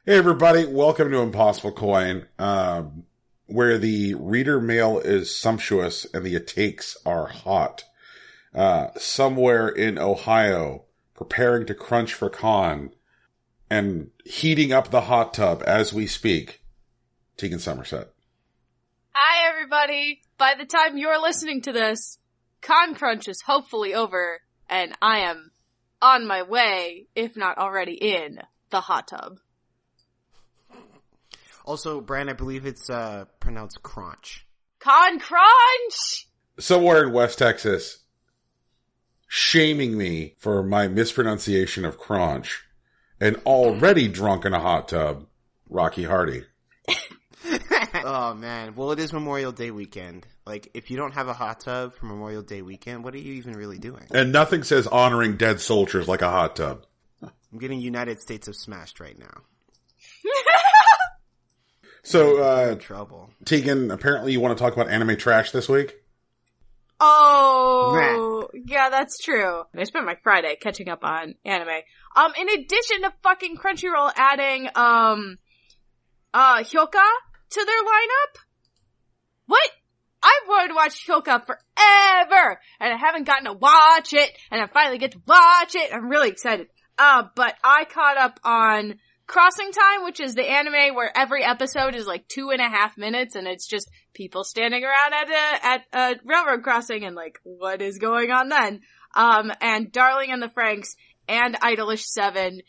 Hey everybody, welcome to Impossible Coin, where the reader mail is sumptuous and the takes are hot. Somewhere in Ohio, preparing to crunch for con, and heating up the hot tub as we speak, Tegan Somerset. Hi everybody! By the time you're listening to this, con crunch is hopefully over, and I am on my way, if not already in, the hot tub. Also, Brian, I believe it's pronounced crunch. Con crunch! Somewhere in West Texas, shaming me for my mispronunciation of crunch, and already drunk in a hot tub, Rocky Hardy. Oh, man. Well, it is Memorial Day weekend. Like, if you don't have a hot tub for Memorial Day weekend, what are you even really doing? And nothing says honoring dead soldiers like a hot tub. I'm getting United States of Smashed right now. So, in trouble. Tegan, apparently you want to talk about anime trash this week? Oh, yeah, that's true. I spent my Friday catching up on anime. In addition to fucking Crunchyroll adding, Hyoka to their lineup? What? I've wanted to watch Hyoka forever, and I haven't gotten to watch it, and I finally get to watch it. I'm really excited. But I caught up on Crossing Time, which is the anime where every episode is like 2.5 minutes, and it's just people standing around at a railroad crossing, and like, what is going on then? And Darling in the Franxx, and Idolish 7,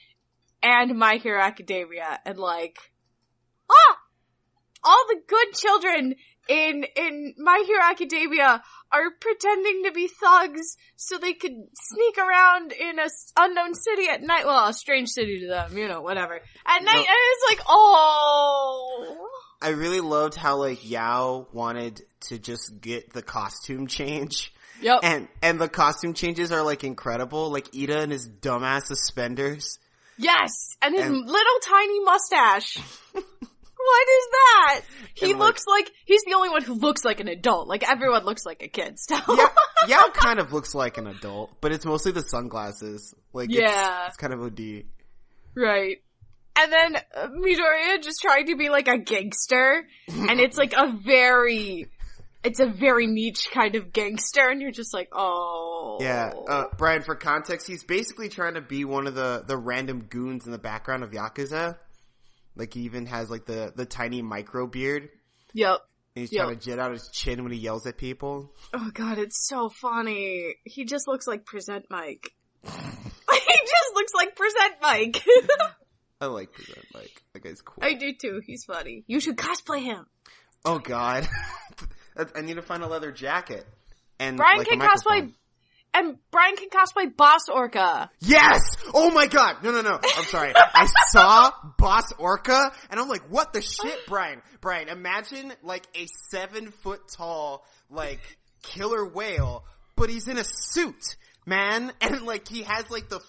and My Hero Academia, and like, all the good children in My Hero Academia are pretending to be thugs so they could sneak around in a unknown city at night. Well, a strange city to them, you know, whatever. At night, and it's like, oh. I really loved how, like, Yao wanted to just get the costume change. Yep. And the costume changes are, like, incredible. Like, Ida and his dumbass suspenders. Yes! And his little tiny mustache. What is that? He looks like, he's the only one who looks like an adult. Like, everyone looks like a kid still. Yao kind of looks like an adult, but it's mostly the sunglasses. Like, yeah. It's kind of OD. Right. And then Midoriya just trying to be like a gangster, and it's like it's a very niche kind of gangster, and you're just like, oh. Yeah, Brian, for context, he's basically trying to be one of the random goons in the background of Yakuza. Like, he even has, like, the tiny micro beard. Yep. And he's trying to jet out his chin when he yells at people. Oh god, it's so funny. He just looks like Present Mike. He just looks like Present Mike. I like Present Mike. That guy's cool. I do too. He's funny. You should cosplay him. Oh god. I need to find a leather jacket. And Brian like, can cosplay... And Brian can cosplay Boss Orca. Yes! Oh my god! No. I'm sorry. I saw Boss Orca, and I'm like, what the shit, Brian? Brian, imagine, like, a 7-foot tall, like, killer whale, but he's in a suit, man. And, like, he has, like, the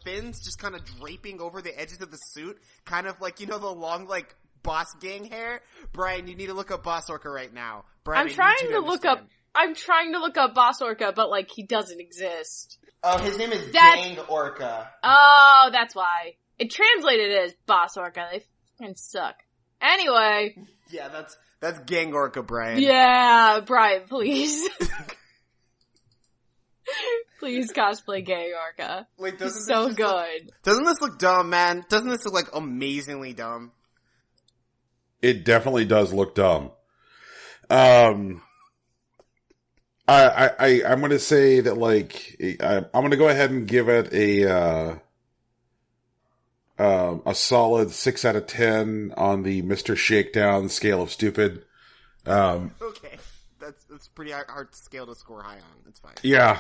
fins just kind of draping over the edges of the suit. Kind of like, you know, the long, like, Boss Gang hair? Brian, you need to look up Boss Orca right now. Brian, I'm trying to look up Boss Orca, but, like, he doesn't exist. Oh, his name is Gang Orca. Oh, that's why. It translated as Boss Orca. They fucking suck. Anyway. Yeah, that's Gang Orca, Brian. Yeah, Brian, please. Please cosplay Gang Orca. Wait, He's so good. Doesn't this look dumb, man? Doesn't this look, like, amazingly dumb? It definitely does look dumb. I'm going to say that, like, I'm going to go ahead and give it a solid 6 out of 10 on the Mr. Shakedown scale of stupid. Okay. That's pretty hard scale to score high on. That's fine. Yeah.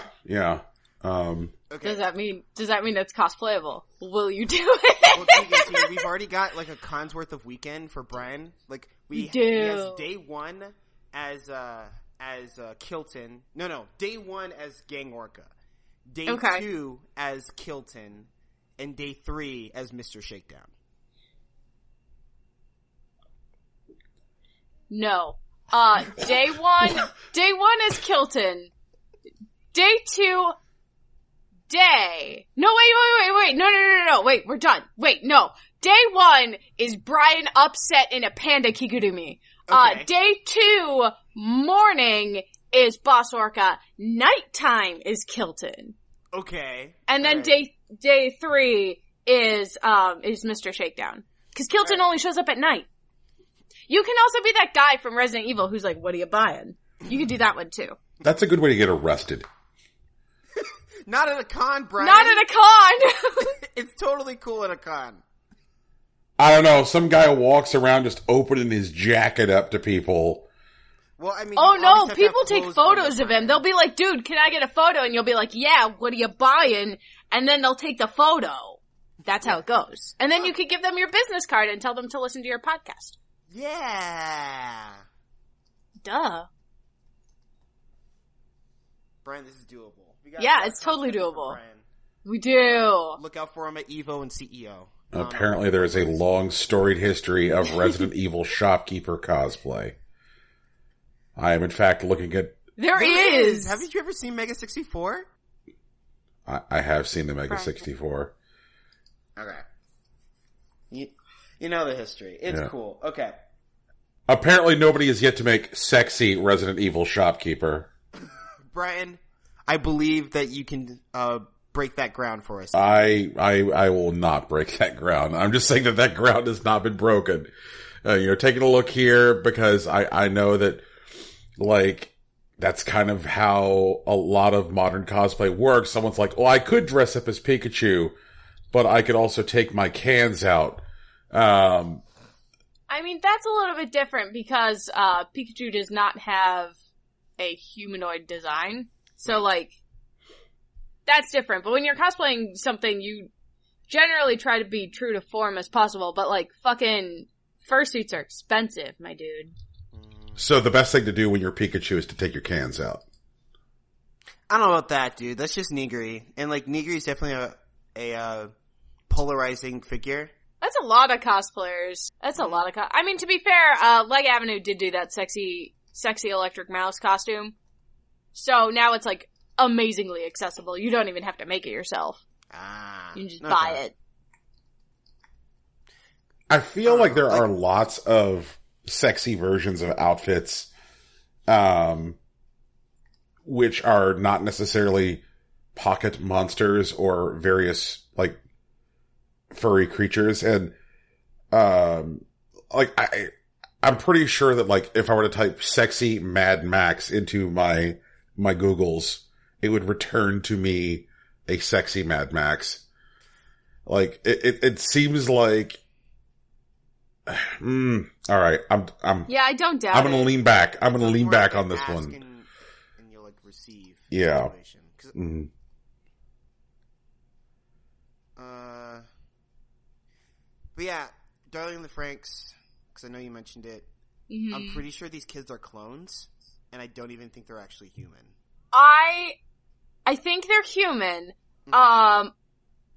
Okay. Does that mean it's cosplayable? Will you do it? Well, Tegan, we've already got, like, a con's worth of weekend for Brian. Like, he has day 1 as Kilton. No, day 1 as Gang Orca. Day 2 as Kilton. And day 3 as Mr. Shakedown. No. Day one is Kilton. Day 2, Day. No, wait. No. Wait, we're done. Wait, no. day 1 is Brian upset in a panda Kigurumi. Okay. Day 2, morning, is Boss Orca. Nighttime is Kilton. Okay. And then right. day 3 is Mr. Shakedown. Cause Kilton only shows up at night. You can also be that guy from Resident Evil who's like, what are you buying? You can do that one too. That's a good way to get arrested. Not at a con, Brian. Not at a con! It's totally cool at a con. I don't know. Some guy walks around just opening his jacket up to people. Well, I mean, oh you always no, have to people have take clothes on photos you, of him. They'll be like, dude, can I get a photo? And you'll be like, yeah, what are you buying? And then they'll take the photo. That's how it goes. And then you can give them your business card and tell them to listen to your podcast. Yeah. Duh. Brian, this is doable. Yeah, it's totally doable. Brian. We do. Look out for him at Evo and CEO. Apparently there is a long storied history of Resident Evil shopkeeper cosplay. I am in fact looking at... There is! Haven't you ever seen Mega 64? I have seen the Mega 64. Okay. You know the history. It's cool. Okay. Apparently nobody has yet to make sexy Resident Evil shopkeeper. Brian, I believe that you can break that ground for us. I will not break that ground. I'm just saying that ground has not been broken. Taking a look here because I know that, like, that's kind of how a lot of modern cosplay works. Someone's like, oh, I could dress up as Pikachu, but I could also take my cans out. I mean, that's a little bit different because Pikachu does not have a humanoid design. So, like, that's different. But when you're cosplaying something, you generally try to be true to form as possible. But, like, fucking fursuits are expensive, my dude. So the best thing to do when you're Pikachu is to take your cans out. I don't know about that, dude. That's just Nigiri. And, like, Nigiri is definitely a polarizing figure. That's a lot of cosplayers. That's a lot of I mean, to be fair, Leg Avenue did do that sexy electric mouse costume. So now it's, like, amazingly accessible. You don't even have to make it yourself. You can just buy it. I feel like there are lots of sexy versions of outfits, which are not necessarily pocket monsters or various, like, furry creatures. And, like, I'm pretty sure that, like, if I were to type sexy Mad Max into my Googles, it would return to me a sexy Mad Max. Like, it seems like, alright, yeah, I don't doubt I'm gonna lean back. I'm gonna lean back on this one. And you'll, like, receive. Yeah. But yeah, Darling in the Franxx, because I know you mentioned it. Mm-hmm. I'm pretty sure these kids are clones, and I don't even think they're actually human. I think they're human. Mm-hmm.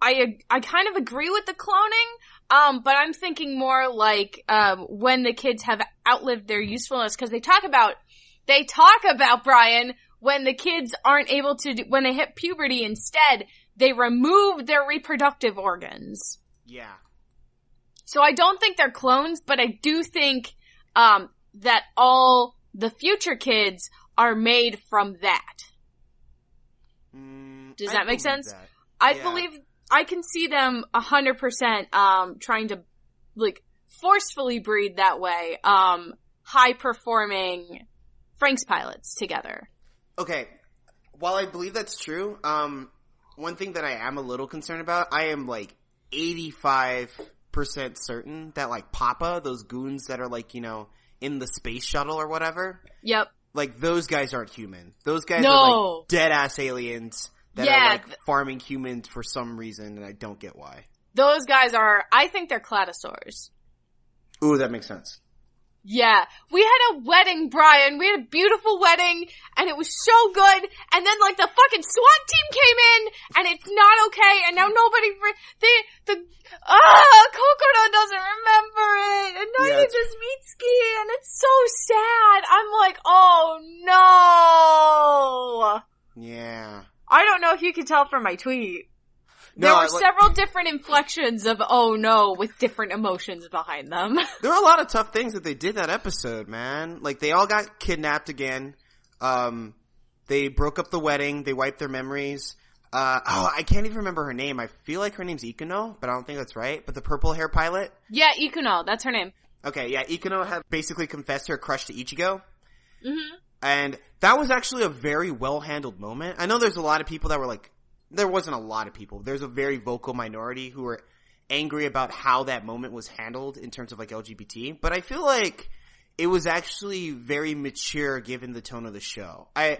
I kind of agree with the cloning, but I'm thinking more like, when the kids have outlived their usefulness, because they talk about, Brian, when the kids aren't able to when they hit puberty instead, they remove their reproductive organs. Yeah. So I don't think they're clones, but I do think, that all the future kids are made from that. Does that make sense? That. I believe I can see them 100%, trying to, like, forcefully breed that way, high-performing Franxx pilots together. Okay. While I believe that's true, one thing that I am a little concerned about, I am, like, 85% certain that, like, Papa, those goons that are, like, in the space shuttle or whatever. Yep. Like, those guys aren't human. Those guys are, like, dead-ass aliens that are, like, farming humans for some reason, and I don't get why. Those guys I think they're cladosaurs. Ooh, that makes sense. Yeah. We had a wedding, Brian. We had a beautiful wedding, and it was so good, and then, like, the fucking SWAT team came in, and it's not okay, and now nobody, Kokoro doesn't remember it, and neither does Mitsuki, and it's so sad. I'm like, oh no! Yeah. I don't know if you can tell from my tweet. There were several different inflections of oh no with different emotions behind them. There were a lot of tough things that they did that episode, man. Like, they all got kidnapped again. They broke up the wedding. They wiped their memories. I can't even remember her name. I feel like her name's Ikuno, but I don't think that's right. But the purple hair pilot? Yeah, Ikuno. That's her name. Okay, yeah. Ikuno had basically confessed her crush to Ichigo. Mm-hmm. And that was actually a very well-handled moment. I know there's a lot of people that were like, there wasn't a lot of people. There's a very vocal minority who were angry about how that moment was handled in terms of like LGBT. But I feel like it was actually very mature given the tone of the show. I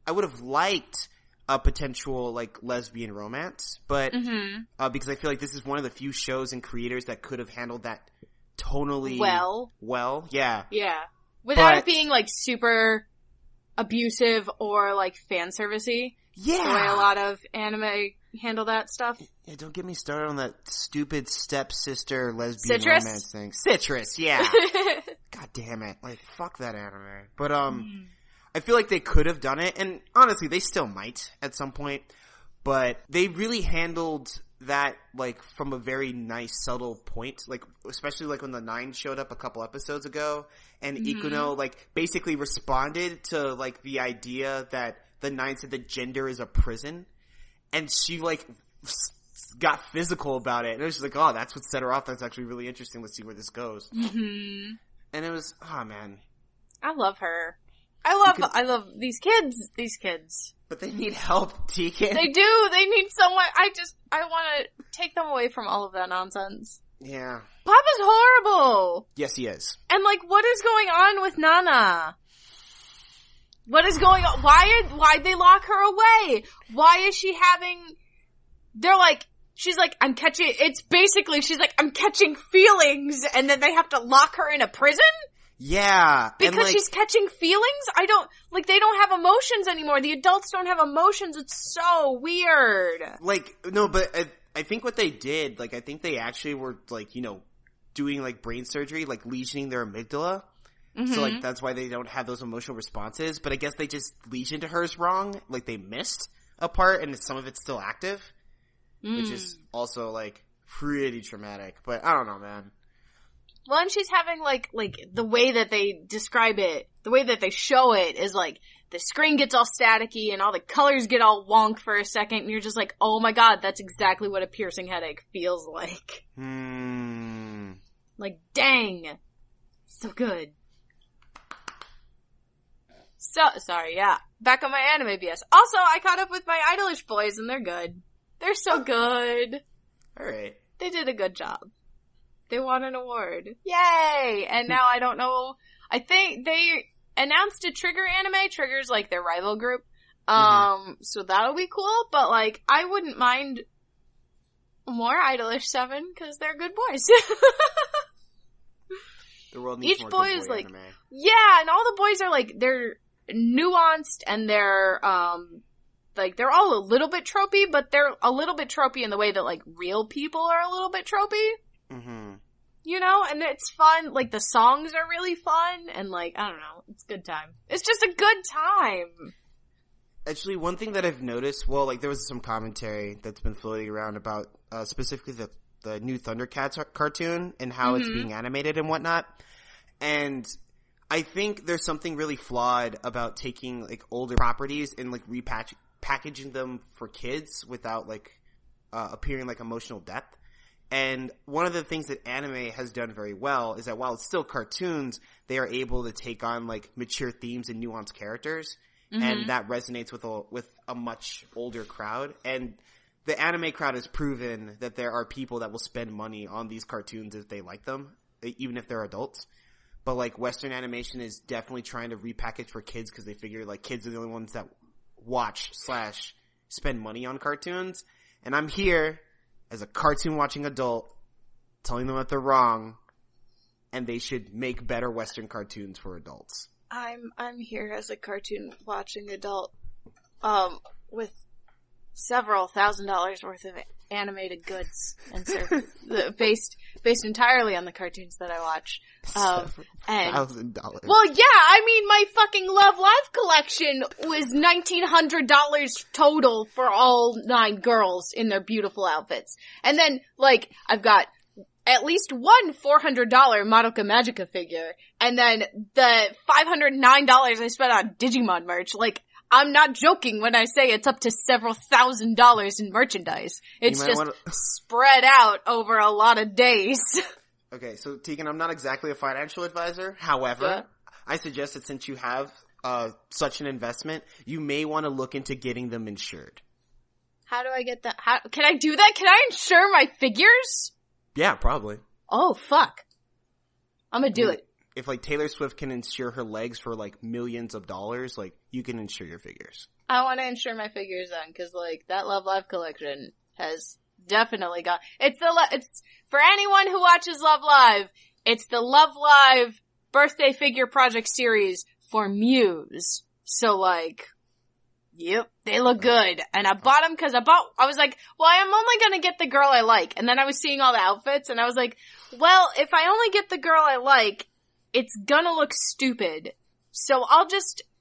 would have liked a potential like lesbian romance, but because I feel like this is one of the few shows and creators that could have handled that tonally well. Yeah. Without it being like super abusive or like fan servicey. Yeah. The way a lot of anime handle that stuff. Yeah, don't get me started on that stupid stepsister lesbian Citrus? romance thing. Citrus, yeah. God damn it. Like, fuck that anime. But, I feel like they could have done it, and honestly, they still might at some point, but they really handled that, like, from a very nice, subtle point, like, especially, like, when the Nine showed up a couple episodes ago, and Ikuno, like, basically responded to, like, the idea that the Nine said that gender is a prison, and she, like, got physical about it, and it was just like, oh, that's what set her off, that's actually really interesting, let's see where this goes. Mm-hmm. And it was, oh, man. I love her. I love these kids. But they need help, Tegan. They do. They need someone. I want to take them away from all of that nonsense. Yeah. Papa's horrible. Yes, he is. And like, what is going on with Nana? What is going on? Why'd they lock her away? Why is she having, she's like, I'm catching feelings, and then they have to lock her in a prison? Yeah. Because she's catching feelings? They don't have emotions anymore. The adults don't have emotions. It's so weird. Like, no, but I think what they did, like, I think they actually were, like, you know, doing, like, brain surgery, like, lesioning their amygdala. Mm-hmm. So, like, that's why they don't have those emotional responses. But I guess they just lesioned hers wrong. Like, they missed a part, and some of it's still active. Which is also, like, pretty traumatic. But I don't know, man. Well, and she's having, like, the way that they describe it, the way that they show it is, like, the screen gets all staticky and all the colors get all wonk for a second, and you're just like, oh my god, that's exactly what a piercing headache feels like. Like, dang. So good. So, sorry, yeah. Back on my anime BS. Also, I caught up with my Idolish boys, and they're good. They're so good. Alright. They did a good job. They won an award. Yay! And now I don't know. I think they announced a Trigger anime. Trigger's like their rival group. So that'll be cool. But like, I wouldn't mind more Idolish 7 because they're good boys. The world needs Each more boy good is boy like, anime. yeah, and all the boys are like, they're nuanced and they're, like, they're all a little bit tropey, but they're a little bit tropey in the way that, like, real people are a little bit tropey. Mm-hmm. You know, and it's fun. Like, the songs are really fun, and, like, I don't know. It's a good time. It's just a good time. Actually, one thing that I've noticed, well, like, there was some commentary that's been floating around about, specifically the new Thundercats cartoon and how it's being animated and whatnot. And I think there's something really flawed about taking, like, older properties and, like, packaging them for kids without, like, appearing like emotional depth. And one of the things that anime has done very well is that while it's still cartoons, they are able to take on, like, mature themes and nuanced characters. And that resonates with a much older crowd. And the anime crowd has proven that there are people that will spend money on these cartoons if they like them, even if they're adults. But, like, Western animation is definitely trying to repackage for kids because they figure, like, kids are the only ones that watch/spend money on cartoons. And I'm here as a cartoon-watching adult telling them that they're wrong and they should make better Western cartoons for adults. I'm here as a cartoon-watching adult, with several $1,000s worth of animated goods and services based entirely on the cartoons that I watch. And $1,000. well, yeah, I mean, my fucking Love Live collection was $1,900 total for all 9 girls in their beautiful outfits. And then, like, I've got at least one $400 Madoka Magica figure, and then the $509 I spent on Digimon merch. Like, I'm not joking when I say it's up to several $1,000s in merchandise. It's just spread out over a lot of days. Okay, so Tegan, I'm not exactly a financial advisor. However, I suggest that since you have such an investment, you may want to look into getting them insured. How do I get that? How can I do that? Can I insure my figures? Yeah, probably. Oh, fuck. I'm gonna do it. If, like, Taylor Swift can insure her legs for, like, millions of dollars, like, you can insure your figures. I want to insure my figures then, because, like, that Love Live collection has definitely got... It's for anyone who watches Love Live, it's the Love Live birthday figure project series for Muse. So, like... Yep, they look good. And I bought them because I was like, well, I'm only gonna get the girl I like. And then I was seeing all the outfits, and I was like, well, if I only get the girl I like, it's gonna look stupid. So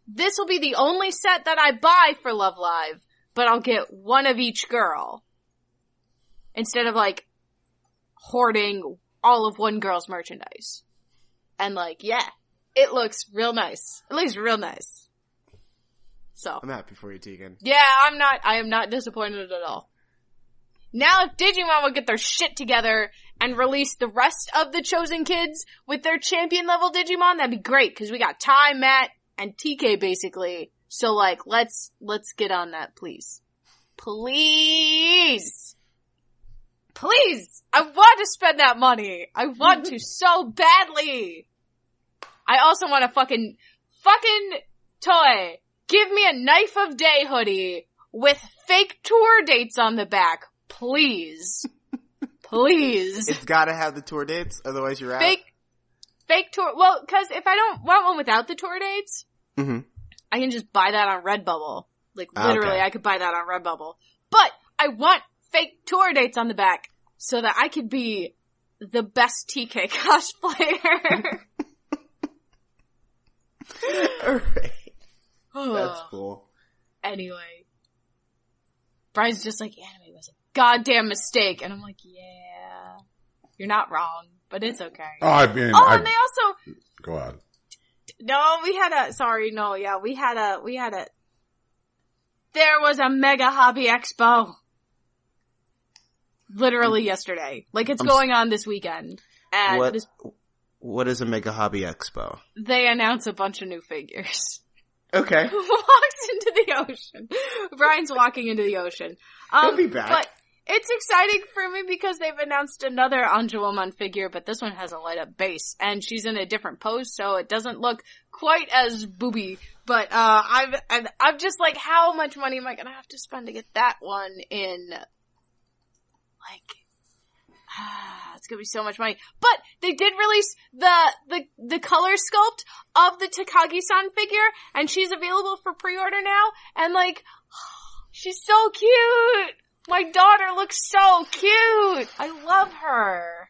this will be the only set that I buy for Love Live, but I'll get one of each girl. Instead of, like, hoarding all of one girl's merchandise. And, like, yeah, it looks real nice. It looks real nice. So. I'm happy for you, Tegan. Yeah, I am not disappointed at all. Now if Digimon would get their shit together and release the rest of the Chosen Kids with their champion level Digimon, that'd be great, cause we got Ty, Matt, and TK basically. So, like, let's get on that, please. Please! Please! I want to spend that money! I want to so badly! I also want a fucking toy! Give me a Knife of Day hoodie with fake tour dates on the back. Please. Please. It's gotta have the tour dates, otherwise you're out. Fake tour, well, cause if I don't want one without the tour dates, I can just buy that on Redbubble. Like, literally, okay. I could buy that on Redbubble. But I want fake tour dates on the back so that I could be the best TK cosplayer. Alright. That's cool. Anyway. Brian's just like, anime was a goddamn mistake. And I'm like, yeah. You're not wrong, but it's okay. Oh, I mean... and they also... Go on. No, there was a Mega Hobby Expo. Literally yesterday. Like, it's going on this weekend. And what is a Mega Hobby Expo? They announce a bunch of new figures. Okay. Walks into the ocean. Brian's walking into the ocean. He'll be back. But it's exciting for me because they've announced another Anjouamon figure, but this one has a light up base, and she's in a different pose, so it doesn't look quite as booby. But I'm just like, how much money am I gonna have to spend to get that one in? Like, it's gonna be so much money. But they did release the color sculpt of the Takagi-san figure, and she's available for pre-order now, and like, she's so cute! My daughter looks so cute! I love her.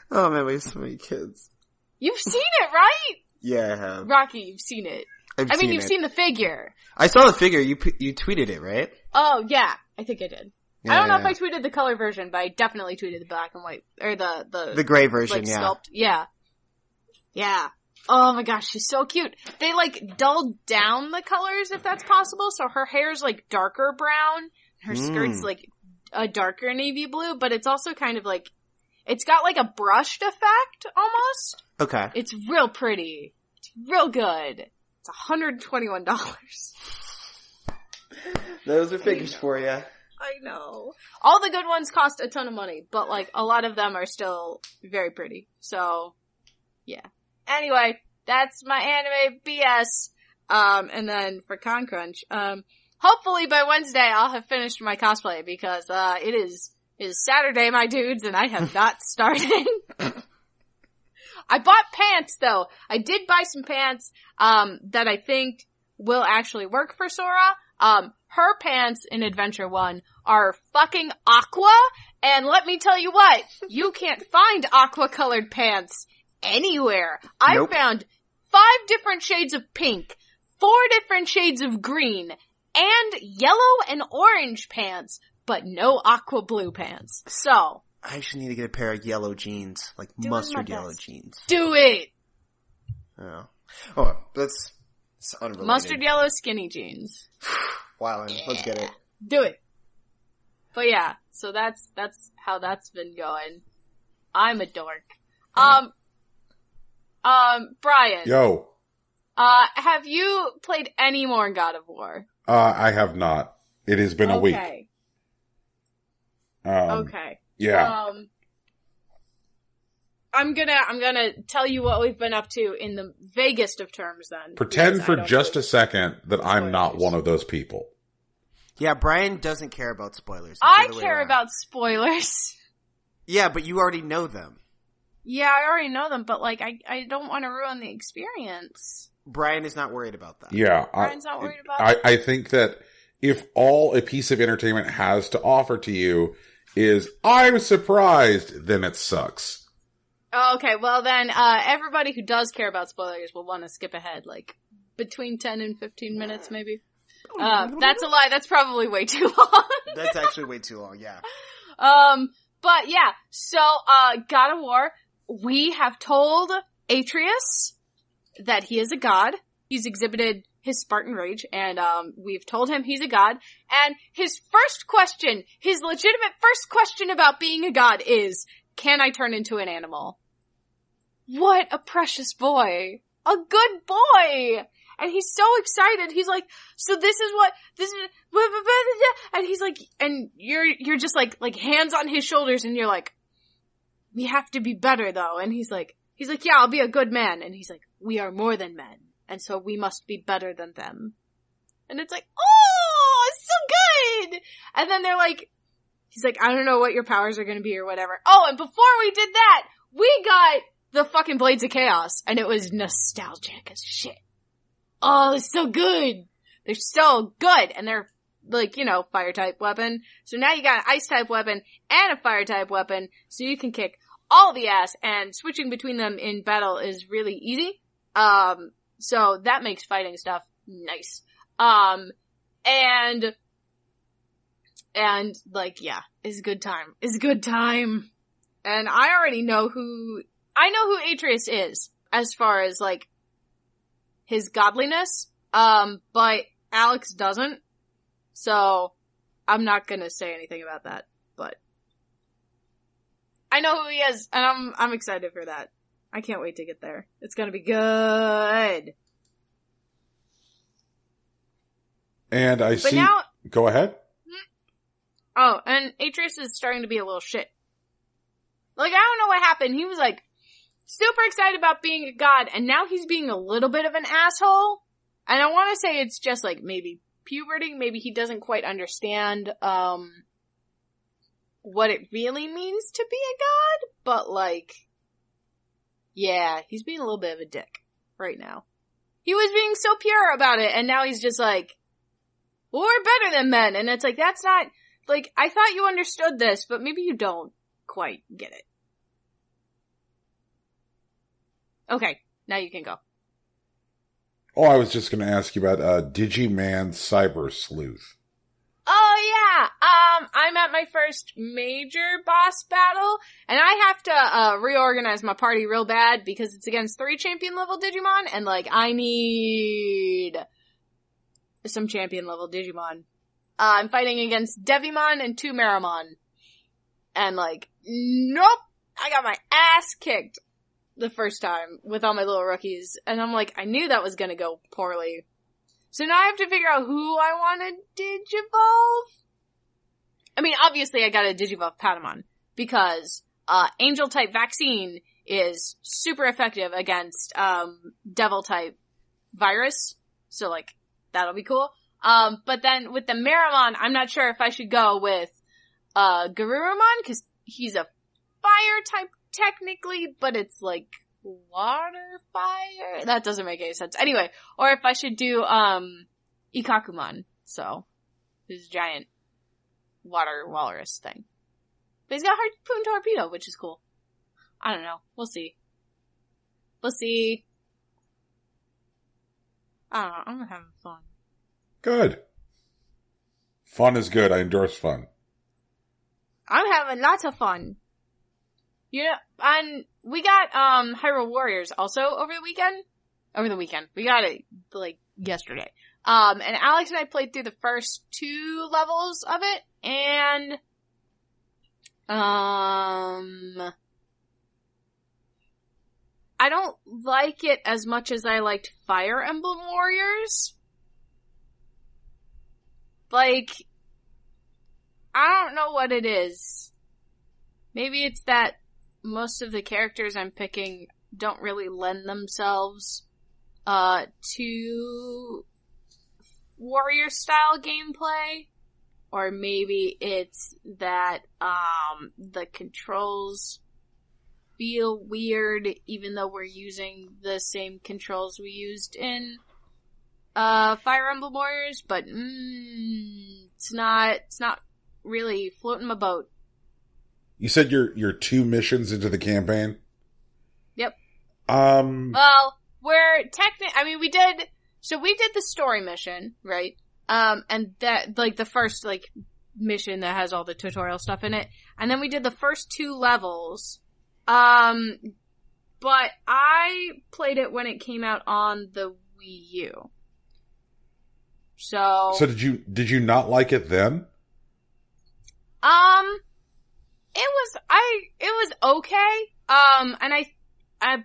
Oh man, we have so many kids. You've seen it, right? Yeah, I have. Rocky, you've seen it. You've seen the figure. I saw the figure. You tweeted it, right? Oh, yeah. I think I did. Yeah, I don't know if I tweeted the color version, but I definitely tweeted the black and white, or the gray version, like, sculpt. Yeah. Yeah. Oh my gosh, she's so cute. They like dulled down the colors if that's possible, so her hair's like darker brown, her skirt's like a darker navy blue, but it's also kind of like, it's got like a brushed effect almost. Okay. It's real pretty. It's real good. It's $121. Those are figures for you. I know. All the good ones cost a ton of money, but like a lot of them are still very pretty. So, yeah. Anyway, that's my anime BS. And then for ConCrunch, hopefully by Wednesday I'll have finished my cosplay because, it is Saturday, my dudes, and I have not started. I bought pants though. I did buy some pants, that I think will actually work for Sora, Her pants in Adventure 1 are fucking aqua, and let me tell you what, you can't find aqua-colored pants anywhere. Nope. I found 5 different shades of pink, 4 different shades of green, and yellow and orange pants, but no aqua blue pants. So, I actually need to get a pair of yellow jeans, like Doing mustard my yellow best. jeans. do it! Oh, it's unrelated. Mustard yellow skinny jeans. Wow, let's get it. Do it. But yeah, so that's how that's been going. I'm a dork. Brian. Yo. Have you played any more God of War? I have not. It has been a week. Okay. Yeah. I'm gonna tell you what we've been up to in the vaguest of terms then. Pretend for just a second that I'm not one of those people. Yeah, Brian doesn't care about spoilers. It's I the other way care around. about spoilers. Yeah, but you already know them. Yeah, I already know them, but like, I don't want to ruin the experience. Brian is not worried about that. Yeah. Brian's not worried about it. I think that if all a piece of entertainment has to offer to you is, I'm surprised, then it sucks. Okay, well then, everybody who does care about spoilers will want to skip ahead, like, between 10 and 15 minutes, maybe. That's a lie, that's probably way too long. That's actually way too long, yeah. But yeah, so, God of War, we have told Atreus that he is a god. He's exhibited his Spartan rage, and, we've told him he's a god, and his first question, his legitimate first question about being a god is, can I turn into an animal? What a precious boy. A good boy! And he's so excited. He's like, so this is, and he's like, and you're just like hands on his shoulders, and you're like, we have to be better though. And he's like, yeah, I'll be a good man. And he's like, we are more than men, and so we must be better than them. And it's like, oh, it's so good! And then they're like, he's like, I don't know what your powers are gonna be or whatever. Oh, and before we did that, we got the fucking Blades of Chaos, and it was nostalgic as shit. Oh, it's so good! They're so good! And they're, like, you know, fire-type weapon. So now you got an ice-type weapon and a fire-type weapon, so you can kick all the ass, and switching between them in battle is really easy. So that makes fighting stuff nice. And like, yeah, it's a good time. It's a good time. And I already know who Atreus is, as far as, like, his godliness, but Alex doesn't, so I'm not gonna say anything about that, but I know who he is, and I'm excited for that. I can't wait to get there. It's gonna be good. And I But see... now, Go ahead. oh, and Atreus is starting to be a little shit. Like, I don't know what happened. He was, like, super excited about being a god, and now he's being a little bit of an asshole. And I want to say it's just, like, maybe puberty. Maybe he doesn't quite understand, what it really means to be a god. But, like, yeah, he's being a little bit of a dick right now. He was being so pure about it, and now he's just like, well, we're better than men. And it's like, that's not, like, I thought you understood this, but maybe you don't quite get it. Okay, now you can go. Oh, I was just going to ask you about Digiman Cyber Sleuth. Oh yeah, I'm at my first major boss battle, and I have to reorganize my party real bad because it's against 3 champion level Digimon, and like I need some champion level Digimon. I'm fighting against Devimon and 2 Meramon, and like nope, I got my ass kicked the first time with all my little rookies, and I'm like, I knew that was gonna go poorly. So now I have to figure out who I want to digivolve. I mean, obviously I gotta digivolve Patamon, because, Angel-type Vaccine is super effective against, Devil-type Virus. So, like, that'll be cool. But then with the Meramon, I'm not sure if I should go with, Garurumon, cause he's a fire-type technically, but it's like, water fire? That doesn't make any sense. Anyway, or if I should do, Ikakumon, So, this giant water walrus thing. But he's got a harpoon torpedo, which is cool. I don't know. We'll see. We'll see. I don't know. I'm having fun. Good. Fun is good. I endorse fun. I'm having lots of fun. You know, and we got, Hyrule Warriors also over the weekend. We got it, like, yesterday. And Alex and I played through the first 2 levels of it, and, I don't like it as much as I liked Fire Emblem Warriors. Like, I don't know what it is. Maybe it's that most of the characters I'm picking don't really lend themselves, to warrior-style gameplay. Or maybe it's that, the controls feel weird, even though we're using the same controls we used in Fire Emblem Warriors, but it's not really floating my boat. You said you're 2 missions into the campaign? Yep. Well, we're we did the story mission, right? And that, like, the first, like, mission that has all the tutorial stuff in it. And then we did the first 2 levels. But I played it when it came out on the Wii U. So did you not like it then? It was okay.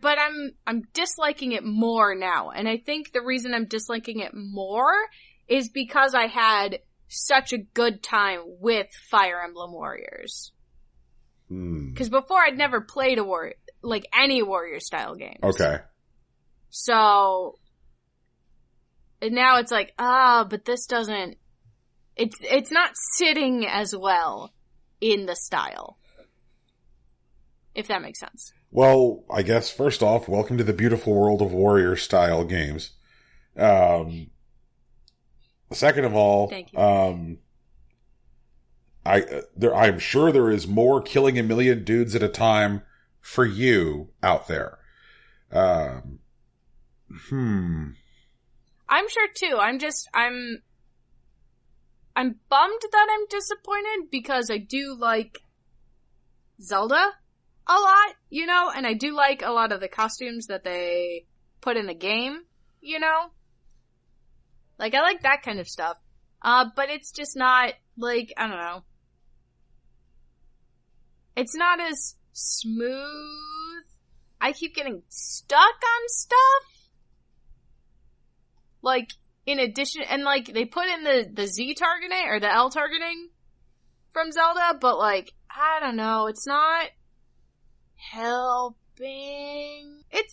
But I'm disliking it more now. And I think the reason I'm disliking it more is because I had such a good time with Fire Emblem Warriors. Because before I'd never played any warrior style games. Okay. So, and now it's like, but this doesn't, it's not sitting as well in the style. If that makes sense. Well, I guess first off, welcome to the beautiful world of warrior style games. Second of all, thank you. I'm sure there is more killing a million dudes at a time for you out there. I'm sure too. I'm bummed that I'm disappointed because I do like Zelda a lot, you know, and I do like a lot of the costumes that they put in the game, you know? Like, I like that kind of stuff. But it's just not, like, I don't know. It's not as smooth. I keep getting stuck on stuff. Like, in addition, and like, they put in the Z targeting, or the L targeting from Zelda, but like, I don't know, it's not helping.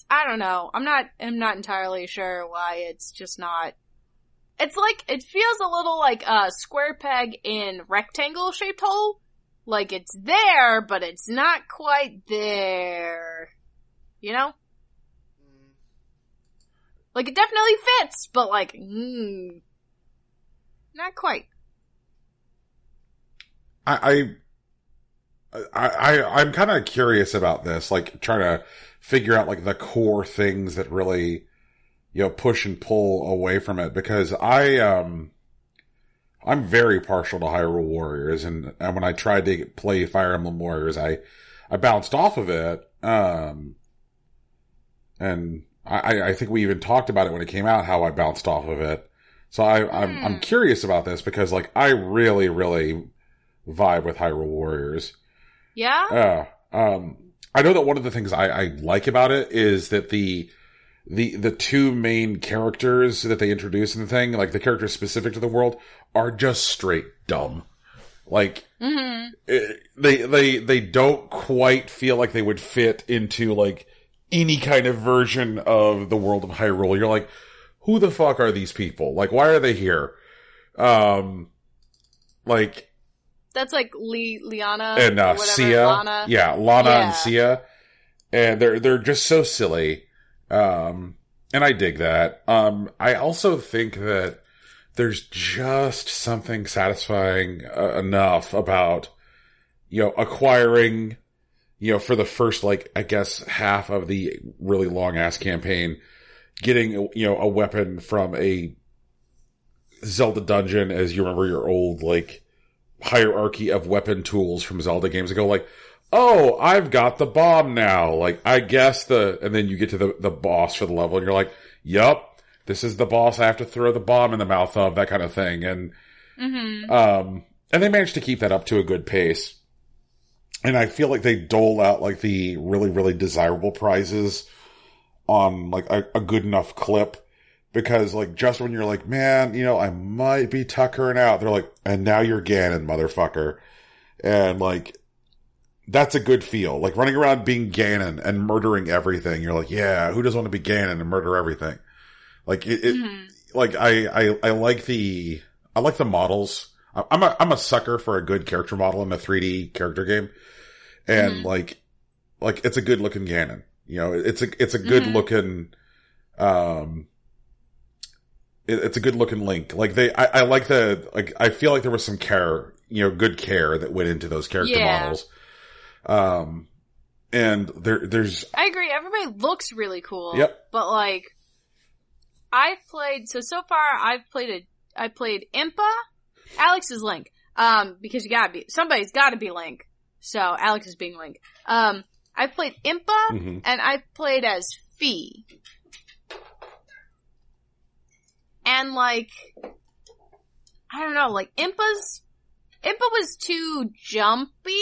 I don't know. I'm not entirely sure why it's just not. It's like, it feels a little like a square peg in rectangle shaped hole. Like, it's there, but it's not quite there. You know? Like, it definitely fits, but like, not quite. I'm kind of curious about this, like, trying to figure out, like, the core things that really, you know, push and pull away from it, because I'm very partial to Hyrule Warriors, and when I tried to play Fire Emblem Warriors, I bounced off of it, and I think we even talked about it when it came out, how I bounced off of it. So I'm curious about this, because, like, I really, really vibe with Hyrule Warriors. Yeah? I know that one of the things I like about it is that the 2 main characters that they introduce in the thing, like the characters specific to the world, are just straight dumb. Like, they don't quite feel like they would fit into, like, any kind of version of the world of Hyrule. You're like, who the fuck are these people? Like, why are they here? Like, that's like Liana and Sia. Lana. Yeah, Lana and Sia. And they're just so silly. And I dig that. I also think that there's just something satisfying enough about, acquiring, for the first, I guess, half of the really long-ass campaign, getting, a weapon from a Zelda dungeon, as you remember your old, hierarchy of weapon tools from Zelda games ago, oh, I've got the bomb now, I guess and then you get to the boss for the level, and you're like, yup, this is the boss I have to throw the bomb in the mouth of, that kind of thing, and, and they managed to keep that up to a good pace. And I feel like they dole out, the really, really desirable prizes on, a good enough clip. Because, just when you're like, man, I might be tuckering out, they're like, and now you're Ganon, motherfucker. And, that's a good feel. Running around being Ganon and murdering everything. You're like, yeah, who doesn't want to be Ganon and murder everything? I like the models. I'm a sucker for a good character model in a 3D character game. And, it's a good looking Ganon. It's a good looking, it's a good looking Link. I like I feel like there was some care, good care that went into those character models. And there's... I agree. Everybody looks really cool. Yep. But so far I played Impa. Alex is Link. Because somebody's gotta be Link. So Alex is being Link. I played Impa, and I played as Fee. And I don't know, Impa was too jumpy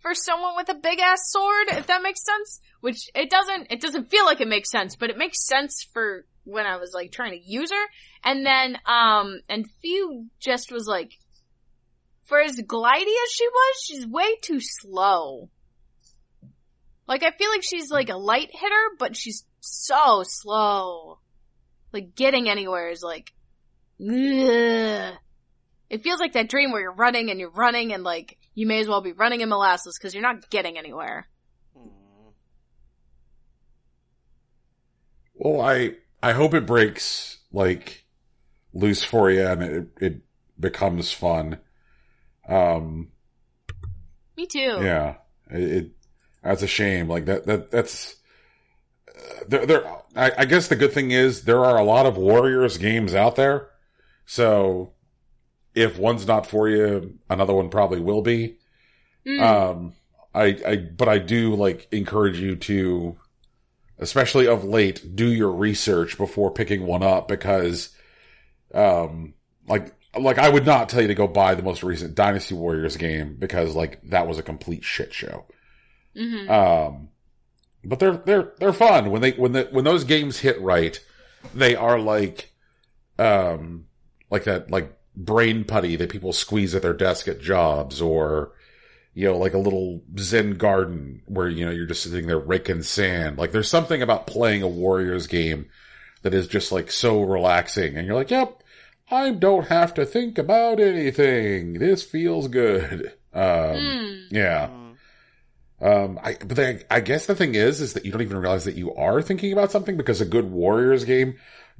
for someone with a big ass sword, if that makes sense. Which it doesn't feel like it makes sense, but it makes sense for when I was trying to use her. And then, and Fee just was for as glidey as she was, she's way too slow. I feel like she's a light hitter, but she's so slow. Getting anywhere is ugh. It feels like that dream where you're running and you may as well be running in molasses because you're not getting anywhere. Well, I hope it breaks, loose for you and it becomes fun. Me too. Yeah. That's a shame. That's... I guess the good thing is there are a lot of Warriors games out there. So if one's not for you, another one probably will be. But I do encourage you to, especially of late, do your research before picking one up because, I would not tell you to go buy the most recent Dynasty Warriors game because that was a complete shit show. But they're fun when those games hit right. They are that brain putty that people squeeze at their desk at jobs, or a little Zen garden where you're just sitting there raking sand. There's something about playing a Warriors game that is just so relaxing, and you're like, yep, I don't have to think about anything. This feels good. Yeah. I guess the thing is that you don't even realize that you are thinking about something because a good Warriors game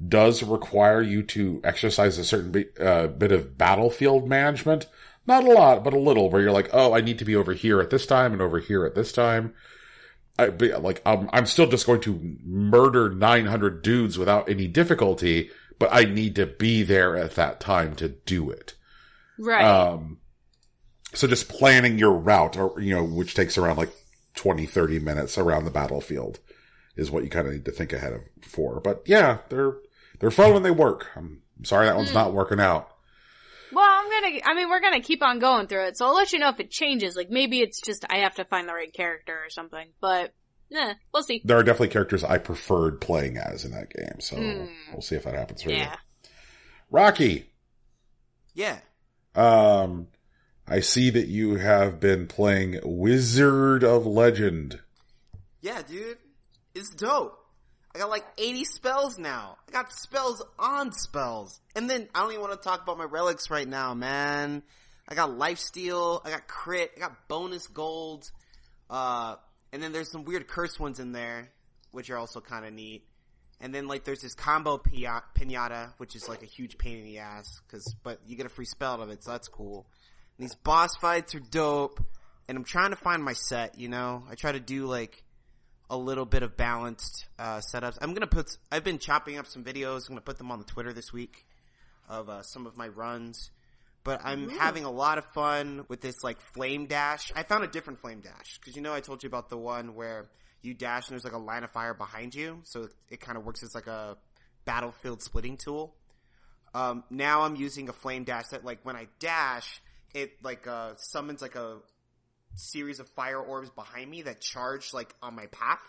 does require you to exercise a certain bit of battlefield management. Not a lot, but a little, where you're like, oh, I need to be over here at this time and over here at this time. I'm still just going to murder 900 dudes without any difficulty, but I need to be there at that time to do it. Right. So just planning your route, or, which takes around 20, 30 minutes around the battlefield is what you kind of need to think ahead of for. But yeah, they're fun when they work. I'm sorry that one's not working out. Well, we're gonna keep on going through it, so I'll let you know if it changes. Maybe it's just I have to find the right character or something, but we'll see. There are definitely characters I preferred playing as in that game, so we'll see if that happens for you. Rocky! Yeah. I see that you have been playing Wizard of Legend. Yeah, dude. It's dope. I got 80 spells now. I got spells on spells. And then I don't even want to talk about my relics right now, man. I got lifesteal, I got crit, I got bonus gold. And then there's some weird curse ones in there, which are also kind of neat. And then, like, there's this combo pinata, which is, like, a huge pain in the ass, but you get a free spell out of it, so that's cool. And these boss fights are dope, and I'm trying to find my set, you know? I try to do, like, a little bit of balanced setups. I've been chopping up some videos. I'm gonna put them on the Twitter this week of some of my runs. But I'm having a lot of fun with this, like, flame dash. I found a different flame dash, because, you know, I told you about the one where you dash and there's, like, a line of fire behind you, so it kind of works as, like, a battlefield splitting tool. Now I'm using a flame dash that, like, when I dash, it, like, summons, like, a series of fire orbs behind me that charge, like, on my path.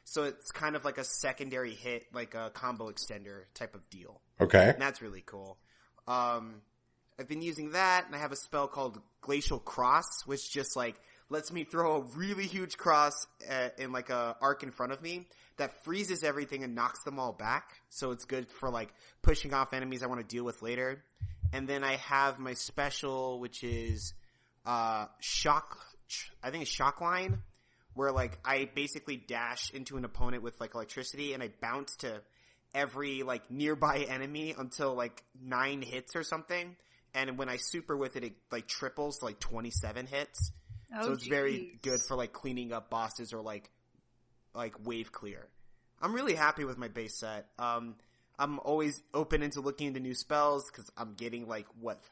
So it's kind of like a secondary hit, like a combo extender type of deal. Okay. And that's really cool. I've been using that, and I have a spell called Glacial Cross, which just, like, lets me throw a really huge cross in, like, a arc in front of me that freezes everything and knocks them all back. So it's good for, like, pushing off enemies I want to deal with later. And then I have my special, which is Shock Line, where, like, I basically dash into an opponent with, like, electricity, and I bounce to every, like, nearby enemy until, like, 9 hits or something. And when I super with it, it, like, triples to, like, 27 hits. So it's very good for, like, cleaning up bosses or, like wave clear. I'm really happy with my base set. I'm always open into looking into new spells because I'm getting, like,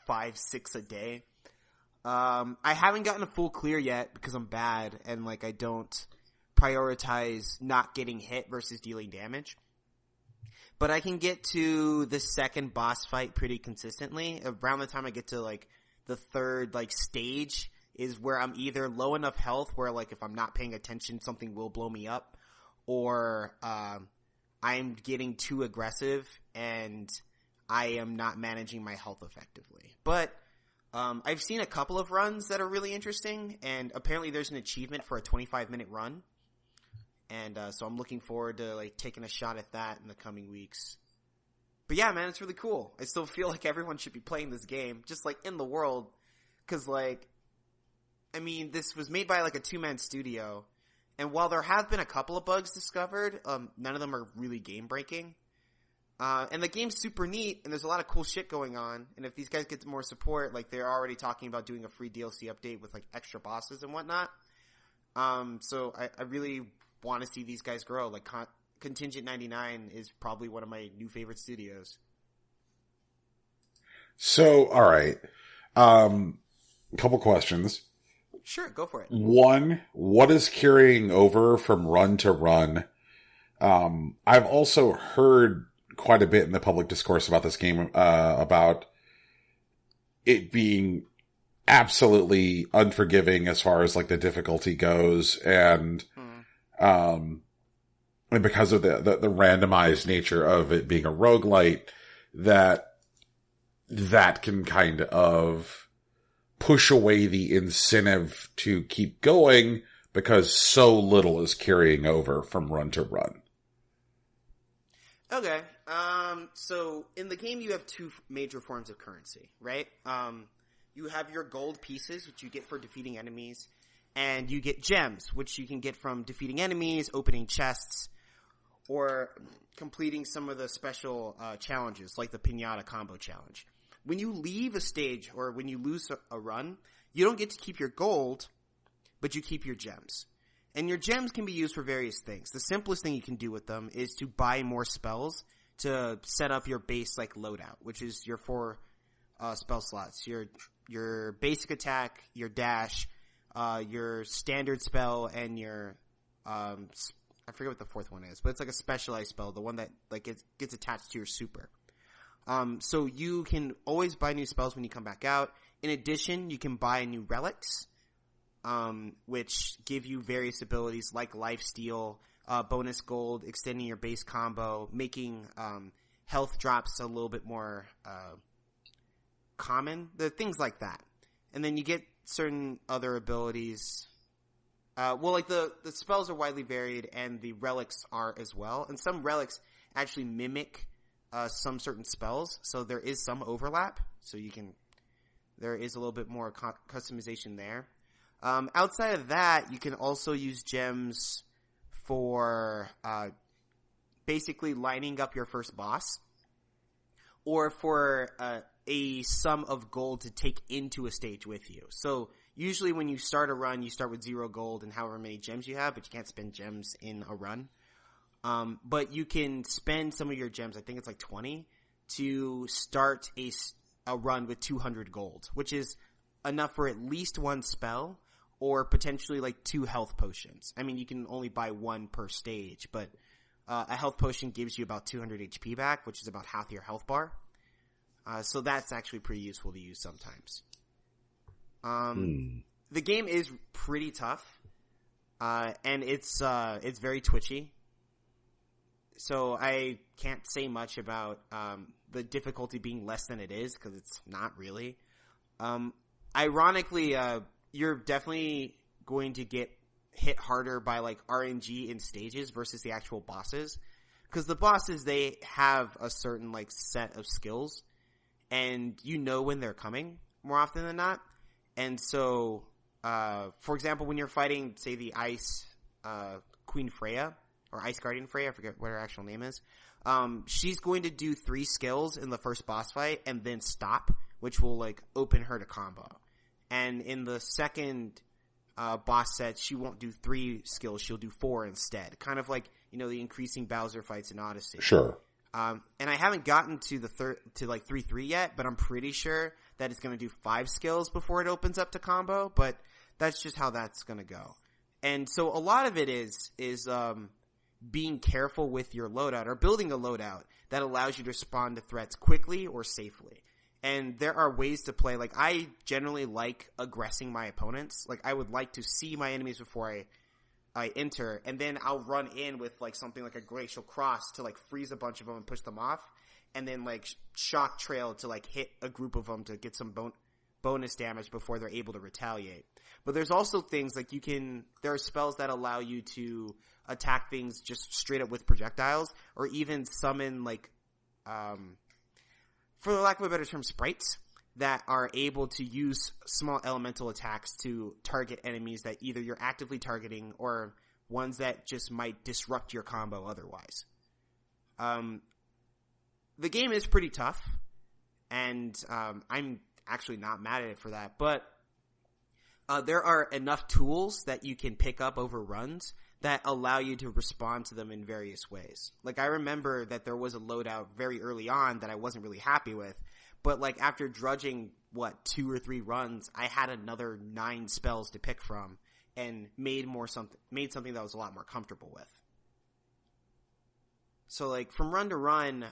5, 6 a day. I haven't gotten a full clear yet because I'm bad and, like, I don't prioritize not getting hit versus dealing damage. But I can get to the second boss fight pretty consistently. Around the time I get to, like, the third, like, stage is where I'm either low enough health where, like, if I'm not paying attention, something will blow me up, or I'm getting too aggressive and I am not managing my health effectively. But I've seen a couple of runs that are really interesting, and apparently there's an achievement for a 25-minute run. And so I'm looking forward to, like, taking a shot at that in the coming weeks. But yeah, man, it's really cool. I still feel like everyone should be playing this game, just, like, in the world. Because, like, I mean, this was made by, like, a 2-man studio. And while there have been a couple of bugs discovered, none of them are really game-breaking. And the game's super neat, and there's a lot of cool shit going on. And if these guys get more support, like, they're already talking about doing a free DLC update with, like, extra bosses and whatnot. So I really want to see these guys grow. Like, Contingent 99 is probably one of my new favorite studios. So, all right. A couple questions. Sure, go for it. One, what is carrying over from run to run? I've also heard quite a bit in the public discourse about this game, about it being absolutely unforgiving as far as, like, the difficulty goes, and because of the randomized nature of it being a roguelite, that can kind of push away the incentive to keep going because so little is carrying over from run to run. Okay. So in the game you have 2 major forms of currency, right? You have your gold pieces, which you get for defeating enemies, and you get gems, which you can get from defeating enemies, opening chests, or completing some of the special challenges, like the Pinata Combo Challenge. When you leave a stage, or when you lose a run, you don't get to keep your gold, but you keep your gems. And your gems can be used for various things. The simplest thing you can do with them is to buy more spells to set up your base, like, loadout, which is your 4 spell slots. Your basic attack, your dash, your standard spell, and your I forget what the 4th one is, but it's like a specialized spell, the one that, like, gets attached to your super. So you can always buy new spells when you come back out. In addition, you can buy new relics, which give you various abilities like lifesteal, bonus gold, extending your base combo, making health drops a little bit more common, the things like that. And then you get certain other abilities. Well, like, the spells are widely varied, and the relics are as well. And some relics actually mimic some certain spells, so there is some overlap. So there is a little bit more customization there. Outside of that, you can also use gems for basically lining up your first boss, or for a sum of gold to take into a stage with you. So usually when you start a run, you start with 0 gold and however many gems you have, but you can't spend gems in a run. But you can spend some of your gems, I think it's like 20, to start a run with 200 gold, which is enough for at least one spell or potentially like 2 health potions. I mean, you can only buy 1 per stage, but a health potion gives you about 200 HP back, which is about half your health bar. So that's actually pretty useful to use sometimes. The game is pretty tough, and it's very twitchy. So I can't say much about the difficulty being less than it is, because it's not really. Ironically, you're definitely going to get hit harder by like RNG in stages versus the actual bosses, because the bosses, they have a certain like set of skills, and you know when they're coming more often than not. And so, for example, when you're fighting, say, the Ice Queen Freya, or Ice Guardian Freya, I forget what her actual name is, she's going to do 3 skills in the first boss fight and then stop, which will like open her to combo. And in the second boss set, she won't do 3 skills, she'll do 4 instead. Kind of like, you know, the increasing Bowser fights in Odyssey. Sure. And I haven't gotten to the 3-3 yet, but I'm pretty sure that it's going to do 5 skills before it opens up to combo, but that's just how that's going to go. And so a lot of it is being careful with your loadout, or building a loadout that allows you to respond to threats quickly or safely. And there are ways to play. Like, I generally like aggressing my opponents. Like, I would like to see my enemies before I enter, and then I'll run in with like something like a Glacial Cross to like freeze a bunch of them and push them off, and then like Shock Trail to like hit a group of them to get some bonus damage before they're able to retaliate. But there's also things like there are spells that allow you to attack things just straight up with projectiles, or even summon like, for the lack of a better term, sprites that are able to use small elemental attacks to target enemies that either you're actively targeting or ones that just might disrupt your combo otherwise. The game is pretty tough, and I'm actually not mad at it for that, but there are enough tools that you can pick up over runs that allow you to respond to them in various ways. Like, I remember that there was a loadout very early on that I wasn't really happy with, but like after drudging 2 or 3 runs, I had another 9 spells to pick from, and made something that was a lot more comfortable with. So like from run to run,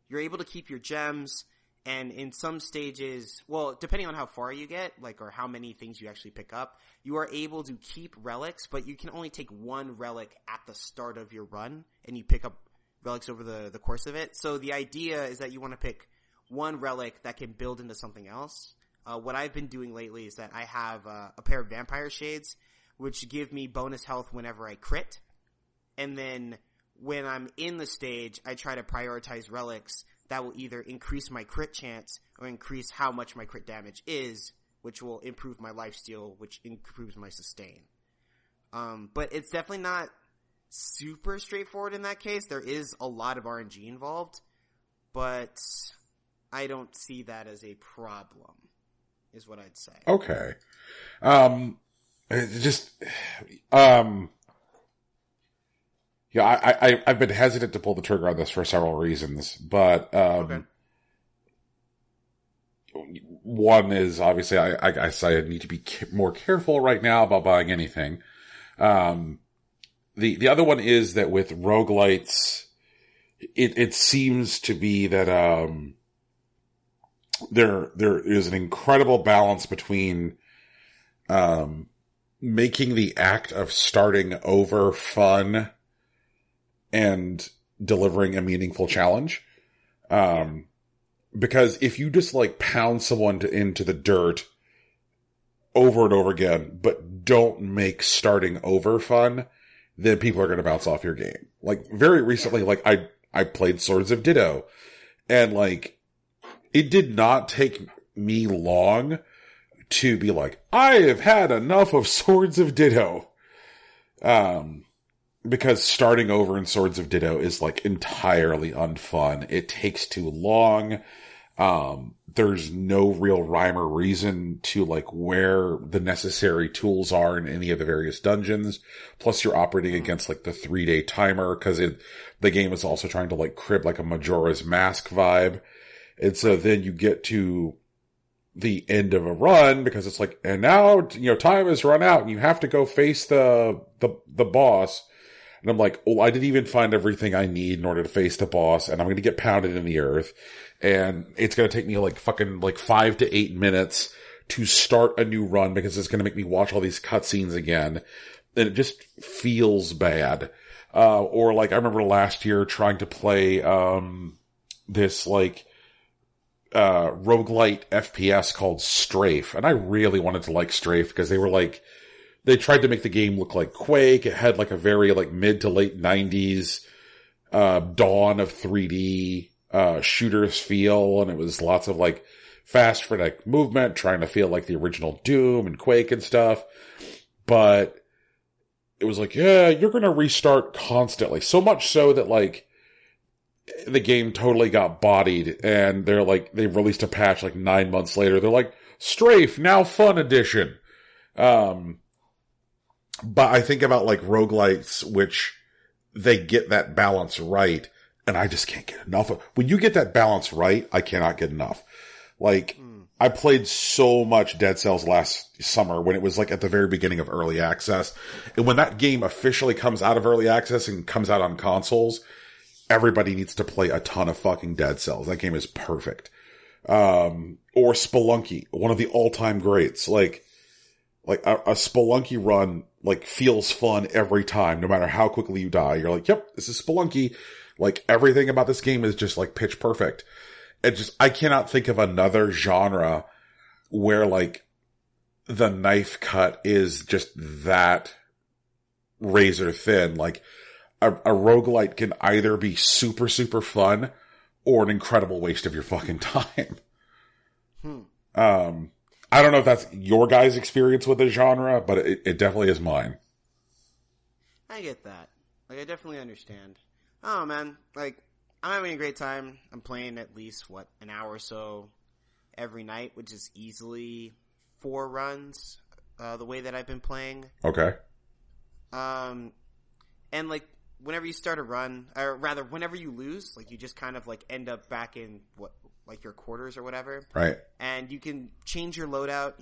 you're able to keep your gems, and in some stages, well, depending on how far you get, like, or how many things you actually pick up, you are able to keep relics, but you can only take 1 relic at the start of your run, and you pick up relics over the course of it. So the idea is that you want to pick 1 relic that can build into something else. What I've been doing lately is that I have a pair of Vampire Shades, which give me bonus health whenever I crit. And then when I'm in the stage, I try to prioritize relics that will either increase my crit chance or increase how much my crit damage is, which will improve my lifesteal, which improves my sustain. But it's definitely not super straightforward in that case. There is a lot of RNG involved, but I don't see that as a problem, is what I'd say. Okay. Yeah, I've been hesitant to pull the trigger on this for several reasons, but, Okay. One is obviously I say I need to be more careful right now about buying anything. The other one is that with roguelites, it seems to be that, there is an incredible balance between, making the act of starting over fun and delivering a meaningful challenge. Because if you just like pound someone into the dirt over and over again, but don't make starting over fun, then people are going to bounce off your game. Like very recently, like I played Swords of Ditto, and like it did not take me long to be like, I have had enough of Swords of Ditto. because starting over in Swords of Ditto is like entirely unfun. It takes too long. There's no real rhyme or reason to like where the necessary tools are in any of the various dungeons. Plus you're operating against like the 3-day timer because the game is also trying to like crib like a Majora's Mask vibe. And so then you get to the end of a run because it's like, and now, time has run out and you have to go face the boss. And I'm like, oh, I didn't even find everything I need in order to face the boss, and I'm going to get pounded in the earth. And it's going to take me like fucking like 5 to 8 minutes to start a new run because it's going to make me watch all these cutscenes again. And it just feels bad. Or like I remember last year trying to play, this like, roguelite FPS called Strafe. And I really wanted to like Strafe because they tried to make the game look like Quake. It had like a very like mid to late 90s, dawn of 3D, shooters feel. And it was lots of like fast frenetic movement, trying to feel like the original Doom and Quake and stuff. But it was like, yeah, you're going to restart constantly. So much so that like the game totally got bodied and they released a patch like 9 months later. They're like, Strafe, now fun edition. But I think about like roguelites, which they get that balance right, and I just can't get enough of. When you get that balance right, I cannot get enough. Like, I played so much Dead Cells last summer when it was like at the very beginning of early access. And when that game officially comes out of early access and comes out on consoles, everybody needs to play a ton of fucking Dead Cells. That game is perfect. Or Spelunky, one of the all-time greats. Like a Spelunky run, like, feels fun every time, no matter how quickly you die. You're like, yep, this is Spelunky. Like, everything about this game is just, like, pitch perfect. I cannot think of another genre where, like, the knife cut is just that razor thin. Like, a roguelite can either be super, super fun or an incredible waste of your fucking time. I don't know if that's your guys' experience with the genre, but it definitely is mine. I get that. Like, I definitely understand. Oh, man. Like, I'm having a great time. I'm playing at least, an hour or so every night, which is easily 4 runs, the way that I've been playing. Okay. And, like, whenever you start a run, or rather, whenever you lose, like, you just kind of, like, end up back in like your quarters or whatever. Right. And you can change your loadout.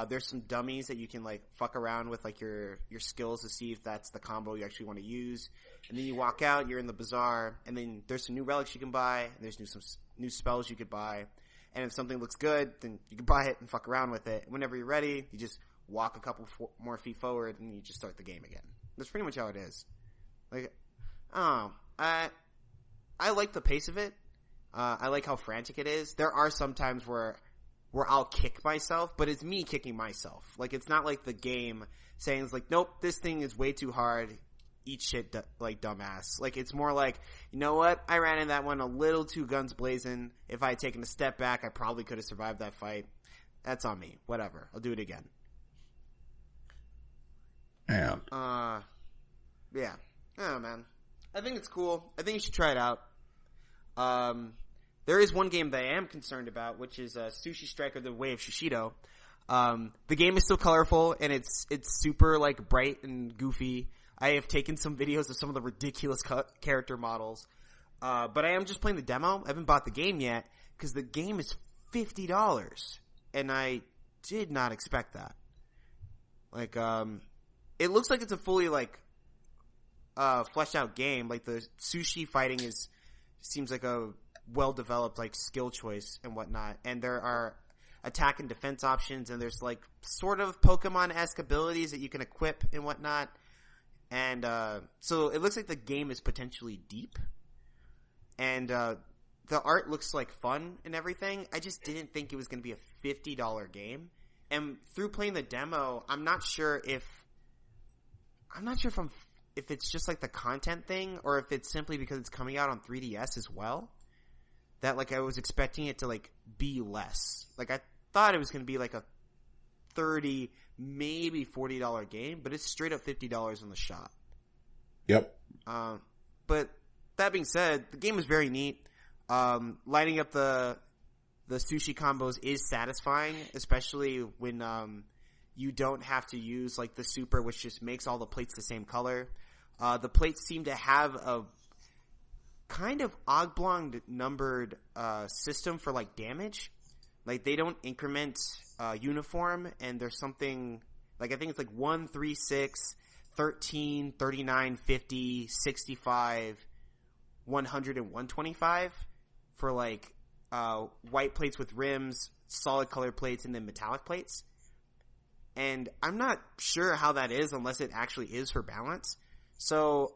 There's some dummies that you can like fuck around with, like your skills to see if that's the combo you actually want to use. And then you walk out, you're in the bazaar, and then there's some new relics you can buy. And there's some new spells you could buy. And if something looks good, then you can buy it and fuck around with it. Whenever you're ready, you just walk a couple more feet forward and you just start the game again. That's pretty much how it is. Like, I like the pace of it. I like how frantic it is. There are some times where I'll kick myself, but it's me kicking myself. Like, it's not like the game saying, it's like, nope, this thing is way too hard. Eat shit like dumbass. Like, it's more like, you know what? I ran in that one a little too guns blazing. If I had taken a step back, I probably could have survived that fight. That's on me. Whatever. I'll do it again. Man. Yeah. Oh, man. I think it's cool. I think you should try it out. There is one game that I am concerned about, which is Sushi Striker: The Way of Shishido. The game is so colorful and it's super like bright and goofy. I have taken some videos of some of the ridiculous character models, but I am just playing the demo. I haven't bought the game yet because the game is $50, and I did not expect that. Like, it looks like it's a fully like fleshed out game. Like the sushi fighting seems like a well-developed like skill choice and whatnot, and there are attack and defense options, and there's like sort of Pokemon-esque abilities that you can equip and whatnot, and so it looks like the game is potentially deep, and the art looks like fun and everything. I just didn't think it was going to be a $50 game, and through playing the demo, I'm not sure if it's just like the content thing, or if it's simply because it's coming out on 3DS as well. That like I was expecting it to like be less. Like I thought it was going to be like a $30, maybe $40 game, but it's straight up $50 on the shop. Yep. But that being said, the game is very neat. Lining up the sushi combos is satisfying, especially when you don't have to use like the super, which just makes all the plates the same color. The plates seem to have a kind of oblong numbered system for like damage. Like they don't increment uniform, and there's something like I think it's like 1, 3, 6, 13, 39, 50, 65, 100, and 125 for like white plates with rims, solid color plates, and then metallic plates. And I'm not sure how that is unless it actually is for balance. So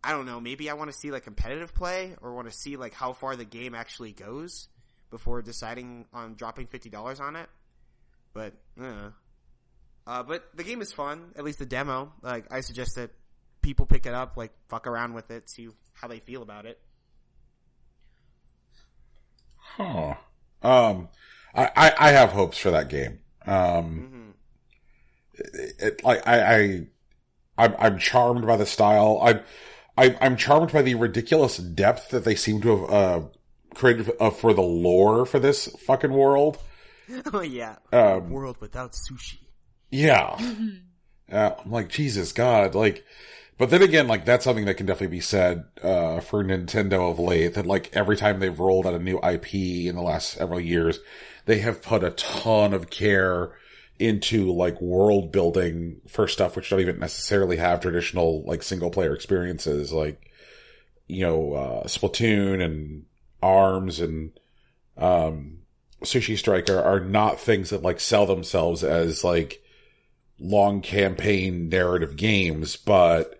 I don't know. Maybe I want to see like competitive play, or want to see like how far the game actually goes before deciding on dropping $50 on it. But the game is fun. At least the demo. Like I suggest that people pick it up, like fuck around with it, see how they feel about it. Huh. I have hopes for that game. I'm charmed by the style. I'm charmed by the ridiculous depth that they seem to have created for the lore for this fucking world. Oh yeah, a world without sushi. Yeah. I'm like, Jesus God, like, but then again, like, that's something that can definitely be said for Nintendo of late, that like every time they've rolled out a new IP in the last several years, they have put a ton of care into like world building for stuff which don't even necessarily have traditional like single player experiences, like, you know, Splatoon and ARMS and Sushi Strike are not things that like sell themselves as like long campaign narrative games, but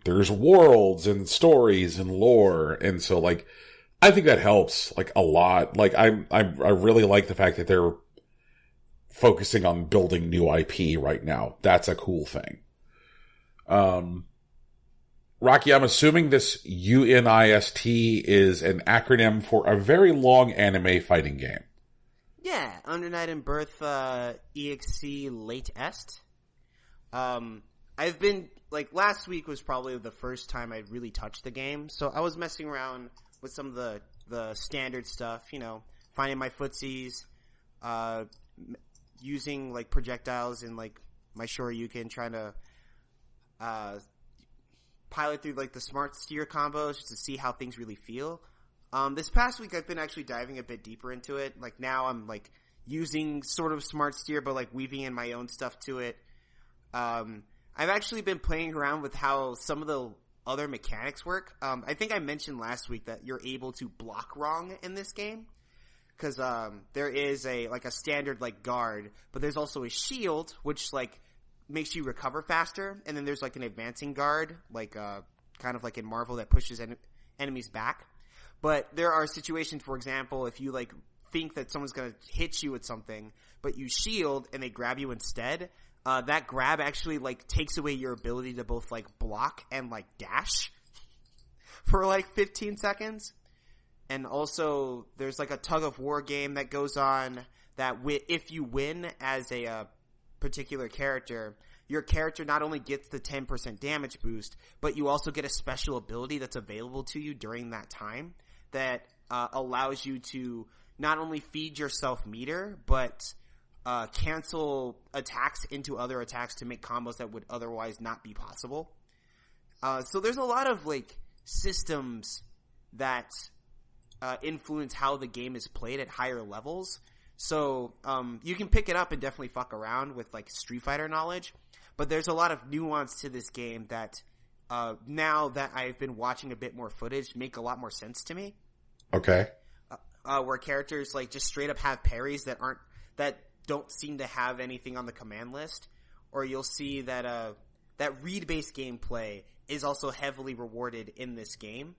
there's worlds and stories and lore, and so like I think that helps like a lot. Like I really like the fact that they're focusing on building new IP right now. That's a cool thing. Rocky, I'm assuming this UNIST is an acronym for a very long anime fighting game. Yeah, Under Night in Birth EXE Late Est. I've been, like, last week was probably the first time I'd really touched the game, so I was messing around with some of the standard stuff, you know, finding my footsies, using, like, projectiles in, like, my Shoryuken, trying to pilot through, like, the smart steer combos just to see how things really feel. This past week I've been actually diving a bit deeper into it. Like, now I'm, like, using sort of smart steer, but, like, weaving in my own stuff to it. I've actually been playing around with how some of the other mechanics work. I think I mentioned last week that you're able to block wrong in this game. Cause, there is a standard, like, guard, but there's also a shield, which, like, makes you recover faster. And then there's, like, an advancing guard, like, kind of like in Marvel, that pushes enemies back. But there are situations, for example, if you, like, think that someone's gonna hit you with something, but you shield and they grab you instead, that grab actually, like, takes away your ability to both, like, block and, like, dash for, like, 15 seconds. And also, there's, like, a tug-of-war game that goes on that if you win as a particular character, your character not only gets the 10% damage boost, but you also get a special ability that's available to you during that time that allows you to not only feed yourself meter, but cancel attacks into other attacks to make combos that would otherwise not be possible. So there's a lot of, like, systems that influence how the game is played at higher levels. So you can pick it up and definitely fuck around with, like, Street Fighter knowledge. But there's a lot of nuance to this game that now that I've been watching a bit more footage make a lot more sense to me. Okay. Where characters, like, just straight up have parries that don't seem to have anything on the command list. Or you'll see that that read-based gameplay is also heavily rewarded in this game.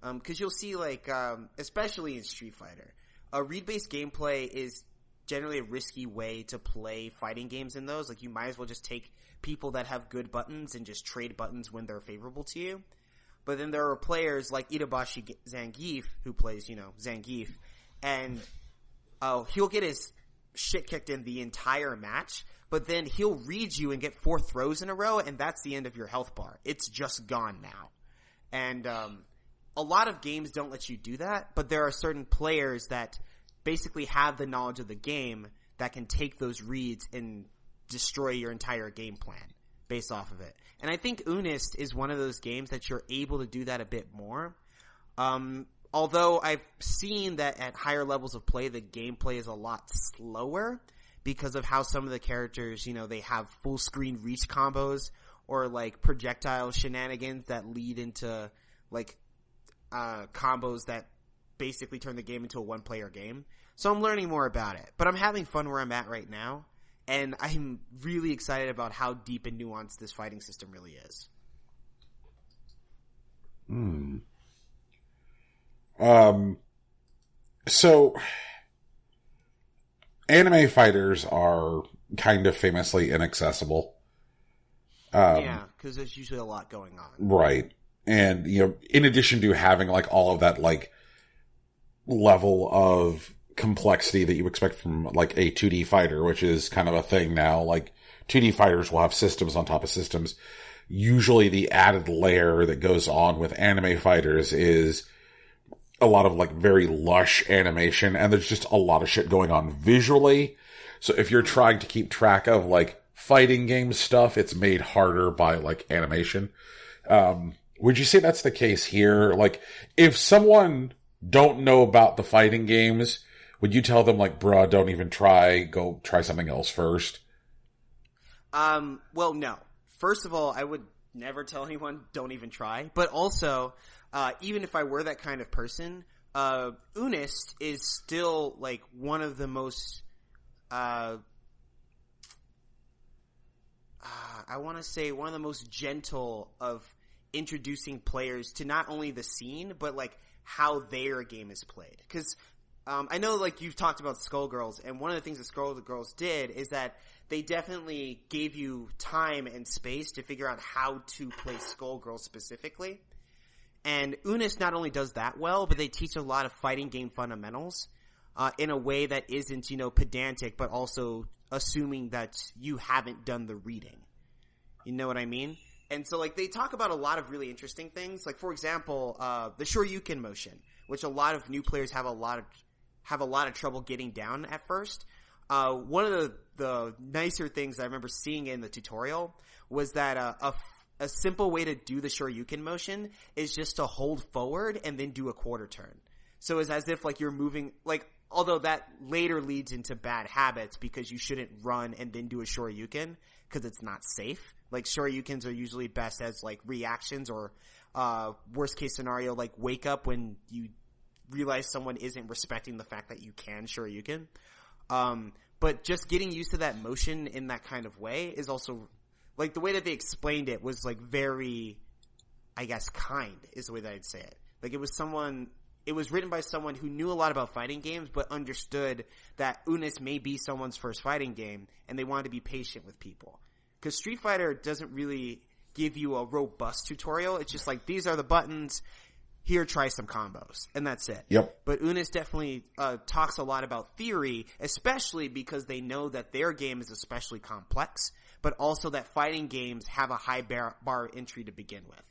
Cause you'll see, like, especially in Street Fighter, read-based gameplay is generally a risky way to play fighting games in those. Like, you might as well just take people that have good buttons and just trade buttons when they're favorable to you. But then there are players like Itabashi Zangief, who plays, you know, Zangief, and he'll get his shit kicked in the entire match, but then he'll read you and get 4 throws in a row, and that's the end of your health bar. It's just gone now. And a lot of games don't let you do that, but there are certain players that basically have the knowledge of the game that can take those reads and destroy your entire game plan based off of it. And I think Unist is one of those games that you're able to do that a bit more. Although I've seen that at higher levels of play, the gameplay is a lot slower because of how some of the characters, they have full screen reach combos or like projectile shenanigans that lead into like combos that basically turn the game into a one-player game. So I'm learning more about it, but I'm having fun where I'm at right now, and I'm really excited about how deep and nuanced this fighting system really is. So anime fighters are kind of famously inaccessible. Yeah, because there's usually a lot going on. Right. And, in addition to having like all of that like level of complexity that you expect from like a 2D fighter, which is kind of a thing now, like 2D fighters will have systems on top of systems. Usually the added layer that goes on with anime fighters is a lot of like very lush animation, and there's just a lot of shit going on visually. So if you're trying to keep track of like fighting game stuff, it's made harder by like animation. Would you say that's the case here? Like if someone don't know about the fighting games, would you tell them like, bruh, don't even try, go try something else first? Well, no. First of all, I would never tell anyone don't even try. But also, even if I were that kind of person, Unist is still like one of the most, I want to say one of the most gentle of introducing players to not only the scene, but like how their game is played. Because I know like you've talked about Skullgirls, and one of the things that Skullgirls did is that they definitely gave you time and space to figure out how to play Skullgirls specifically. And Unist not only does that well, but they teach a lot of fighting game fundamentals in a way that isn't, pedantic, but also assuming that you haven't done the reading. You know what I mean? And so, like, they talk about a lot of really interesting things. Like, for example, the Shoryuken motion, which a lot of new players have a lot of trouble getting down at first. One of the nicer things I remember seeing in the tutorial was that a simple way to do the Shoryuken motion is just to hold forward and then do a quarter turn. So it's as if like you're moving, like, although that later leads into bad habits because you shouldn't run and then do a Shoryuken because it's not safe. Like Shoryukens are usually best as like reactions or worst case scenario, like wake up when you realize someone isn't respecting the fact that you can Shoryuken. But just getting used to that motion in that kind of way is also, like, the way that they explained it was like very, I guess, kind is the way that I'd say it. Like it was written by someone who knew a lot about fighting games but understood that Unist may be someone's first fighting game and they wanted to be patient with people. Because Street Fighter doesn't really give you a robust tutorial. It's just like, these are the buttons, here, try some combos, and that's it. Yep. But Unist definitely talks a lot about theory, especially because they know that their game is especially complex, but also that fighting games have a high bar entry to begin with.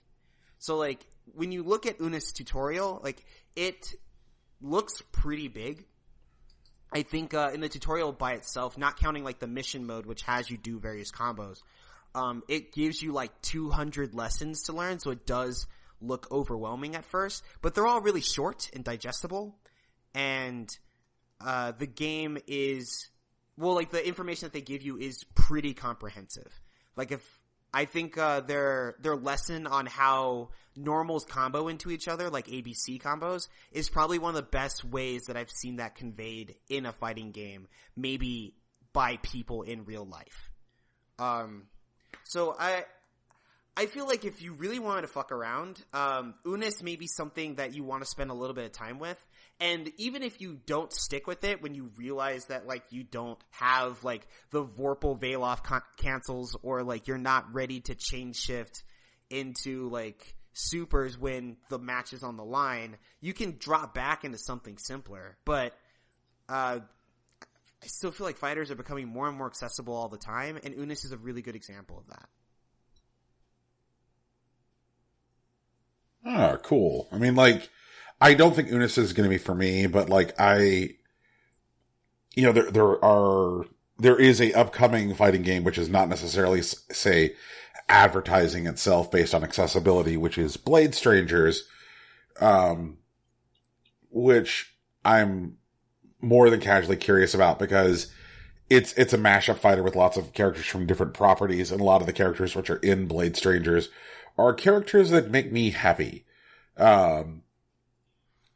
So, like, when you look at Unist's tutorial, like, it looks pretty big. I think in the tutorial by itself, not counting like the mission mode, which has you do various combos, it gives you like 200 lessons to learn, so it does look overwhelming at first, but they're all really short and digestible, and the game is, well, like the information that they give you is pretty comprehensive. Like I think their lesson on how normals combo into each other, like ABC combos, is probably one of the best ways that I've seen that conveyed in a fighting game, maybe by people in real life. So I feel like if you really wanted to fuck around, Unist may be something that you want to spend a little bit of time with. And even if you don't stick with it when you realize that, like, you don't have, like, the Vorpal Veloff cancels, or, like, you're not ready to change shift into, like, supers when the match is on the line, you can drop back into something simpler. But I still feel like fighters are becoming more and more accessible all the time, and Unis is a really good example of that. Oh, cool. I mean, like, I don't think Unis is going to be for me, but like, there is a upcoming fighting game, which is not necessarily, say, advertising itself based on accessibility, which is Blade Strangers, which I'm more than casually curious about because it's a mashup fighter with lots of characters from different properties, and a lot of the characters which are in Blade Strangers are characters that make me happy. And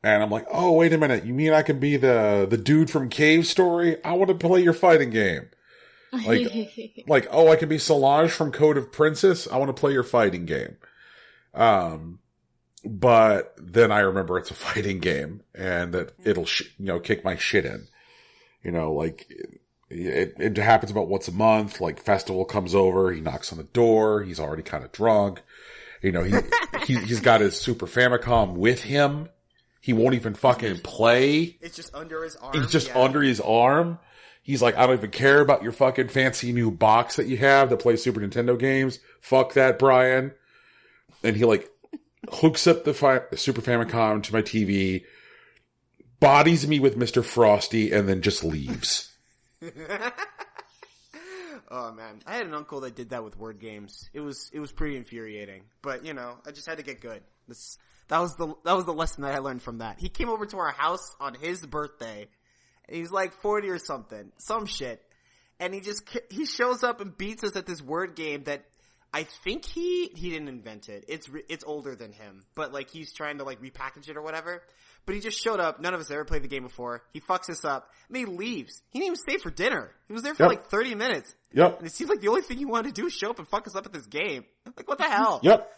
I'm like, oh, wait a minute, you mean I can be the dude from Cave Story? I want to play your fighting game. Like, oh, I can be Solange from Code of Princess? I want to play your fighting game. But then I remember it's a fighting game, and that it'll, kick my shit in. Like, it happens about once a month, like, Festival comes over, he knocks on the door, he's already kind of drunk. He's got his Super Famicom with him. He won't even fucking play. It's just under his arm. It's just under his arm. He's like, I don't even care about your fucking fancy new box that you have that plays Super Nintendo games. Fuck that, Brian. And he like hooks up the Super Famicom to my TV, bodies me with Mr. Frosty, and then just leaves. Oh man, I had an uncle that did that with word games. It was pretty infuriating, but I just had to get good. That was the lesson that I learned from that. He came over to our house on his birthday. And he's like 40 or something, some shit, and he shows up and beats us at this word game that I think he didn't invent it. It's older than him, but like he's trying to like repackage it or whatever. But he just showed up. None of us ever played the game before. He fucks us up and he leaves. He didn't even stay for dinner. He was there for like 30 minutes. Yep. And it seems like the only thing he wanted to do is show up and fuck us up at this game. Like, what the hell? Yep.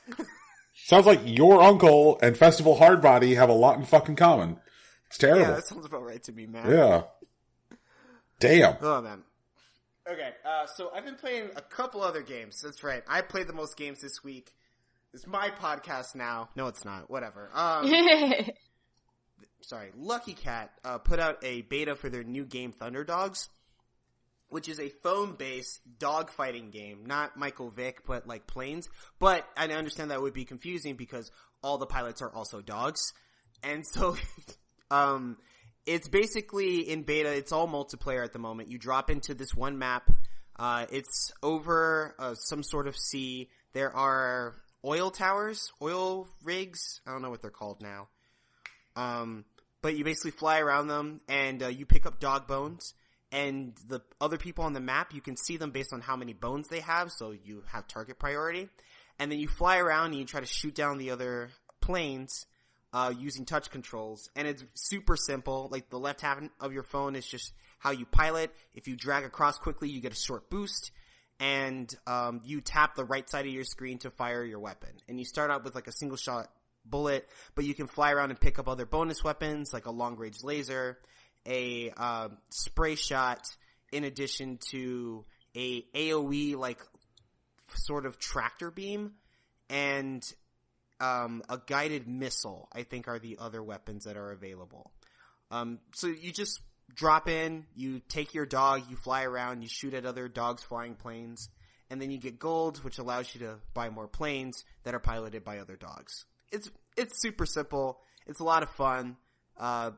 Sounds like your uncle and Festival Hardbody have a lot in fucking common. It's terrible. Yeah, that sounds about right to me, man. Yeah. Damn. Oh, man. Okay, so I've been playing a couple other games. That's right. I played the most games this week. It's my podcast now. No, it's not. Whatever. Sorry. Lucky Cat put out a beta for their new game Thunderdogs, which is a phone-based dog-fighting game. Not Michael Vick, but like planes. But I understand that would be confusing because all the pilots are also dogs. And so it's basically in beta. It's all multiplayer at the moment. You drop into this one map. It's over some sort of sea. There are oil towers, oil rigs. I don't know what they're called now. But you basically fly around them, and you pick up dog bones. And the other people on the map, you can see them based on how many bones they have, so you have target priority. And then you fly around and you try to shoot down the other planes using touch controls. And it's super simple. Like, the left half of your phone is just how you pilot. If you drag across quickly, you get a short boost. And you tap the right side of your screen to fire your weapon. And you start out with like a single shot bullet, but you can fly around and pick up other bonus weapons like a long range laser, a spray shot, in addition to a AoE like sort of tractor beam, and a guided missile, I think, are the other weapons that are available. So you just drop in, you take your dog, you fly around, you shoot at other dogs flying planes, and then you get gold, which allows you to buy more planes that are piloted by other dogs. It's super simple. It's a lot of fun. I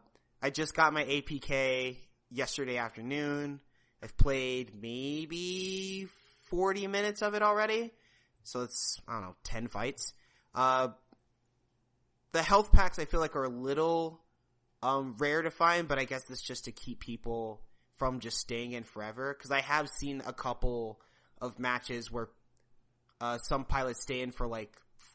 just got my APK yesterday afternoon. I've played maybe 40 minutes of it already. So it's, I don't know, 10 fights. The health packs I feel like are a little rare to find, but I guess it's just to keep people from just staying in forever. Because I have seen a couple of matches where some pilots stay in for like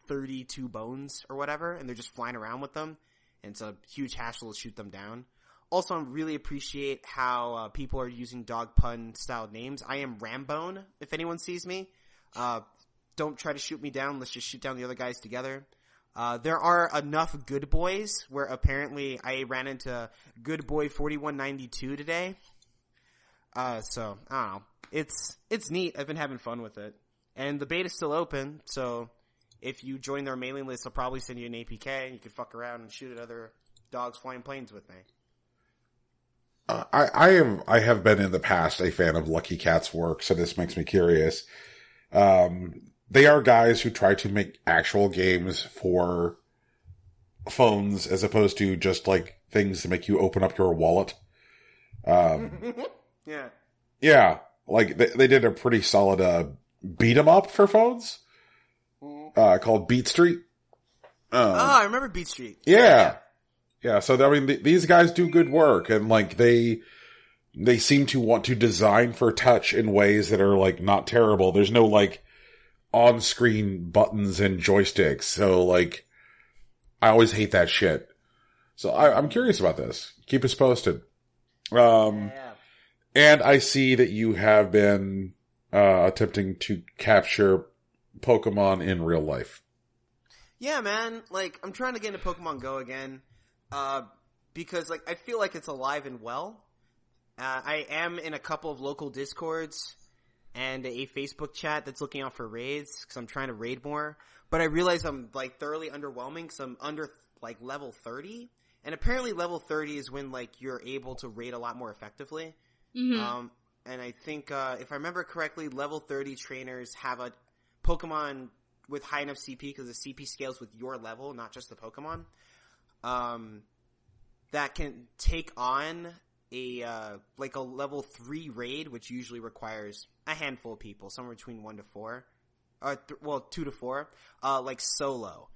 32 bones or whatever, and they're just flying around with them. And it's a huge hassle to shoot them down. Also, I really appreciate how people are using dog pun style names. I am Rambone, if anyone sees me. Don't try to shoot me down. Let's just shoot down the other guys together. There are enough good boys where apparently I ran into good boy 4192 today. So, I don't know. It's neat. I've been having fun with it. And the beta's still open, so if you join their mailing list, they'll probably send you an APK, and you can fuck around and shoot at other dogs flying planes with me. I have been in the past a fan of Lucky Cat's work, so this makes me curious. They are guys who try to make actual games for phones as opposed to just like things to make you open up your wallet. Yeah. Yeah, like they did a pretty solid beat 'em up for phones called Beat Street. I remember Beat Street. Yeah. So I mean, these guys do good work, and like they seem to want to design for touch in ways that are like not terrible. There's no like on-screen buttons and joysticks, so like I always hate that shit. So I'm curious about this. Keep us posted. And I see that you have been attempting to capture Pokemon in real life. Yeah, man. Like, I'm trying to get into Pokemon Go again, because like I feel like it's alive and well. I am in a couple of local Discords and a Facebook chat that's looking out for raids because I'm trying to raid more. But I realize I'm like thoroughly underwhelming because I'm under like level 30, and apparently level 30 is when like you're able to raid a lot more effectively. Mm-hmm. And I think if I remember correctly, level 30 trainers have a Pokemon with high enough CP because the CP scales with your level, not just the Pokemon. That can take on a like a level 3 raid, which usually requires a handful of people, somewhere between 1 to 4, 2 to 4, like solo.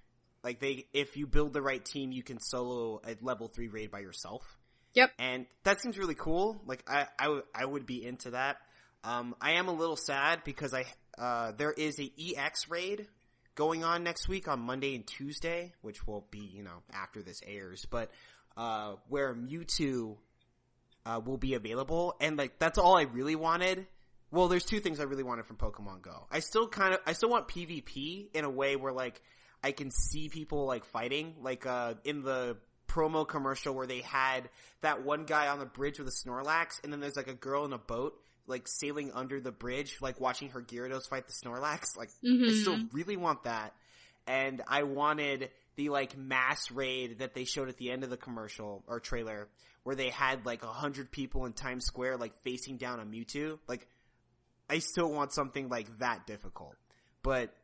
Like if you build the right team, you can solo a level 3 raid by yourself. Yep. And that seems really cool. Like I would be into that. I am a little sad because there is a EX raid going on next week on Monday and Tuesday, which will be, after this airs, but where Mewtwo will be available, and like that's all I really wanted. Well, there's two things I really wanted from Pokemon Go. I still want PvP in a way where like I can see people like fighting, like in the promo commercial where they had that one guy on the bridge with a Snorlax, and then there's like a girl in a boat like sailing under the bridge, like watching her Gyarados fight the Snorlax. Like I still really want that. And I wanted the like mass raid that they showed at the end of the commercial or trailer where they had like 100 people in Times Square like facing down a Mewtwo. Like I still want something like that difficult, but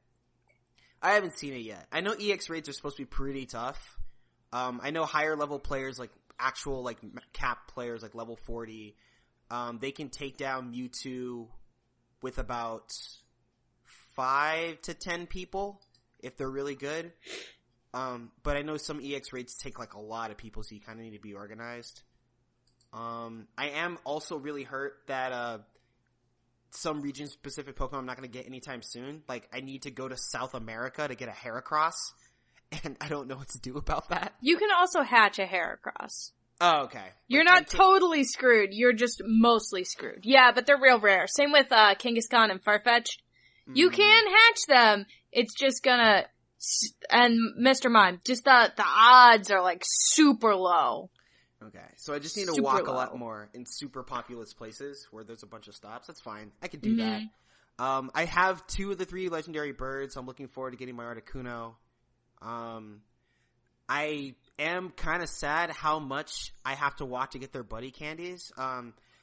I haven't seen it yet. I know EX raids are supposed to be pretty tough. I know higher level players, like actual like cap players, like level 40, they can take down Mewtwo with about 5 to 10 people if they're really good. But I know some EX raids take like a lot of people, so you kind of need to be organized. I am also really hurt that some region-specific Pokemon I'm not going to get anytime soon. Like, I need to go to South America to get a Heracross, and I don't know what to do about that. You can also hatch a Heracross. Oh, okay. You're not totally screwed. You're just mostly screwed. Yeah, but they're real rare. Same with Kangaskhan and Farfetch'd. You can hatch them. It's just gonna... And Mr. Mime, just the odds are like super low. Okay, so I just need to walk a lot more in super populous places where there's a bunch of stops. That's fine. I can do that. I have 2 of the 3 legendary birds. I'm looking forward to getting my Articuno. I am kind of sad how much I have to walk to get their buddy candies.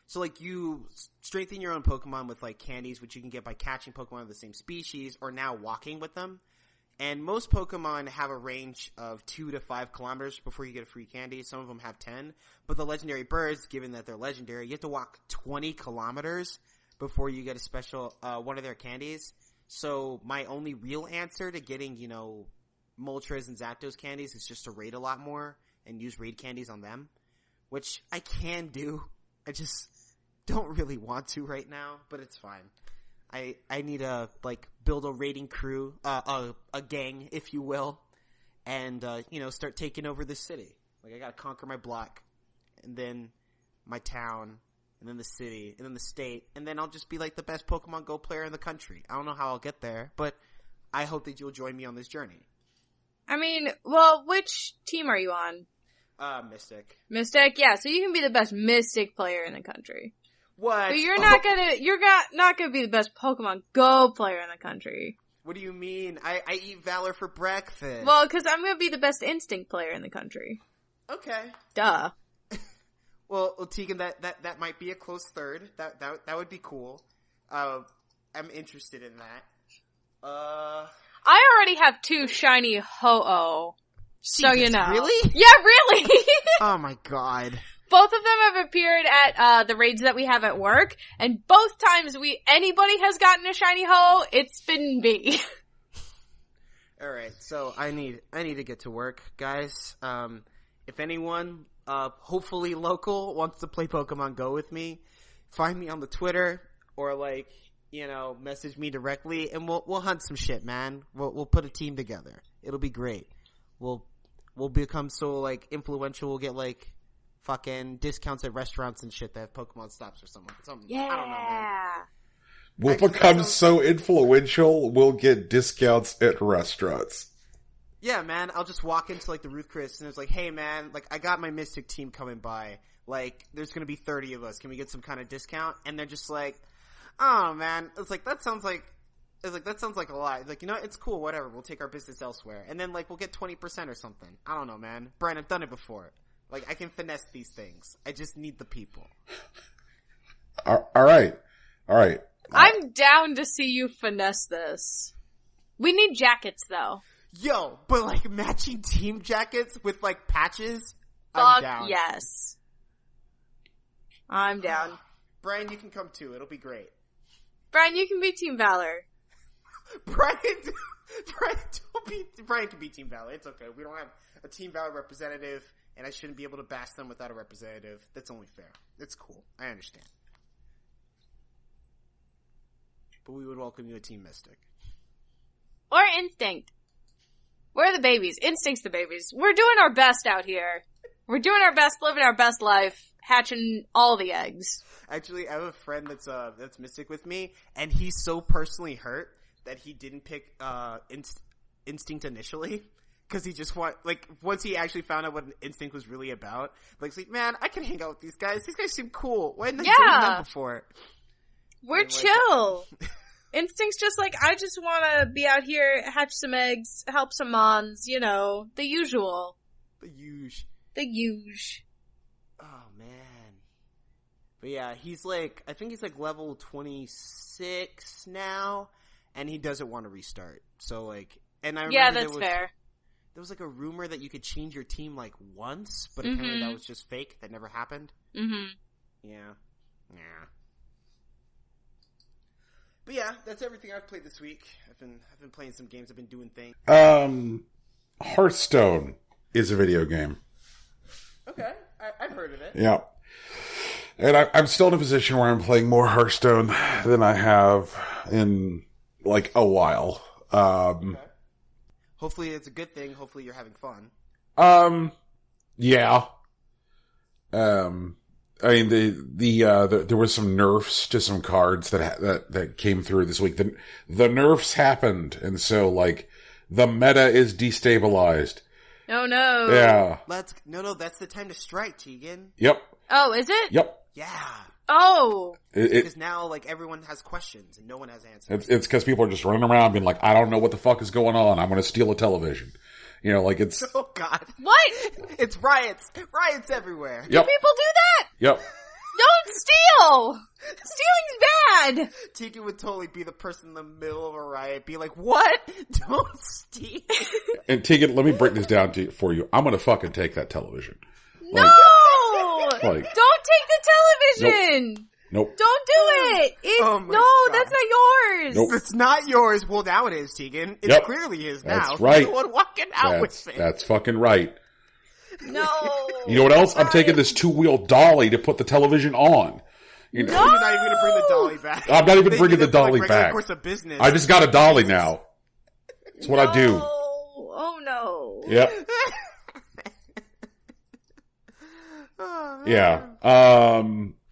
So like you strengthen your own Pokemon with like candies, which you can get by catching Pokemon of the same species or now walking with them. And most Pokemon have a range of 2 to 5 kilometers before you get a free candy. Some of them have 10. But the legendary birds, given that they're legendary, you have to walk 20 kilometers before you get a special, one of their candies. So my only real answer to getting, Moltres and Zapdos candies is just to raid a lot more and use raid candies on them. Which I can do. I just don't really want to right now, but it's fine. I need to, like, build a raiding crew, a gang, if you will, and, start taking over the city. Like, I gotta conquer my block, and then my town, and then the city, and then the state, and then I'll just be, like, the best Pokemon Go player in the country. I don't know how I'll get there, but I hope that you'll join me on this journey. I mean, well, which team are you on? Mystic. Mystic? Yeah, so you can be the best Mystic player in the country. What? But you're not gonna be the best Pokemon Go player in the country. What do you mean? I eat Valor for breakfast. Well, cause I'm gonna be the best Instinct player in the country. Okay. Duh. Well, Tegan, that might be a close third. That would be cool. I'm interested in that. I already have 2 shiny Ho-Oh. So you know. Really? Yeah, really! Oh my god. Both of them have appeared at the raids that we have at work, and both times anybody has gotten a shiny Ho, it's been me. Alright, so I need to get to work, guys. If anyone, hopefully local, wants to play Pokemon Go with me, find me on the Twitter, or like, you know, message me directly, and we'll hunt some shit, man. We'll put a team together. It'll be great. We'll become so, like, influential, we'll get, like, fucking discounts at restaurants and shit that have Pokemon stops or something. Yeah. I don't know, man. We'll become so influential, we'll get discounts at restaurants. Yeah, man, I'll just walk into, like, the Ruth Chris, and it's like, hey, man, like, I got my Mystic team coming by. Like, there's gonna be 30 of us. Can we get some kind of discount? And they're just like, oh, man. It's like, that sounds like a lot. It's like, you know, it's cool, whatever. We'll take our business elsewhere. And then, like, we'll get 20% or something. I don't know, man. Brian, I've done it before. Like, I can finesse these things. I just need the people. All right. I'm down to see you finesse this. We need jackets, though. Yo, but, like, matching team jackets with, like, patches? I'm down. Fuck yes. I'm down. Brian, you can come too. It'll be great. Brian, you can be Team Valor. Brian can be Team Valor. It's okay. We don't have a Team Valor representative, and I shouldn't be able to bash them without a representative. That's only fair. It's cool. I understand. But we would welcome you a Team Mystic. Or Instinct. We're the babies. Instinct's the babies. We're doing our best out here. We're doing our best, living our best life, hatching all the eggs. Actually, I have a friend that's Mystic with me, and he's so personally hurt that he didn't pick Instinct initially. Cause he just once he actually found out what an Instinct was really about, like, he's like, man, I can hang out with these guys. These guys seem cool. Why didn't I join them before? We're chill. Instinct's just like, I just wanna be out here, hatch some eggs, help some mons, you know, the usual. The huge. Oh, man. But yeah, he's like, I think he's like level 26 now, and he doesn't want to restart. So, like, and I remember yeah, that's fair. There was like a rumor that you could change your team like once, but apparently that was just fake. That never happened. Mm-hmm. Yeah. But yeah, that's everything I've played this week. I've been playing some games. I've been doing things. Hearthstone is a video game. Okay, I've heard of it. Yeah. And I'm still in a position where I'm playing more Hearthstone than I have in, like, a while. Okay. Hopefully it's a good thing. Hopefully you're having fun. Yeah. I mean, there was some nerfs to some cards that came through this week. The nerfs happened, and so, like, the meta is destabilized. Oh no. Yeah. No, that's the time to strike, Tegan. Yep. Oh, is it? Yep. Yeah. Oh. Because now, like, everyone has questions and no one has answers. It's because people are just running around being like, I don't know what the fuck is going on. I'm going to steal a television. You know, like, it's... Oh, God. What? It's riots. Riots everywhere. Yep. Do people do that? Yep. Don't steal! Stealing's bad! Tegan would totally be the person in the middle of a riot, be like, what? Don't steal. And Tegan, let me break this down for you. I'm going to fucking take that television. No! Like, Don't take the television! Nope. Don't do it! God. That's not yours! Nope. It's not yours. Well, now it is, Tegan. It clearly is now. That's right. You're the one walking out with it. That's fucking right. No. You know what else? I'm taking this 2-wheel dolly to put the television on. You know? You're not even going to bring the dolly back. I'm not even bringing the dolly back. Course of business. I just got a dolly now. That's what I do. Oh no. Yep. Oh, Yeah.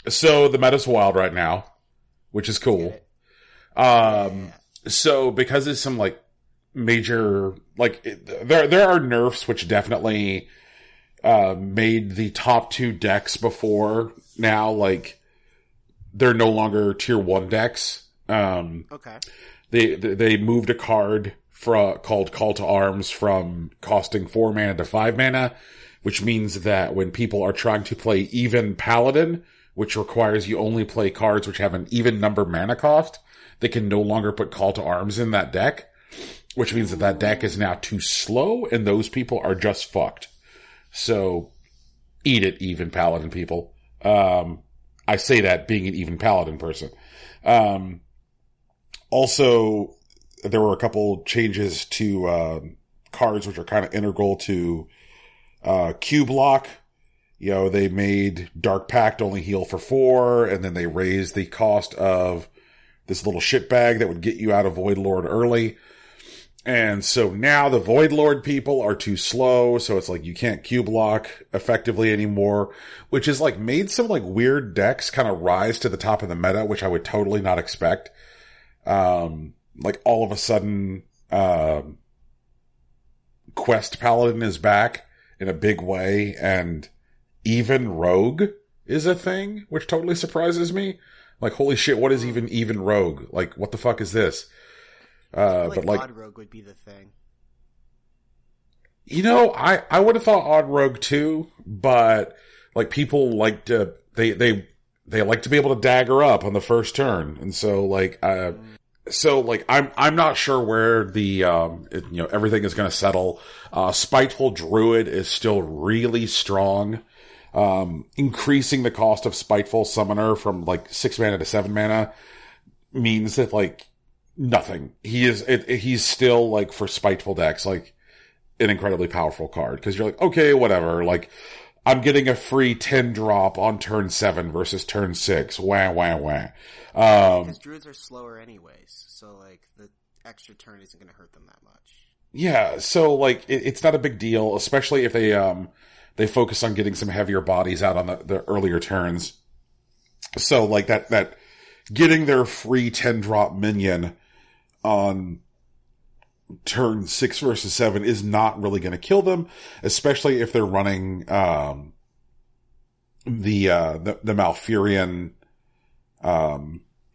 So the meta's wild right now, which is cool. So because there's some, like, major, like, there are nerfs which definitely made the top 2 decks before now, like, they're no longer tier 1 decks. Okay. They moved a card called Call to Arms from costing 4 mana to 5 mana. which means that when people are trying to play even Paladin, which requires you only play cards which have an even number mana cost, they can no longer put Call to Arms in that deck, which means that that deck is now too slow, and those people are just fucked. So, eat it, even Paladin people. I say that being an even Paladin person. Also, there were a couple changes to cards which are kind of integral to Q block. You know, they made Dark Pact only heal for 4, and then they raised the cost of this little shitbag that would get you out of Void Lord early. And so now the Void Lord people are too slow, so it's like you can't Q block effectively anymore, which is like made some like weird decks kind of rise to the top of the meta, which I would totally not expect. Like all of a sudden, Quest Paladin is back in a big way, and even Rogue is a thing, which totally surprises me. Like, holy shit, what is even Rogue? Like, what the fuck is this? But like, Odd Rogue would be the thing. You know, I would have thought Odd Rogue too, but like people like to, they like to be able to dagger up on the first turn. And so like, I'm not sure where the, everything is going to settle. Spiteful Druid is still really strong. Increasing the cost of Spiteful Summoner from like 6 mana to 7 mana means that like, nothing. He's still like for Spiteful decks, like an incredibly powerful card. Cause you're like, okay, whatever. Like I'm getting a free 10 drop on turn 7 versus turn 6. Wah, wah, wah. Because druids are slower anyways. So like the extra turn isn't going to hurt them that much. Yeah. So like it's not a big deal, especially if they focus on getting some heavier bodies out on the earlier turns. So like that getting their free 10 drop minion on turn 6 versus 7 is not really going to kill them, especially if they're running the Malfurion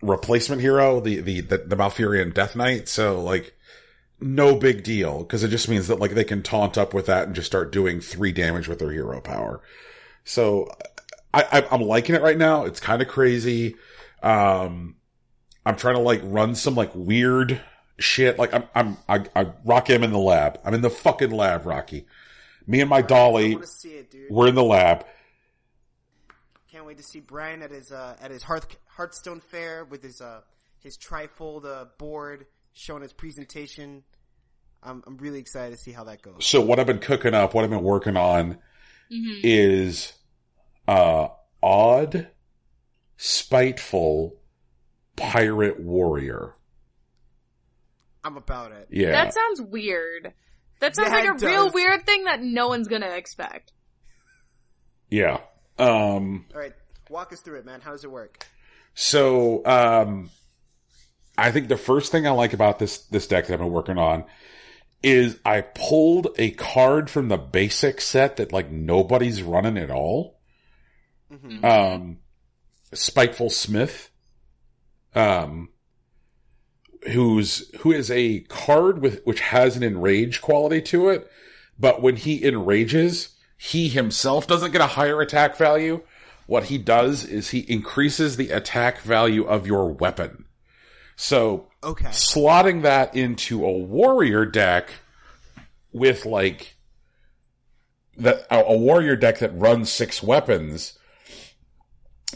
replacement hero, the Malfurion Death Knight. So like no big deal, because it just means that like they can taunt up with that and just start doing 3 damage with their hero power. So I'm liking it right now. It's kind of crazy. I'm trying to like run some like weird shit. Like Rocky, I'm in the lab. I'm in the fucking lab, Rocky. Me and my Dolly, we're in the lab. Can't wait to see Brian at his Hearthstone fair with his trifold board showing his presentation. I'm really excited to see how that goes. So what I've been cooking up, what I've been working on is odd, spiteful pirate warrior. I'm about it. Yeah. That sounds weird. That sounds like a real weird thing that no one's gonna expect. Yeah. All right, walk us through it, man. How does it work? So, I think the first thing I like about this deck that I've been working on is I pulled a card from the basic set that like nobody's running at all. Mm-hmm. Spiteful Smith. Who is a card which has an enrage quality to it, but when he enrages, he himself doesn't get a higher attack value. What he does is he increases the attack value of your weapon. So, slotting that into a warrior deck with like a warrior deck that runs 6 weapons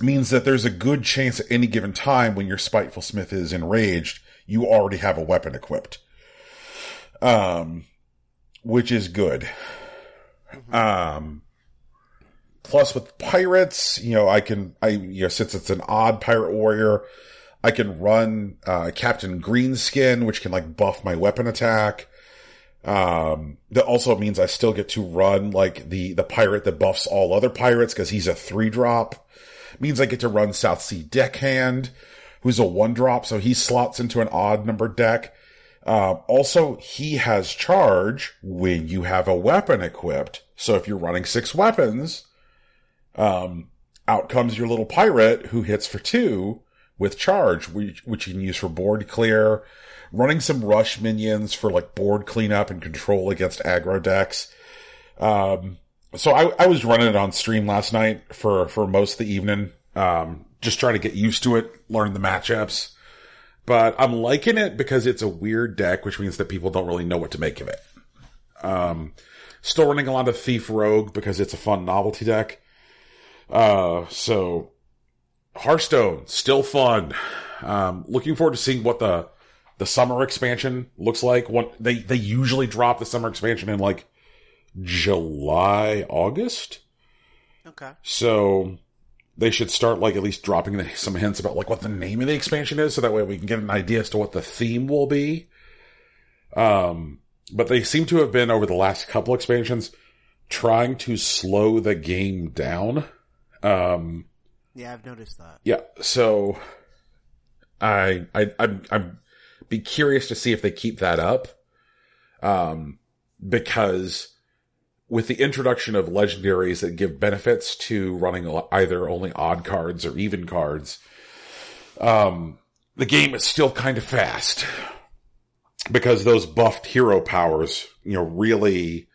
means that there's a good chance at any given time when your Spiteful Smith is enraged, you already have a weapon equipped. Which is good. Plus with pirates, since it's an odd pirate warrior, I can run, Captain Greenskin, which can like buff my weapon attack. That also means I still get to run like the pirate that buffs all other pirates because he's a 3-drop. Means I get to run South Sea Deckhand, who's a 1-drop, so he slots into an odd numbered deck. Also, he has charge when you have a weapon equipped. So if you're running 6 weapons, out comes your little pirate who hits for 2 with charge, which you can use for board clear, running some rush minions for like board cleanup and control against aggro decks. So I was running it on stream last night for most of the evening. Just trying to get used to it, learn the matchups. But I'm liking it because it's a weird deck, which means that people don't really know what to make of it. Still running a lot of Thief Rogue because it's a fun novelty deck. So Hearthstone, still fun. Looking forward to seeing what the summer expansion looks like. They usually drop the summer expansion in like July, August. Okay. So they should start like at least dropping some hints about like what the name of the expansion is, so that way we can get an idea as to what the theme will be. But they seem to have been, over the last couple expansions, trying to slow the game down. Yeah, I've noticed that. Yeah, so I'd be curious to see if they keep that up. Because with the introduction of legendaries that give benefits to running either only odd cards or even cards, the game is still kind of fast. Because those buffed hero powers, really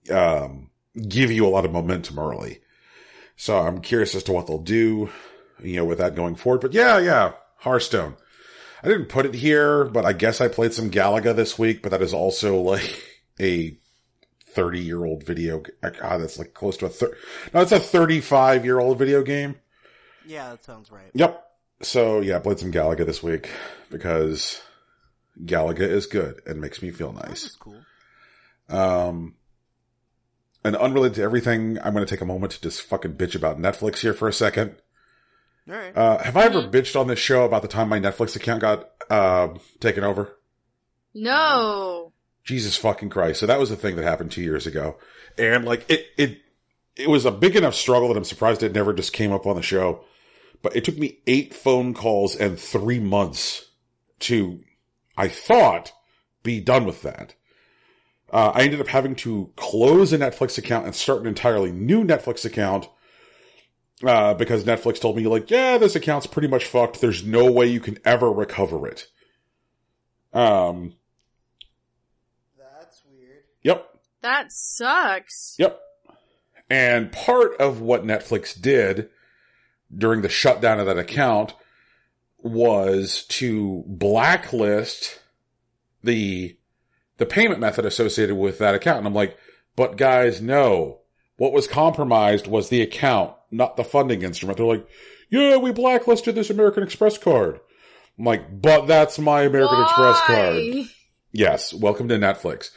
give you a lot of momentum early. So I'm curious as to what they'll do, with that going forward. But yeah, Hearthstone. I didn't put it here, but I guess I played some Galaga this week, but that is also like a 30-year-old video. God, that's like close to it's a 35-year-old video game. Yeah, that sounds right. Yep. So yeah, I played some Galaga this week because Galaga is good and makes me feel nice. That's cool. And unrelated to everything, I'm going to take a moment to just fucking bitch about Netflix here for a second. All right. Have I ever bitched on this show about the time my Netflix account got taken over? No. Jesus fucking Christ. So that was a thing that happened 2 years ago. And like it was a big enough struggle that I'm surprised it never just came up on the show. But it took me 8 phone calls and 3 months to, I thought, be done with that. I ended up having to close a Netflix account and start an entirely new Netflix account, because Netflix told me, like, yeah, this account's pretty much fucked. There's no way you can ever recover it. That's weird. Yep. That sucks. Yep. And part of what Netflix did during the shutdown of that account was to blacklist the payment method associated with that account. And I'm like, but guys, no. What was compromised was the account, not the funding instrument. They're like, yeah, we blacklisted this American Express card. I'm like, but that's my American Express card. Yes, welcome to Netflix.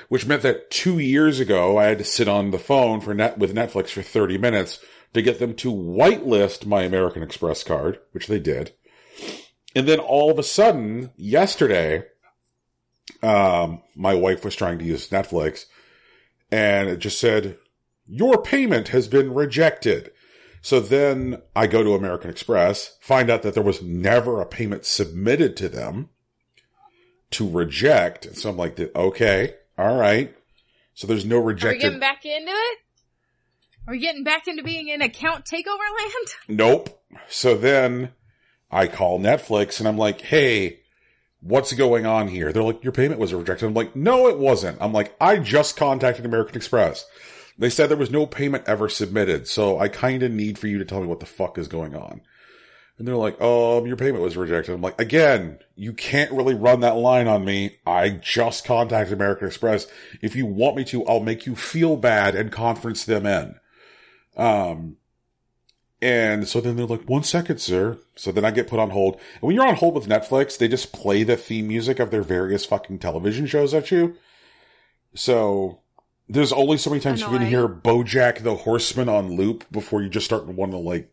Which meant that 2 years ago, I had to sit on the phone with Netflix for 30 minutes to get them to whitelist my American Express card, which they did. And then all of a sudden, yesterday, my wife was trying to use Netflix, and it just said, your payment has been rejected. So then I go to American Express, find out that there was never a payment submitted to them to reject. And so I'm like, okay, all right. So there's no rejected. Are we getting back into it? Are we getting back into being in account takeover land? Nope. So then I call Netflix and I'm like, hey, what's going on here? They're like, your payment was rejected. I'm like, no, it wasn't. I'm like, I just contacted American Express. They said there was no payment ever submitted. So I kind of need for you to tell me what the fuck is going on. And they're like, your payment was rejected. I'm like, again, you can't really run that line on me. I just contacted American Express. If you want me to, I'll make you feel bad and conference them in. And so then they're like, 1 second, sir. So then I get put on hold. And when you're on hold with Netflix, they just play the theme music of their various fucking television shows at you. So there's only so many times you can hear BoJack the Horseman on loop before you just start to want to, like,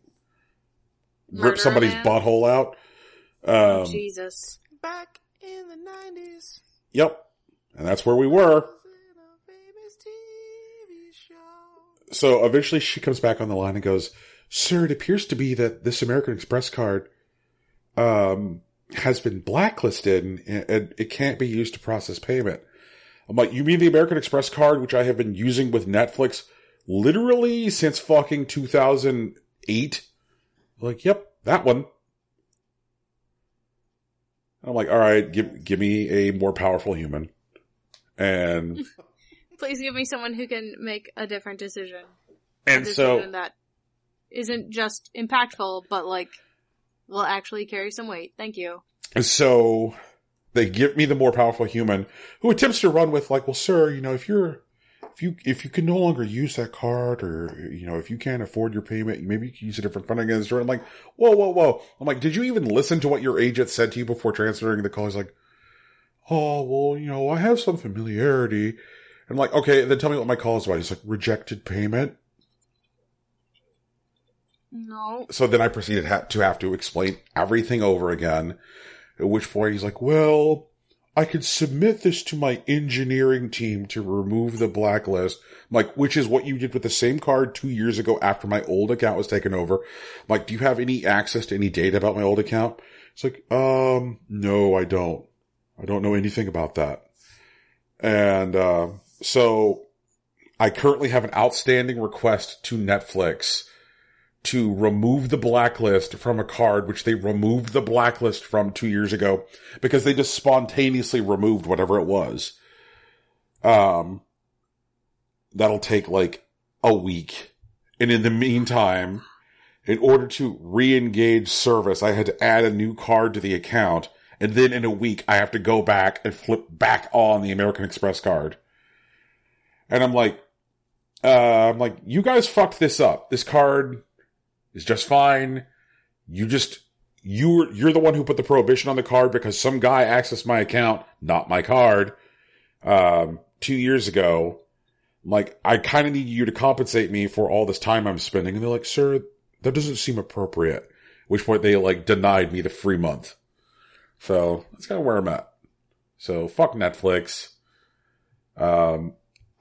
rip somebody's butthole out. Oh, Jesus. Back in the 90s. Yep. And that's where we were. So eventually she comes back on the line and goes, sir, it appears to be that this American Express card has been blacklisted and it can't be used to process payment. I'm like, you mean the American Express card, which I have been using with Netflix literally since fucking 2008? Like, yep, that one. I'm like, all right, give me a more powerful human. And Please give me someone who can make a different decision. And so that isn't just impactful, but like will actually carry some weight. Thank you. So they give me the more powerful human who attempts to run with like, well, sir, if you can no longer use that card, or if you can't afford your payment, maybe you can use a different funding instrument. I'm like, whoa. I'm like, did you even listen to what your agent said to you before transferring the call? He's like, oh, well, I have some familiarity. I'm like, okay, then tell me what my call is about. He's like, rejected payment. No. So then I proceeded to have to explain everything over again, at which point he's like, well, I could submit this to my engineering team to remove the blacklist. I'm like, which is what you did with the same card 2 years ago after my old account was taken over. I'm like, do you have any access to any data about my old account? It's like, no, I don't. I don't know anything about that. And, so I currently have an outstanding request to Netflix to remove the blacklist from a card, which they removed the blacklist from 2 years ago because they just spontaneously removed whatever it was. That'll take like a week. And in the meantime, in order to re-engage service, I had to add a new card to the account. And then in a week, I have to go back and flip back on the American Express card. And I'm like, you guys fucked this up. This card is just fine. You're the one who put the prohibition on the card because some guy accessed my account, not my card, 2 years ago. I'm like, I kind of need you to compensate me for all this time I'm spending. And they're like, sir, that doesn't seem appropriate. At which point they like denied me the free month. So that's kind of where I'm at. So fuck Netflix.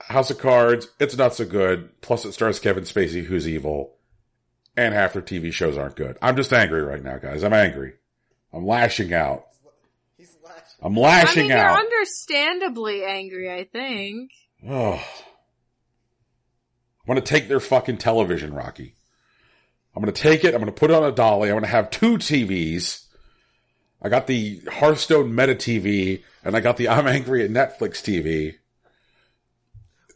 House of Cards, it's not so good. Plus it stars Kevin Spacey, who's evil. And half their TV shows aren't good. I'm just angry right now, guys. I'm angry. I'm lashing out. He's lashing. I'm lashing out. You're understandably angry, I think. Oh. I want to take their fucking television, Rocky. I'm going to take it. I'm going to put it on a dolly. I'm going to have 2 TVs. I got the Hearthstone Meta TV, and I got the I'm Angry at Netflix TV.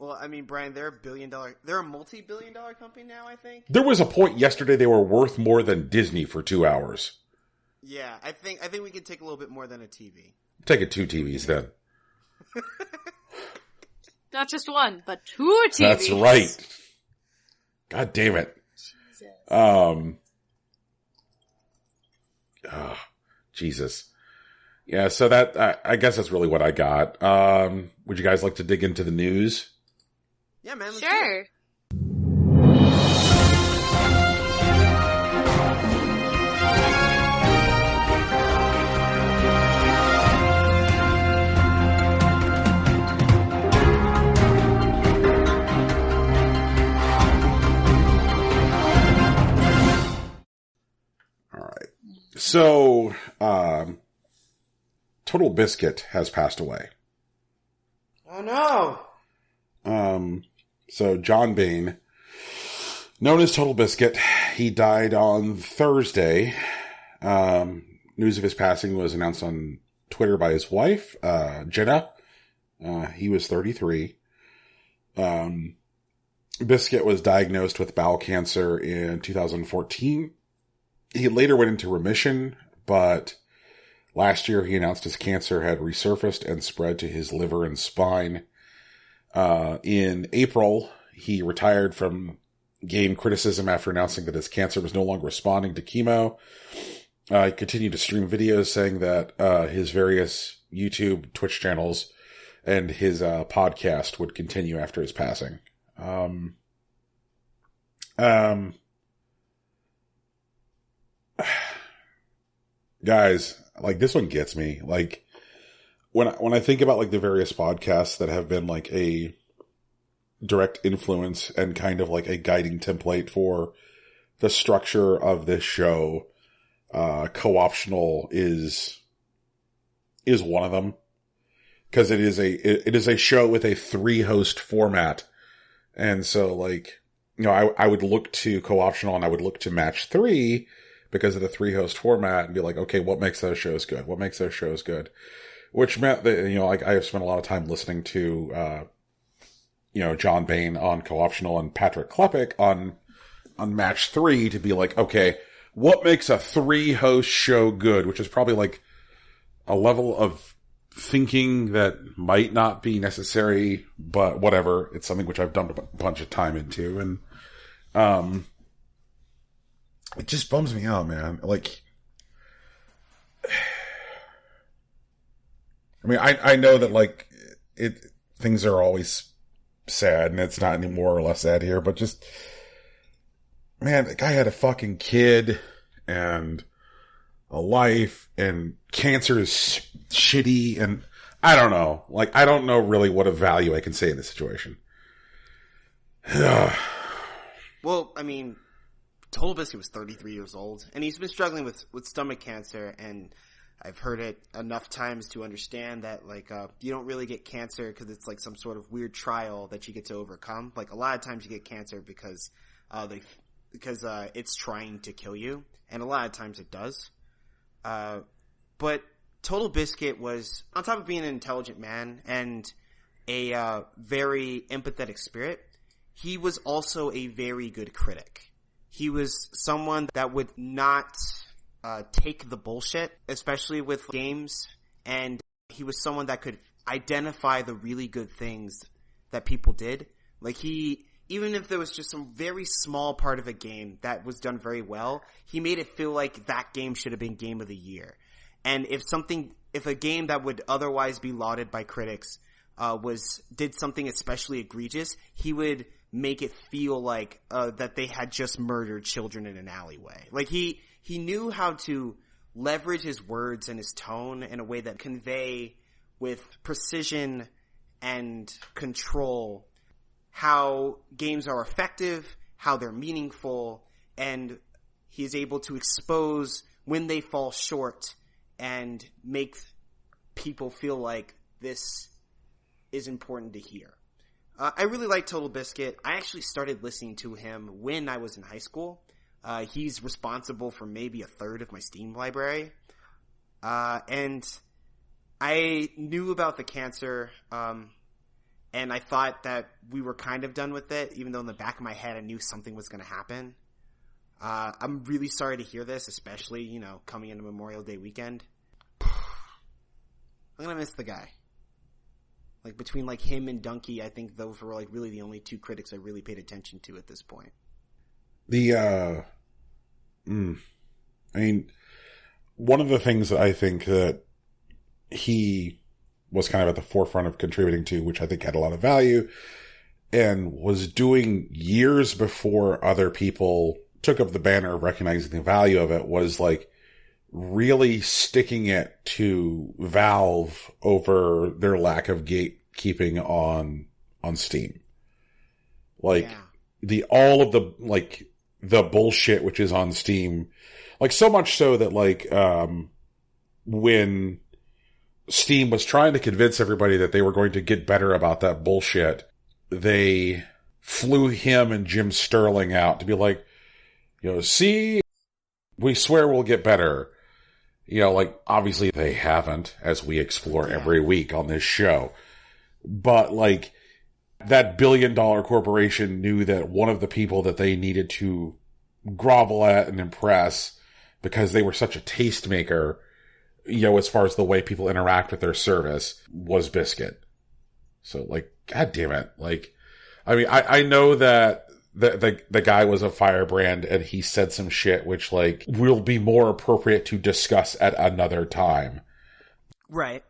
Well, I mean, Brian, they're a multi-billion-dollar company now, I think. There was a point yesterday they were worth more than Disney for 2 hours. Yeah, I think we could take a little bit more than a TV. Take it 2 TVs then. Not just one, but 2 TVs. That's right. God damn it. Jesus. Yeah, so that, I guess that's really what I got. Would you guys like to dig into the news? Yeah, man. Sure. All right. So, Total Biscuit has passed away. Oh no. So John Bain, known as Total Biscuit, he died on Thursday. News of his passing was announced on Twitter by his wife, Jenna. He was 33. Biscuit was diagnosed with bowel cancer in 2014. He later went into remission, but last year he announced his cancer had resurfaced and spread to his liver and spine. In April, he retired from game criticism after announcing that his cancer was no longer responding to chemo. He continued to stream videos saying that his various YouTube, Twitch channels, and his podcast would continue after his passing. Guys, like, this one gets me. Like, when I think about like the various podcasts that have been like a direct influence and kind of like a guiding template for the structure of this show, Co-optional is one of them, because it is a show with a 3-host format, and so like, you know, I would look to Co-optional and I would look to Match 3 because of the 3-host format and be like, okay, what makes those shows good? What makes those shows good? Which meant that, you know, like, I have spent a lot of time listening to, John Bain on co-optional and Patrick Klepek on match 3 to be like, okay, what makes a 3-host show good? Which is probably like a level of thinking that might not be necessary, but whatever. It's something which I've dumped a bunch of time into, and it just bums me out, man. Like, I mean, I know that like things are always sad, and it's not any more or less sad here, but just, man, the guy had a fucking kid and a life, and cancer is shitty, and I don't know. Like, I don't know really what a value I can say in this situation. Well, I mean, Total Biscuit was 33 years old, and he's been struggling with stomach cancer, and I've heard it enough times to understand that, like, you don't really get cancer because it's like some sort of weird trial that you get to overcome. Like, a lot of times you get cancer because it's trying to kill you, and a lot of times it does. But Total Biscuit was, on top of being an intelligent man and a very empathetic spirit, he was also a very good critic. He was someone that would not take the bullshit, especially with games, and he was someone that could identify the really good things that people did. Like, even if there was just some very small part of a game that was done very well, he made it feel like that game should have been Game of the Year. And if a game that would otherwise be lauded by critics did something especially egregious, he would make it feel like that they had just murdered children in an alleyway. Like, he knew how to leverage his words and his tone in a way that convey with precision and control how games are effective, how they're meaningful, and he's able to expose when they fall short and make people feel like this is important to hear. I really like Total Biscuit. I actually started listening to him when I was in high school. He's responsible for maybe a third of my Steam library. And I knew about the cancer, and I thought that we were kind of done with it, even though in the back of my head I knew something was going to happen. I'm really sorry to hear this, especially, coming into Memorial Day weekend. I'm going to miss the guy. Like, between, like, him and Dunkey, I think those were, like, really the only two critics I really paid attention to at this point. I mean, one of the things that I think that he was kind of at the forefront of contributing to, which I think had a lot of value, and was doing years before other people took up the banner of recognizing the value of it, was, like, really sticking it to Valve over their lack of gatekeeping on Steam. Like, all of the, like, the bullshit which is on Steam, like, so much so that, like, when Steam was trying to convince everybody that they were going to get better about that bullshit, they flew him and Jim Sterling out to be like, see, we swear we'll get better. Like, obviously they haven't, as we explore every week on this show. But, like, that billion-dollar corporation knew that one of the people that they needed to grovel at and impress, because they were such a tastemaker, as far as the way people interact with their service, was Biscuit. So, like, God damn it. Like, I mean, I know that the guy was a firebrand and he said some shit which, like, will be more appropriate to discuss at another time. Right.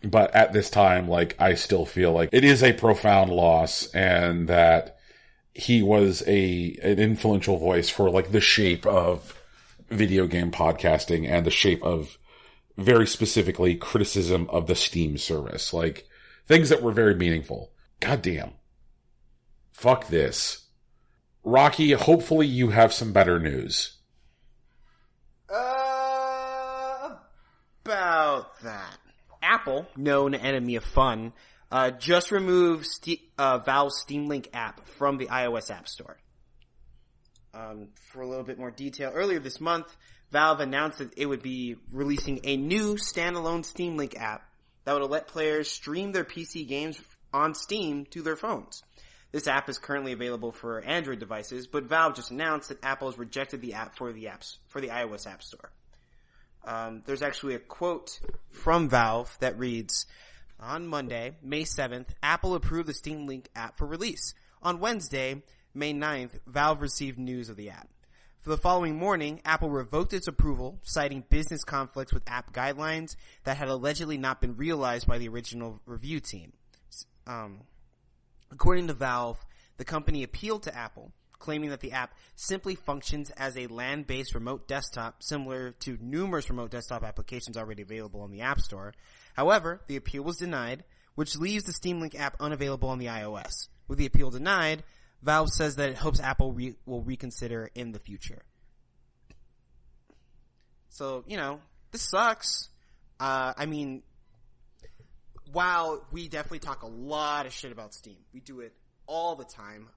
But at this time, like, I still feel like it is a profound loss, and that he was an influential voice for, like, the shape of video game podcasting and the shape of, very specifically, criticism of the Steam service. Like, things that were very meaningful. God damn. Fuck this. Rocky, hopefully you have some better news. About that. Apple, known enemy of fun, just removed Valve's Steam Link app from the iOS App Store. For a little bit more detail, earlier this month, Valve announced that it would be releasing a new standalone Steam Link app that would let players stream their PC games on Steam to their phones. This app is currently available for Android devices, but Valve just announced that Apple has rejected the app for the iOS App Store. There's actually a quote from Valve that reads, "On Monday, May 7th, Apple approved the Steam Link app for release. On Wednesday, May 9th, Valve received news of the app. For the following morning, Apple revoked its approval, citing business conflicts with app guidelines that had allegedly not been realized by the original review team." According to Valve, the company appealed to Apple, claiming that the app simply functions as a LAN-based remote desktop similar to numerous remote desktop applications already available on the App Store. However, the appeal was denied, which leaves the Steam Link app unavailable on the iOS. With the appeal denied, Valve says that it hopes Apple will reconsider in the future. So, this sucks. I mean, while we definitely talk a lot of shit about Steam, we do it all the time.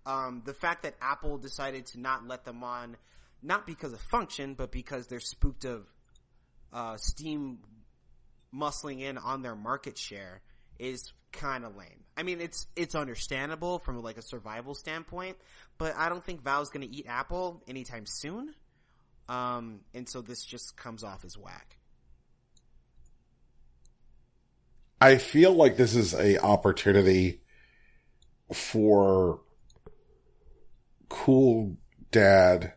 The fact that Apple decided to not let them on, not because of function, but because they're spooked of Steam muscling in on their market share is kind of lame. I mean, it's understandable from like a survival standpoint, but I don't think Valve's going to eat Apple anytime soon. And so this just comes off as whack. I feel like this is a opportunity for cool dad,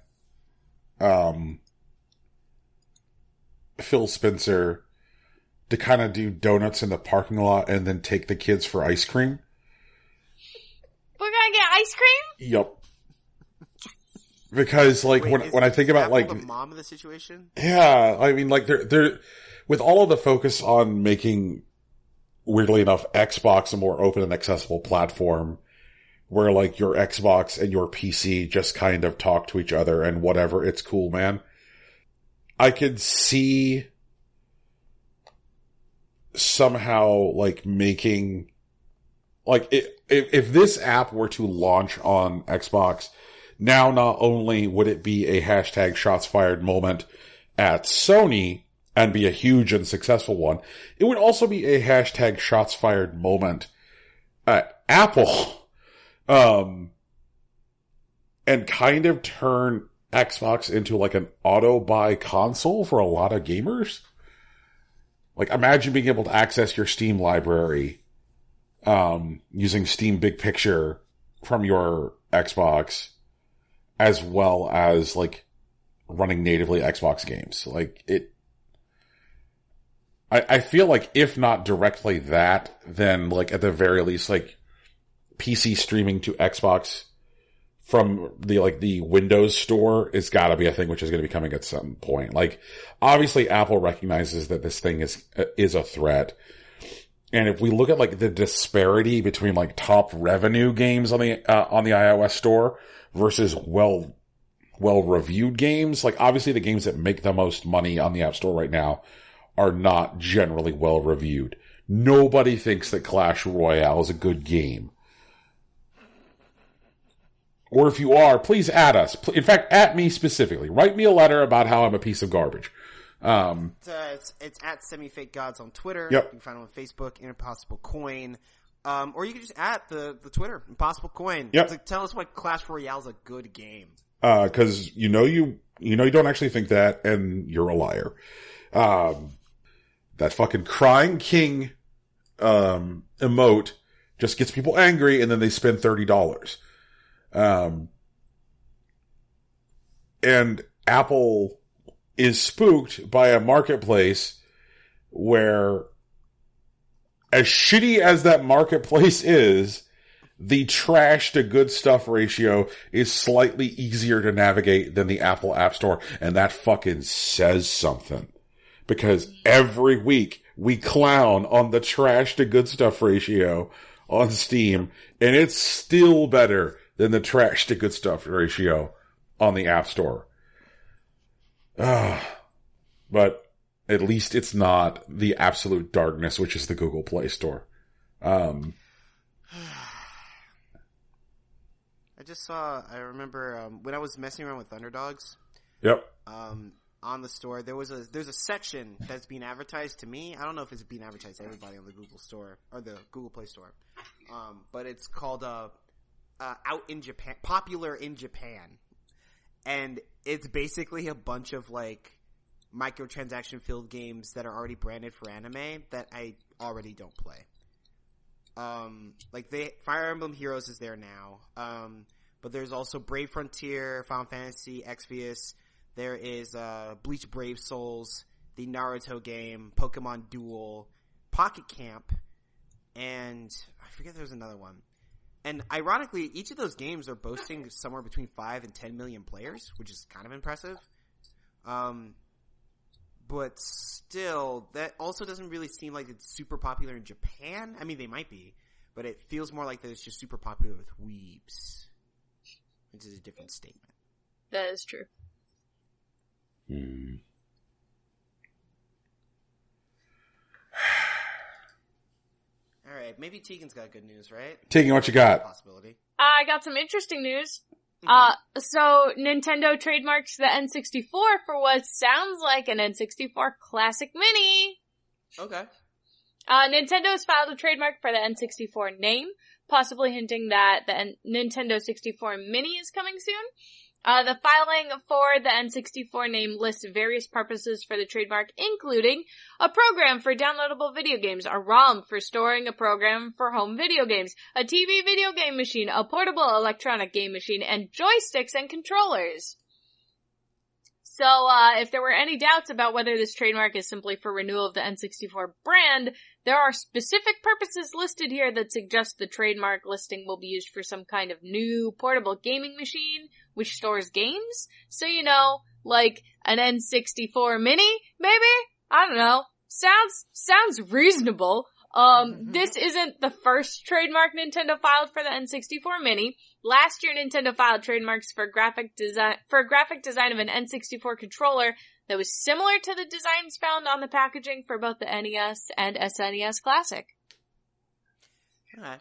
Phil Spencer to kind of do donuts in the parking lot and then take the kids for ice cream. We're gonna get ice cream? Yep. Because like when I think about like the mom of the situation, yeah, I mean like they're with all of the focus on making, weirdly enough, Xbox a more open and accessible platform where like your Xbox and your PC just kind of talk to each other and whatever, it's cool, man. I could see somehow like making like if this app were to launch on Xbox, now not only would it be a hashtag shots fired moment at Sony and be a huge and successful one, it would also be a hashtag shots fired moment at Apple. And kind of turn Xbox into like an auto buy console for a lot of gamers. Like imagine being able to access your Steam library, using Steam Big Picture from your Xbox, as well as like running natively Xbox games. Like I feel like if not directly that, then like at the very least, like PC streaming to Xbox from the Windows store is gotta be a thing which is going to be coming at some point. Like obviously Apple recognizes that this thing is a threat. And if we look at like the disparity between like top revenue games on the iOS store versus well reviewed games, like obviously the games that make the most money on the App Store right now are not generally well reviewed. Nobody thinks that Clash Royale is a good game. Or if you are, please add us. In fact, at me specifically. Write me a letter about how I'm a piece of garbage. It's at Semi-Fake Gods on Twitter. Yep. You can find them on Facebook, Impossible Coin. Or you can just add the Twitter, Impossible Coin. Yep. It's like, tell us why Clash Royale's a good game. Cause you don't actually think that, and you're a liar. That fucking crying king, emote just gets people angry and then they spend $30. And Apple is spooked by a marketplace where, as shitty as that marketplace is, the trash to good stuff ratio is slightly easier to navigate than the Apple App Store, and that fucking says something. Because every week we clown on the trash to good stuff ratio on Steam, and it's still better than the trash to good stuff ratio on the App Store. But at least it's not the absolute darkness, which is the Google Play Store. I remember when I was messing around with Underdogs. Yep. On the store, there's a section that's being advertised to me. I don't know if it's being advertised to everybody on the Google Store or the Google Play Store. But it's called out in Japan, popular in Japan, and it's basically a bunch of like microtransaction filled games that are already branded for anime that I already don't play. Like Fire Emblem Heroes is there now. But there's also Brave Frontier, Final Fantasy, Exvius. There is Bleach Brave Souls, the Naruto game, Pokemon Duel, Pocket Camp, and I forget there's another one. And ironically, each of those games are boasting somewhere between 5 and 10 million players, which is kind of impressive. But still, that also doesn't really seem like it's super popular in Japan. I mean, they might be, but it feels more like that it's just super popular with weebs, which is a different statement. That is true. All right, maybe Tegan's got good news, right? Tegan, what you got? Possibility. I got some interesting news. So Nintendo trademarks the N64 for what sounds like an N64 Classic Mini. Okay. Nintendo has filed a trademark for the N64 name, possibly hinting that the Nintendo 64 Mini is coming soon. The filing for the N64 name lists various purposes for the trademark, including a program for downloadable video games, a ROM for storing a program for home video games, a TV video game machine, a portable electronic game machine, and joysticks and controllers. So, if there were any doubts about whether this trademark is simply for renewal of the N64 brand, there are specific purposes listed here that suggest the trademark listing will be used for some kind of new portable gaming machine, which stores games. So, like an N64 Mini, maybe? I don't know. Sounds reasonable. This isn't the first trademark Nintendo filed for the N64 Mini. Last year, Nintendo filed trademarks for graphic design of an N64 controller that was similar to the designs found on the packaging for both the NES and SNES Classic. Okay.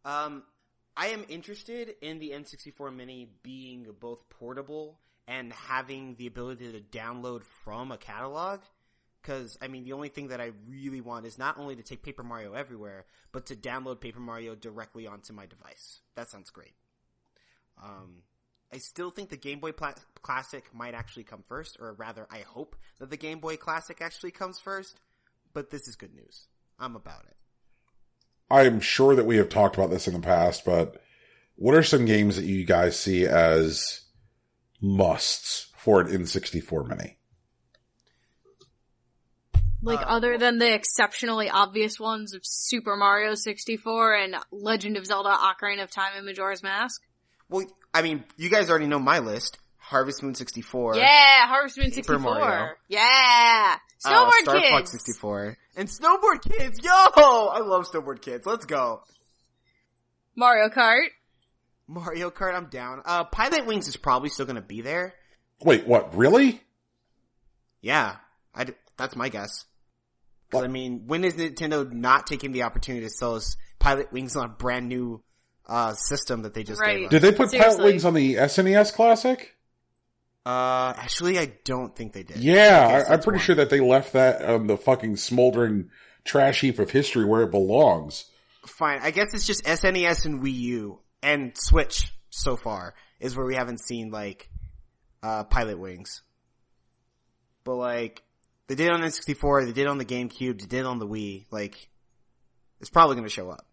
I am interested in the N64 Mini being both portable and having the ability to download from a catalog. Because, I mean, the only thing that I really want is not only to take Paper Mario everywhere, but to download Paper Mario directly onto my device. That sounds great. I still think the Game Boy Classic might actually come first, or rather, I hope that the Game Boy Classic actually comes first. But this is good news. I'm about it. I'm sure that we have talked about this in the past, but what are some games that you guys see as musts for an N64 Mini? Like, other than the exceptionally obvious ones of Super Mario 64 and Legend of Zelda Ocarina of Time and Majora's Mask? Well, I mean, you guys already know my list. Harvest Moon 64. Yeah, Harvest Moon Paper 64. Mario. Yeah! Snowboard Star Kids! Fox 64. And Snowboard Kids! Yo! I love Snowboard Kids. Let's go. Mario Kart. Mario Kart, I'm down. Pilot Wings is probably still gonna be there. Wait, what? Really? Yeah. That's my guess. 'Cause, I mean, when is Nintendo not taking the opportunity to sell us Pilot Wings on a brand new system that they just gave us? Did they put Seriously. Pilot Wings on the SNES Classic? Actually, I don't think they did. Yeah, I'm pretty sure that they left that on the fucking smoldering trash heap of history where it belongs. Fine. I guess it's just SNES and Wii U and Switch so far is where we haven't seen, like, Pilot Wings. But, like, they did it on N64, they did it on the GameCube, they did it on the Wii. Like, it's probably gonna show up.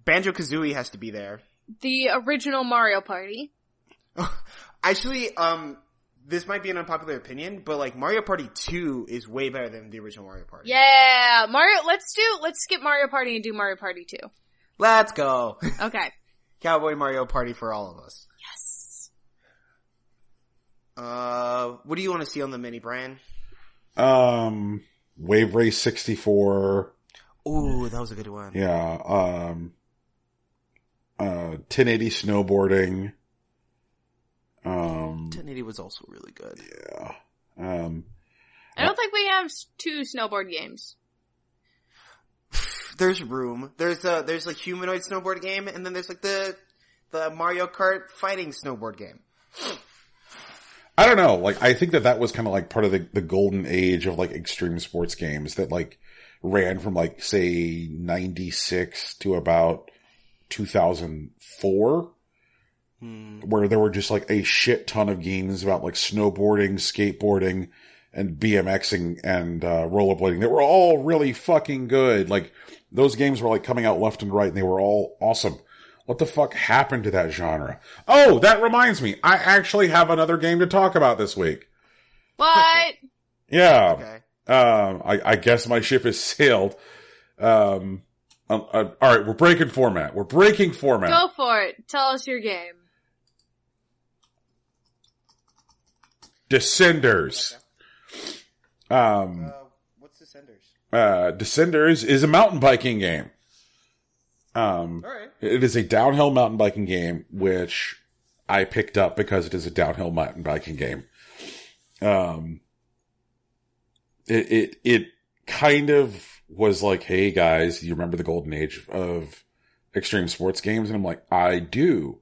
Banjo-Kazooie has to be there. The original Mario Party. Actually, this might be an unpopular opinion, but like Mario Party 2 is way better than the original Mario Party. Yeah! Let's skip Mario Party and do Mario Party 2. Let's go! Okay. Cowboy Mario Party for all of us. Yes. What do you want to see on the mini, Brian? Wave Race 64. Ooh, that was a good one. Yeah, 1080 snowboarding. 1080 was also really good. Yeah. I don't think we have 2 snowboard games. There's room. There's like humanoid snowboard game, and then there's like the Mario Kart fighting snowboard game. I don't know. Like, I think that was kind of like part of the golden age of like extreme sports games that like ran from like, say, 96 to about 2004, where there were just like a shit ton of games about like snowboarding, skateboarding, and BMXing and rollerblading. They were all really fucking good. Like, those games were like coming out left and right, and they were all awesome. What the fuck happened to that genre? Oh, that reminds me. I actually have another game to talk about this week. What? Yeah. Okay. I guess my ship has sailed. All right, we're breaking format. Go for it. Tell us your game. Descenders. What's Descenders? Descenders is a mountain biking game. Alright. It is a downhill mountain biking game, which I picked up because it is a downhill mountain biking game. It kind of was like, hey guys, you remember the golden age of extreme sports games? And I'm like, I do.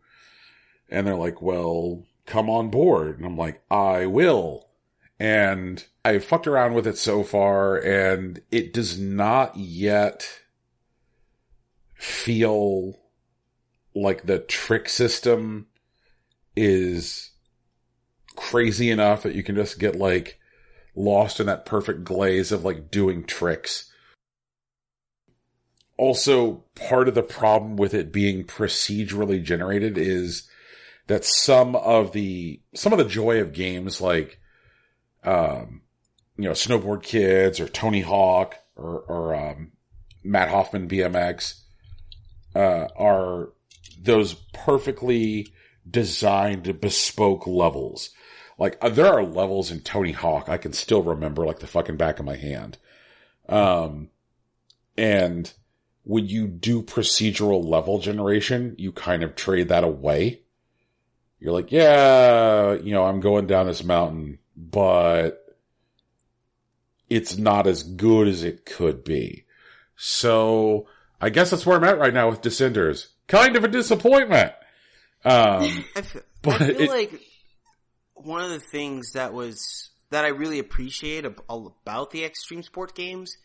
And they're like, well, come on board. And I'm like, I will. And I fucked around with it so far, and it does not yet feel like the trick system is crazy enough that you can just get like lost in that perfect glaze of like doing tricks. Also, part of the problem with it being procedurally generated is that some of the joy of games like Snowboard Kids or Tony Hawk or Matt Hoffman BMX are those perfectly designed bespoke levels. Like, there are levels in Tony Hawk I can still remember like the fucking back of my hand. And when you do procedural level generation, you kind of trade that away. You're like, yeah, I'm going down this mountain, but it's not as good as it could be. So I guess that's where I'm at right now with Descenders. Kind of a disappointment. I feel like one of the things that I really appreciate about the extreme sport games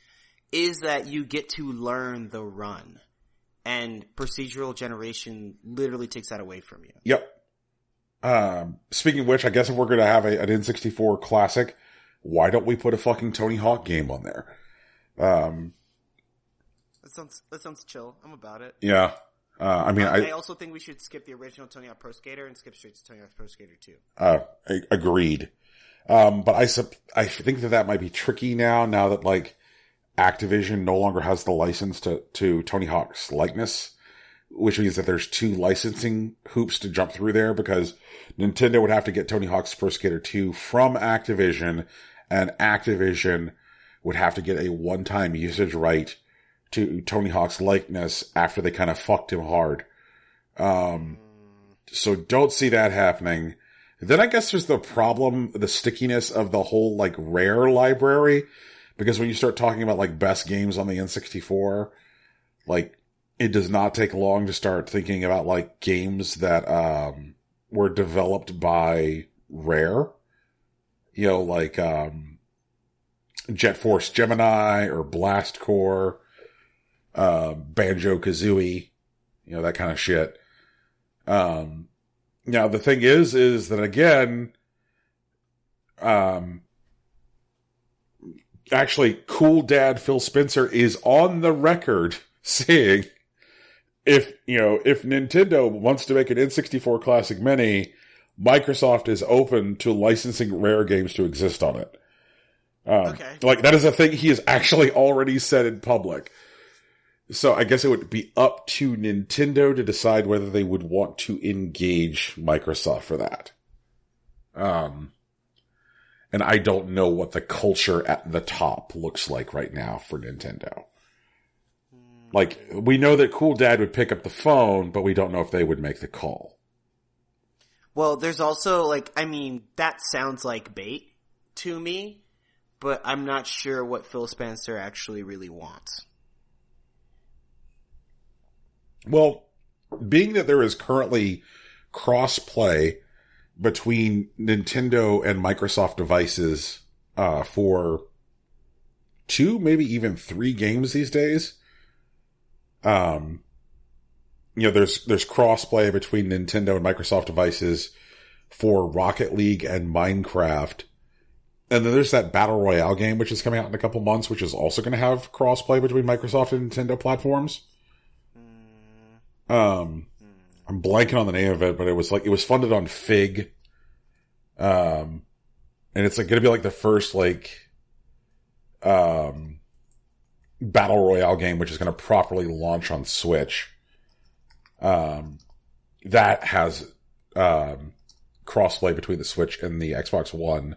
is that you get to learn the run, and procedural generation literally takes that away from you. Yep. Speaking of which, I guess if we're going to have an N64 classic, why don't we put a fucking Tony Hawk game on there? That sounds chill. I'm about it. Yeah. I also think we should skip the original Tony Hawk Pro Skater and skip straight to Tony Hawk Pro Skater 2. Agreed. But I think that might be tricky now that like Activision no longer has the license to Tony Hawk's likeness, which means that there's two licensing hoops to jump through there, because Nintendo would have to get Tony Hawk's Pro Skater 2 from Activision, and Activision would have to get a one-time usage right to Tony Hawk's likeness after they kind of fucked him hard. So don't see that happening. Then I guess there's the stickiness of the whole like Rare library, because when you start talking about like best games on the N64, like it does not take long to start thinking about like games that were developed by Rare. Like Jet Force Gemini or Blast Corps, Banjo-Kazooie, that kind of shit. Now the thing is that again, actually Cool Dad Phil Spencer is on the record saying if Nintendo wants to make an N64 Classic Mini, Microsoft is open to licensing Rare games to exist on it. Okay. Like, that is a thing he has actually already said in public. So I guess it would be up to Nintendo to decide whether they would want to engage Microsoft for that. And I don't know what the culture at the top looks like right now for Nintendo. Like, we know that Cool Dad would pick up the phone, but we don't know if they would make the call. Well, there's also, that sounds like bait to me, but I'm not sure what Phil Spencer actually really wants. Well, being that there is currently cross-play between Nintendo and Microsoft devices for 2, maybe even 3 games these days. There's crossplay between Nintendo and Microsoft devices for Rocket League and Minecraft. And then there's that Battle Royale game, which is coming out in a couple months, which is also going to have crossplay between Microsoft and Nintendo platforms. I'm blanking on the name of it, but it was funded on Fig. And it's going to be the first Battle Royale game, which is going to properly launch on Switch. That has, crossplay between the Switch and the Xbox One.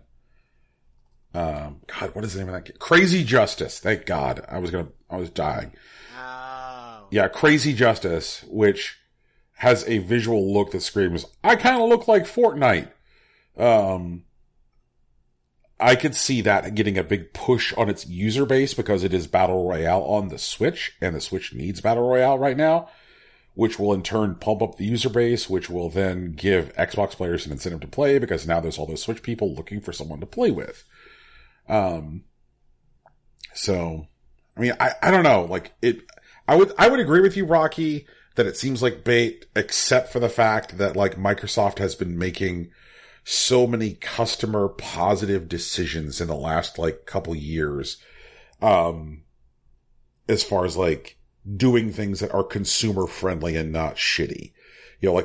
God, what is the name of that game? Crazy Justice. Thank God. I was dying. Oh. Yeah, Crazy Justice, which has a visual look that screams, I kind of look like Fortnite. I could see that getting a big push on its user base because it is Battle Royale on the Switch, and the Switch needs Battle Royale right now, which will in turn pump up the user base, which will then give Xbox players an incentive to play because now there's all those Switch people looking for someone to play with. So, I mean, I don't know, I would agree with you, Rocky, that it seems like bait, except for the fact that, Microsoft has been making so many customer positive decisions in the last, couple years, as far as, doing things that are consumer friendly and not shitty.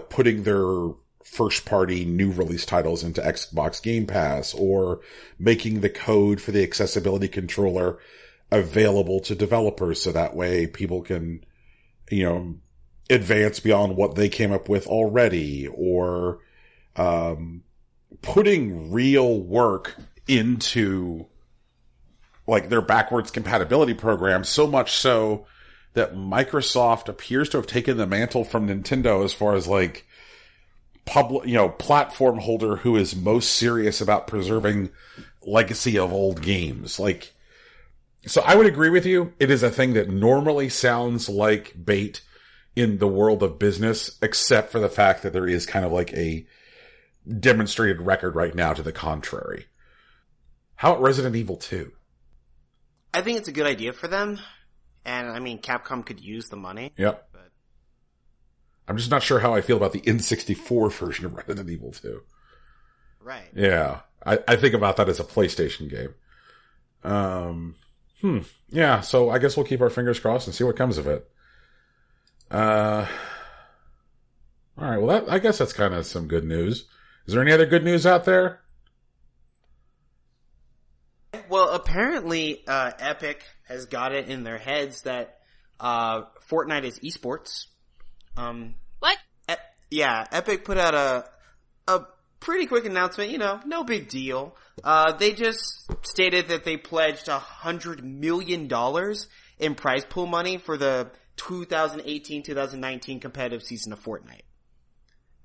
Putting their first party new release titles into Xbox Game Pass, or making the code for the accessibility controller available to developers so that way people can, advance beyond what they came up with already, or, putting real work into, their backwards compatibility program, so much so that Microsoft appears to have taken the mantle from Nintendo as far as, platform holder who is most serious about preserving legacy of old games. So I would agree with you. It is a thing that normally sounds like bait in the world of business, except for the fact that there is kind of a demonstrated record right now to the contrary. How about Resident Evil 2? I think it's a good idea for them. And, I mean, Capcom could use the money. Yep. But I'm just not sure how I feel about the N64 version of Resident Evil 2. Right. Yeah. I think about that as a PlayStation game. Yeah, so I guess we'll keep our fingers crossed and see what comes of it. Alright, well I guess that's kind of some good news. Is there any other good news out there? Well, apparently, Epic has got it in their heads that, Fortnite is esports. What? Yeah, Epic put out a pretty quick announcement, no big deal. They just stated that they pledged $100 million in prize pool money for the 2018-2019 competitive season of Fortnite.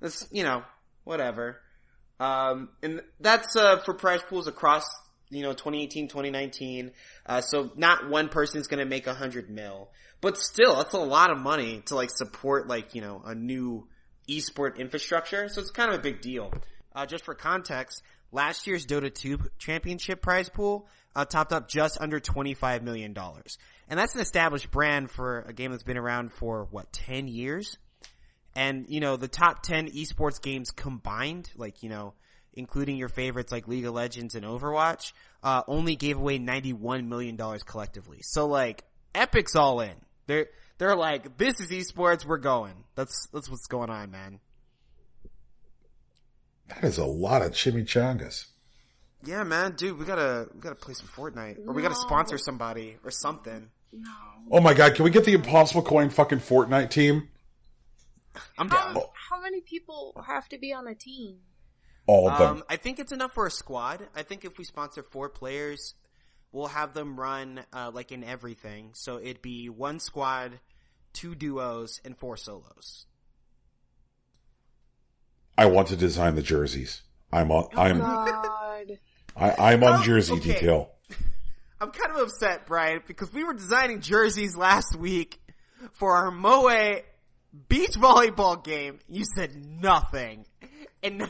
That's, whatever. And that's, for prize pools across, 2018, 2019. So not one person's gonna make $100 million. But still, that's a lot of money to support a new esport infrastructure. So it's kind of a big deal. Just for context, last year's Dota 2 championship prize pool, topped up just under $25 million. And that's an established brand for a game that's been around for 10 years? And, the top 10 esports games combined, including your favorites like League of Legends and Overwatch, only gave away $91 million collectively. So Epic's all in. They're like, this is esports, we're going. That's what's going on, man. That is a lot of chimichangas. Yeah, man, dude, we gotta play some Fortnite. Or we gotta sponsor somebody or something. No. Oh my god, can we get the Impossible Coin fucking Fortnite team? I'm down. How many people have to be on a team? All of them. I think it's enough for a squad. I think if we sponsor 4 players, we'll have them run, in everything. So it'd be 1 squad, 2 duos, and 4 solos. I want to design the jerseys. I'm on jersey okay. detail. I'm kind of upset, Brian, because we were designing jerseys last week for our Moe beach volleyball game. You said nothing. And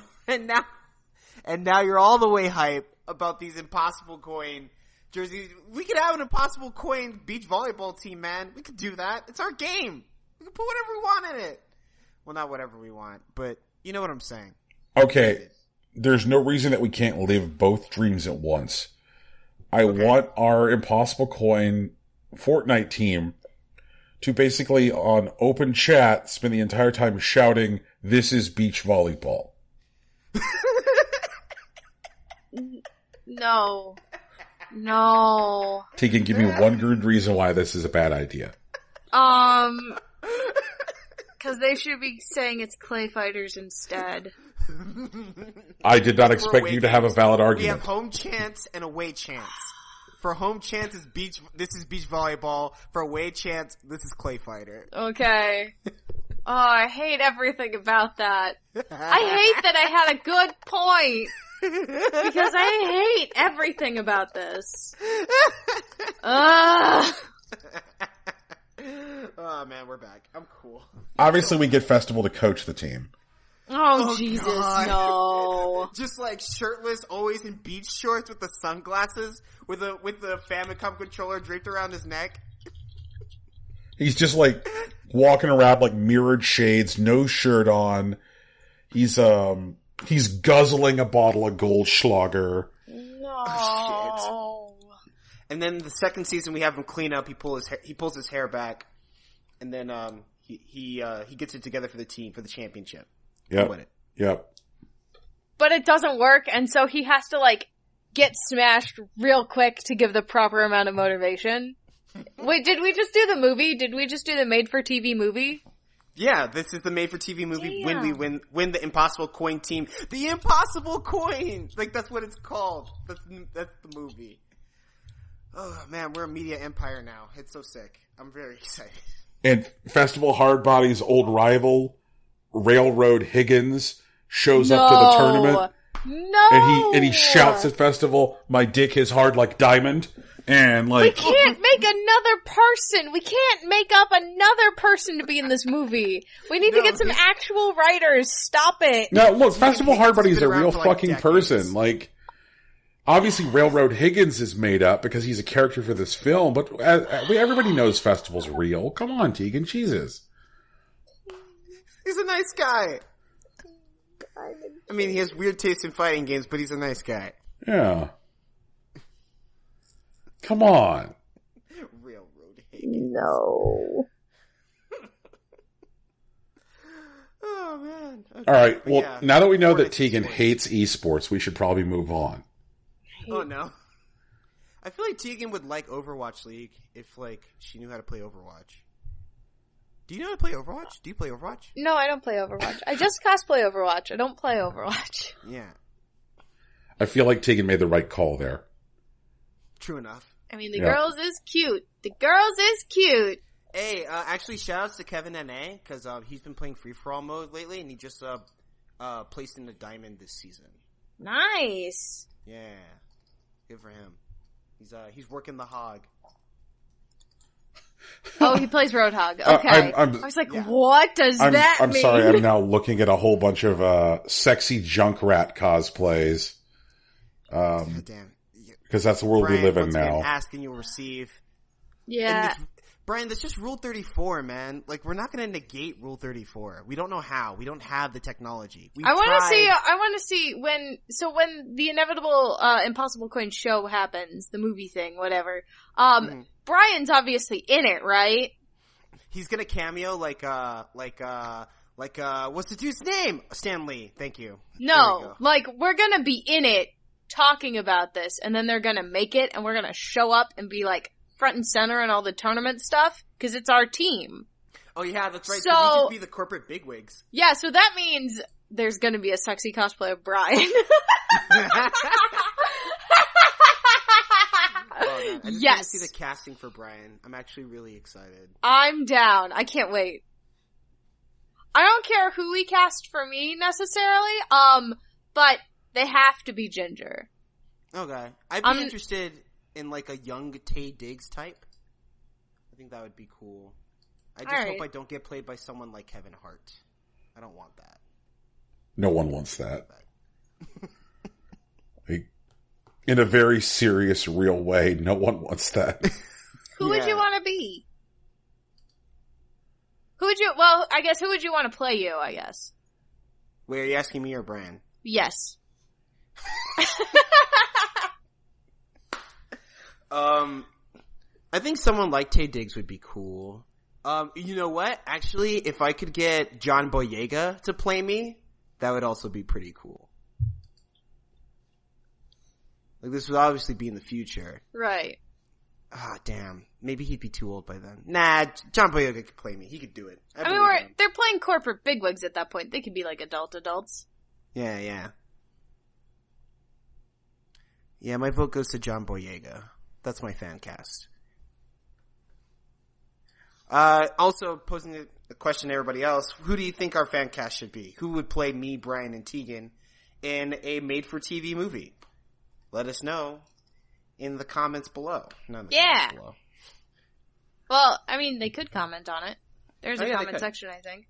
now you're all the way hype about these Impossible Coin Jersey. We could have an Impossible Coin beach volleyball team, man. We could do that. It's our game. We can put whatever we want in it. Well, not whatever we want, but you know what I'm saying. Okay. There's no reason that we can't live both dreams at once. I want our Impossible Coin Fortnite team to basically, on open chat, spend the entire time shouting, "This is beach volleyball." No. No. Tegan, give me one good reason why this is a bad idea. Because they should be saying it's clay fighters instead. I did not expect you to have a valid argument. We have home chants and away chants. For home chants, this is beach volleyball. For away chants, this is clay fighter. Okay. Oh, I hate everything about that. I hate that I had a good point. Because I hate everything about this. Ugh. Oh man, we're back. I'm cool. Obviously, we get Festival to coach the team. Oh, Jesus, God. no. Just like shirtless, always in beach shorts with the sunglasses, with the Famicom controller draped around his neck. He's just like walking around like mirrored shades, no shirt on. He's guzzling a bottle of Goldschlager. No. Oh, shit. And then the second season we have him clean up. He pulls his hair back, and then he gets it together for the team for the championship. Yep. Yep. But it doesn't work, and so he has to like get smashed real quick to give the proper amount of motivation. Wait, did we just do the movie? Did we just do the made-for-TV movie? Yeah, this is the made-for-TV movie. Damn. When we win the Impossible Coin team, the Impossible Coin, like that's what it's called. That's the movie. Oh man, we're a media empire now. It's so sick. I'm very excited. And Festival Hardbody's old rival, Railroad Higgins, shows up to the tournament. No! And he shouts at Festival, "My dick is hard like diamond." And like, we can't make another person. We can't make up another person to be in this movie. We need to get some actual writers. Stop it. No, look, Festival Hardbody is a real for, like, fucking decades. person. Like, obviously Railroad Higgins is made up because he's a character for this film, but everybody knows Festival's real. Come on, Tegan, Jesus. He's a nice guy. I mean, he has weird taste in fighting games, but he's a nice guy. Yeah. Come on. Railroad Higgins. No. Oh man. Okay. All right. Well, yeah. now that we know that Fortnite Tegan sports. hates esports, we should probably move on. Oh no. I feel like Tegan would like Overwatch League if like she knew how to play Overwatch. Do you know how to play Overwatch? Do you play Overwatch? No, I don't play Overwatch. I just cosplay Overwatch. I don't play Overwatch. Yeah. I feel like Tegan made the right call there. True enough. I mean, the girls is cute. The girls is cute. Hey, actually, shoutouts to Kevin Nene because he's been playing free for all mode lately, and he just placed in the diamond this season. Nice. Yeah, good for him. He's working the hog. Oh, he plays Roadhog. Okay. I was like, what does that I'm mean? sorry, I'm now looking at a whole bunch of sexy Junkrat cosplays. Damn. Because that's the world Brian, we live in once again, now. ask and you'll receive. Yeah. Brian, that's just Rule 34, man. Like, we're not going to negate Rule 34. We don't know how. We don't have the technology. I want to see when the inevitable, Impossible Coin show happens, the movie thing, whatever. Brian's obviously in it, right? He's gonna cameo like, what's the dude's name? Stan Lee. Thank you. No, like, we're gonna be in it, talking about this, and then they're gonna make it, and we're gonna show up and be like, front and center in all the tournament stuff, cause it's our team. Oh yeah, that's right. So we just be the corporate bigwigs. Yeah, so that means there's gonna be a sexy cosplay of Brian. Oh, I just yes. want to see the casting for Brian. I'm actually really excited. I'm down. I can't wait. I don't care who we cast for me necessarily, but they have to be ginger. Okay. I'd be interested in like a young Tay Diggs type. I think that would be cool. I just hope I don't get played by someone like Kevin Hart. I don't want that. No one wants that. In a very serious, real way. No one wants that. Who would you want to be? Who would you want to play you, I guess? Wait, are you asking me or Brian? Yes. I think someone like Taye Diggs would be cool. You know what? Actually, if I could get John Boyega to play me, that would also be pretty cool. Like, this would obviously be in the future. Right. Ah, damn. Maybe he'd be too old by then. Nah, John Boyega could play me. He could do it. I mean, they're playing corporate bigwigs at that point. They could be like adults. Yeah. Yeah, my vote goes to John Boyega. That's my fan cast. Also, posing a question to everybody else, who do you think our fan cast should be? Who would play me, Brian, and Tegan in a made-for-TV movie? Let us know in the comments below. Comments below. Well, I mean, they could comment on it. There's a comment section, I think.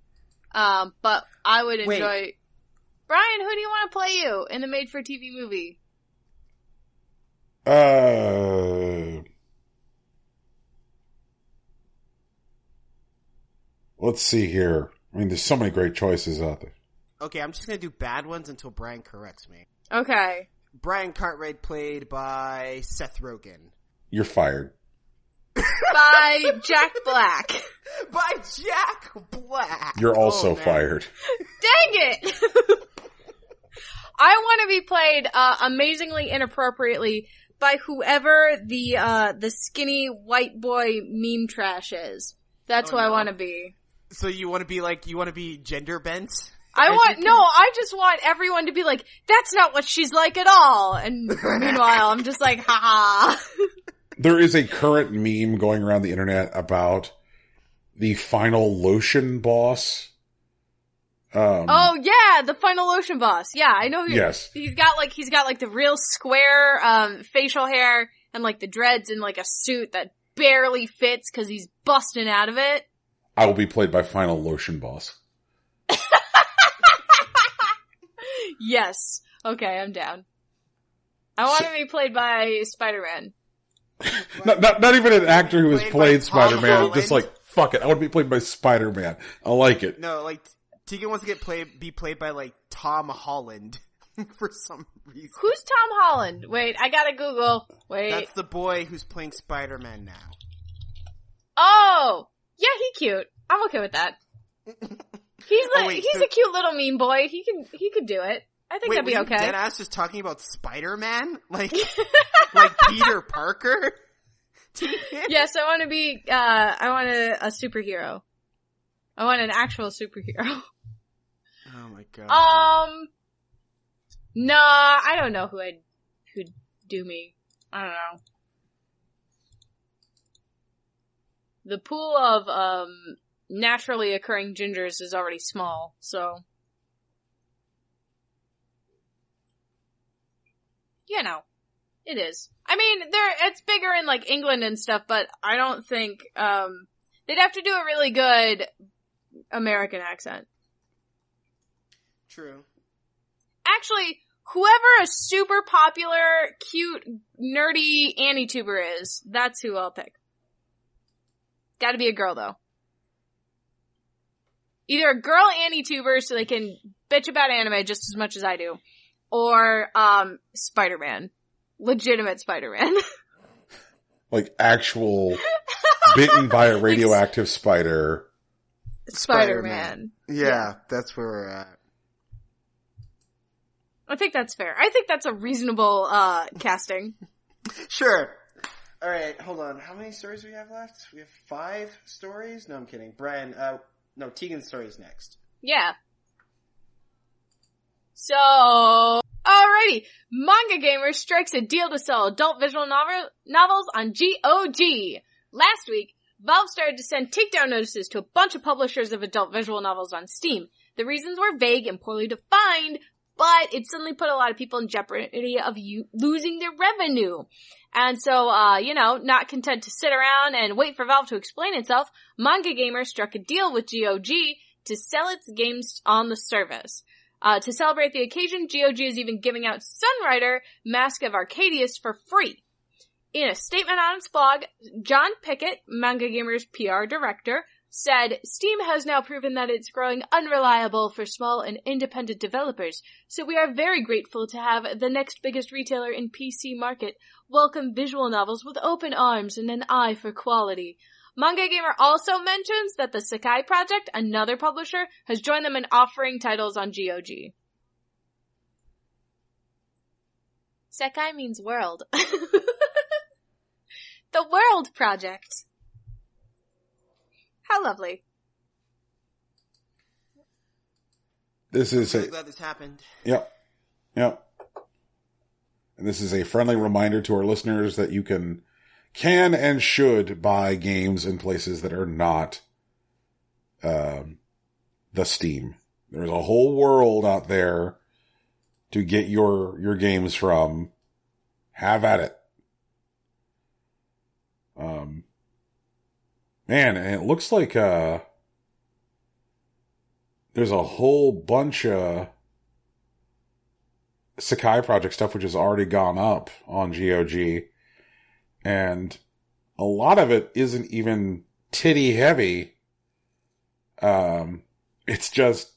But I would enjoy... Brian, who do you want to play you in the made-for-TV movie? Let's see here. I mean, there's so many great choices out there. Okay, I'm just gonna do bad ones until Brian corrects me. Okay. Brian Cartwright played by Seth Rogen. You're fired. By Jack Black. By Jack Black. You're also fired. Dang it! I want to be played amazingly inappropriately by whoever the skinny white boy meme trash is. That's who I want to be. So you want to be gender bent? I just want everyone to be like, that's not what she's like at all. And meanwhile, I'm just like, haha. There is a current meme going around the internet about the final lotion boss. Oh yeah, the final lotion boss. Yeah, I know. Yes. He's got the real square, facial hair and like the dreads and like a suit that barely fits because he's busting out of it. I will be played by final lotion boss. Yes. Okay, I'm down. I want to be played by Spider-Man. Not even an actor who has played Spider-Man. Holland. Just like, fuck it. I want to be played by Spider-Man. I like it. No, like, Tegan wants to be played by like Tom Holland for some reason. Who's Tom Holland? Wait, I gotta Google. Wait. That's the boy who's playing Spider-Man now. Oh! Yeah, he's cute. I'm okay with that. He's a cute little meme boy. He could do it. I think that'd be okay. Dead ass just talking about Spider-Man? Like Peter Parker? Yes, I want to be, I want a superhero. I want an actual superhero. Oh my god. Nah, I don't know who'd do me. I don't know. The pool of, naturally occurring gingers is already small, so. You know. It is. I mean, it's bigger in like England and stuff, but I don't think, they'd have to do a really good American accent. True. Actually, whoever a super popular, cute, nerdy Annie-tuber is, that's who I'll pick. Gotta be a girl, though. Either a girl Annie-tuber so they can bitch about anime just as much as I do, or, Spider-Man. Legitimate Spider-Man. Like actual bitten by a radioactive spider. Spider-Man. Yeah, that's where we're at. I think that's fair. I think that's a reasonable, casting. Sure. Alright, hold on. How many stories do we have left? We have 5 stories? No, I'm kidding. Brian, no, Tegan's story is next. Yeah. So, alrighty. Manga Gamer strikes a deal to sell adult visual novels on GOG. Last week, Valve started to send takedown notices to a bunch of publishers of adult visual novels on Steam. The reasons were vague and poorly defined, but it suddenly put a lot of people in jeopardy of losing their revenue. And so, not content to sit around and wait for Valve to explain itself, Manga Gamer struck a deal with GOG to sell its games on the service. To celebrate the occasion, GOG is even giving out Sunrider Mask of Arcadius for free. In a statement on its blog, John Pickett, Manga Gamer's PR director, said, Steam has now proven that it's growing unreliable for small and independent developers, so we are very grateful to have the next biggest retailer in PC market welcome visual novels with open arms and an eye for quality. Manga Gamer also mentions that the Sakai Project, another publisher, has joined them in offering titles on GOG. Sakai means world. The World Project. How lovely. This is I'm really glad this happened. Yep. And this is a friendly reminder to our listeners that you can and should buy games in places that are not the Steam. There's a whole world out there to get your games from. Have at it. Man, and it looks like there's a whole bunch of Sakai Project stuff which has already gone up on GOG, and a lot of it isn't even titty heavy. It's just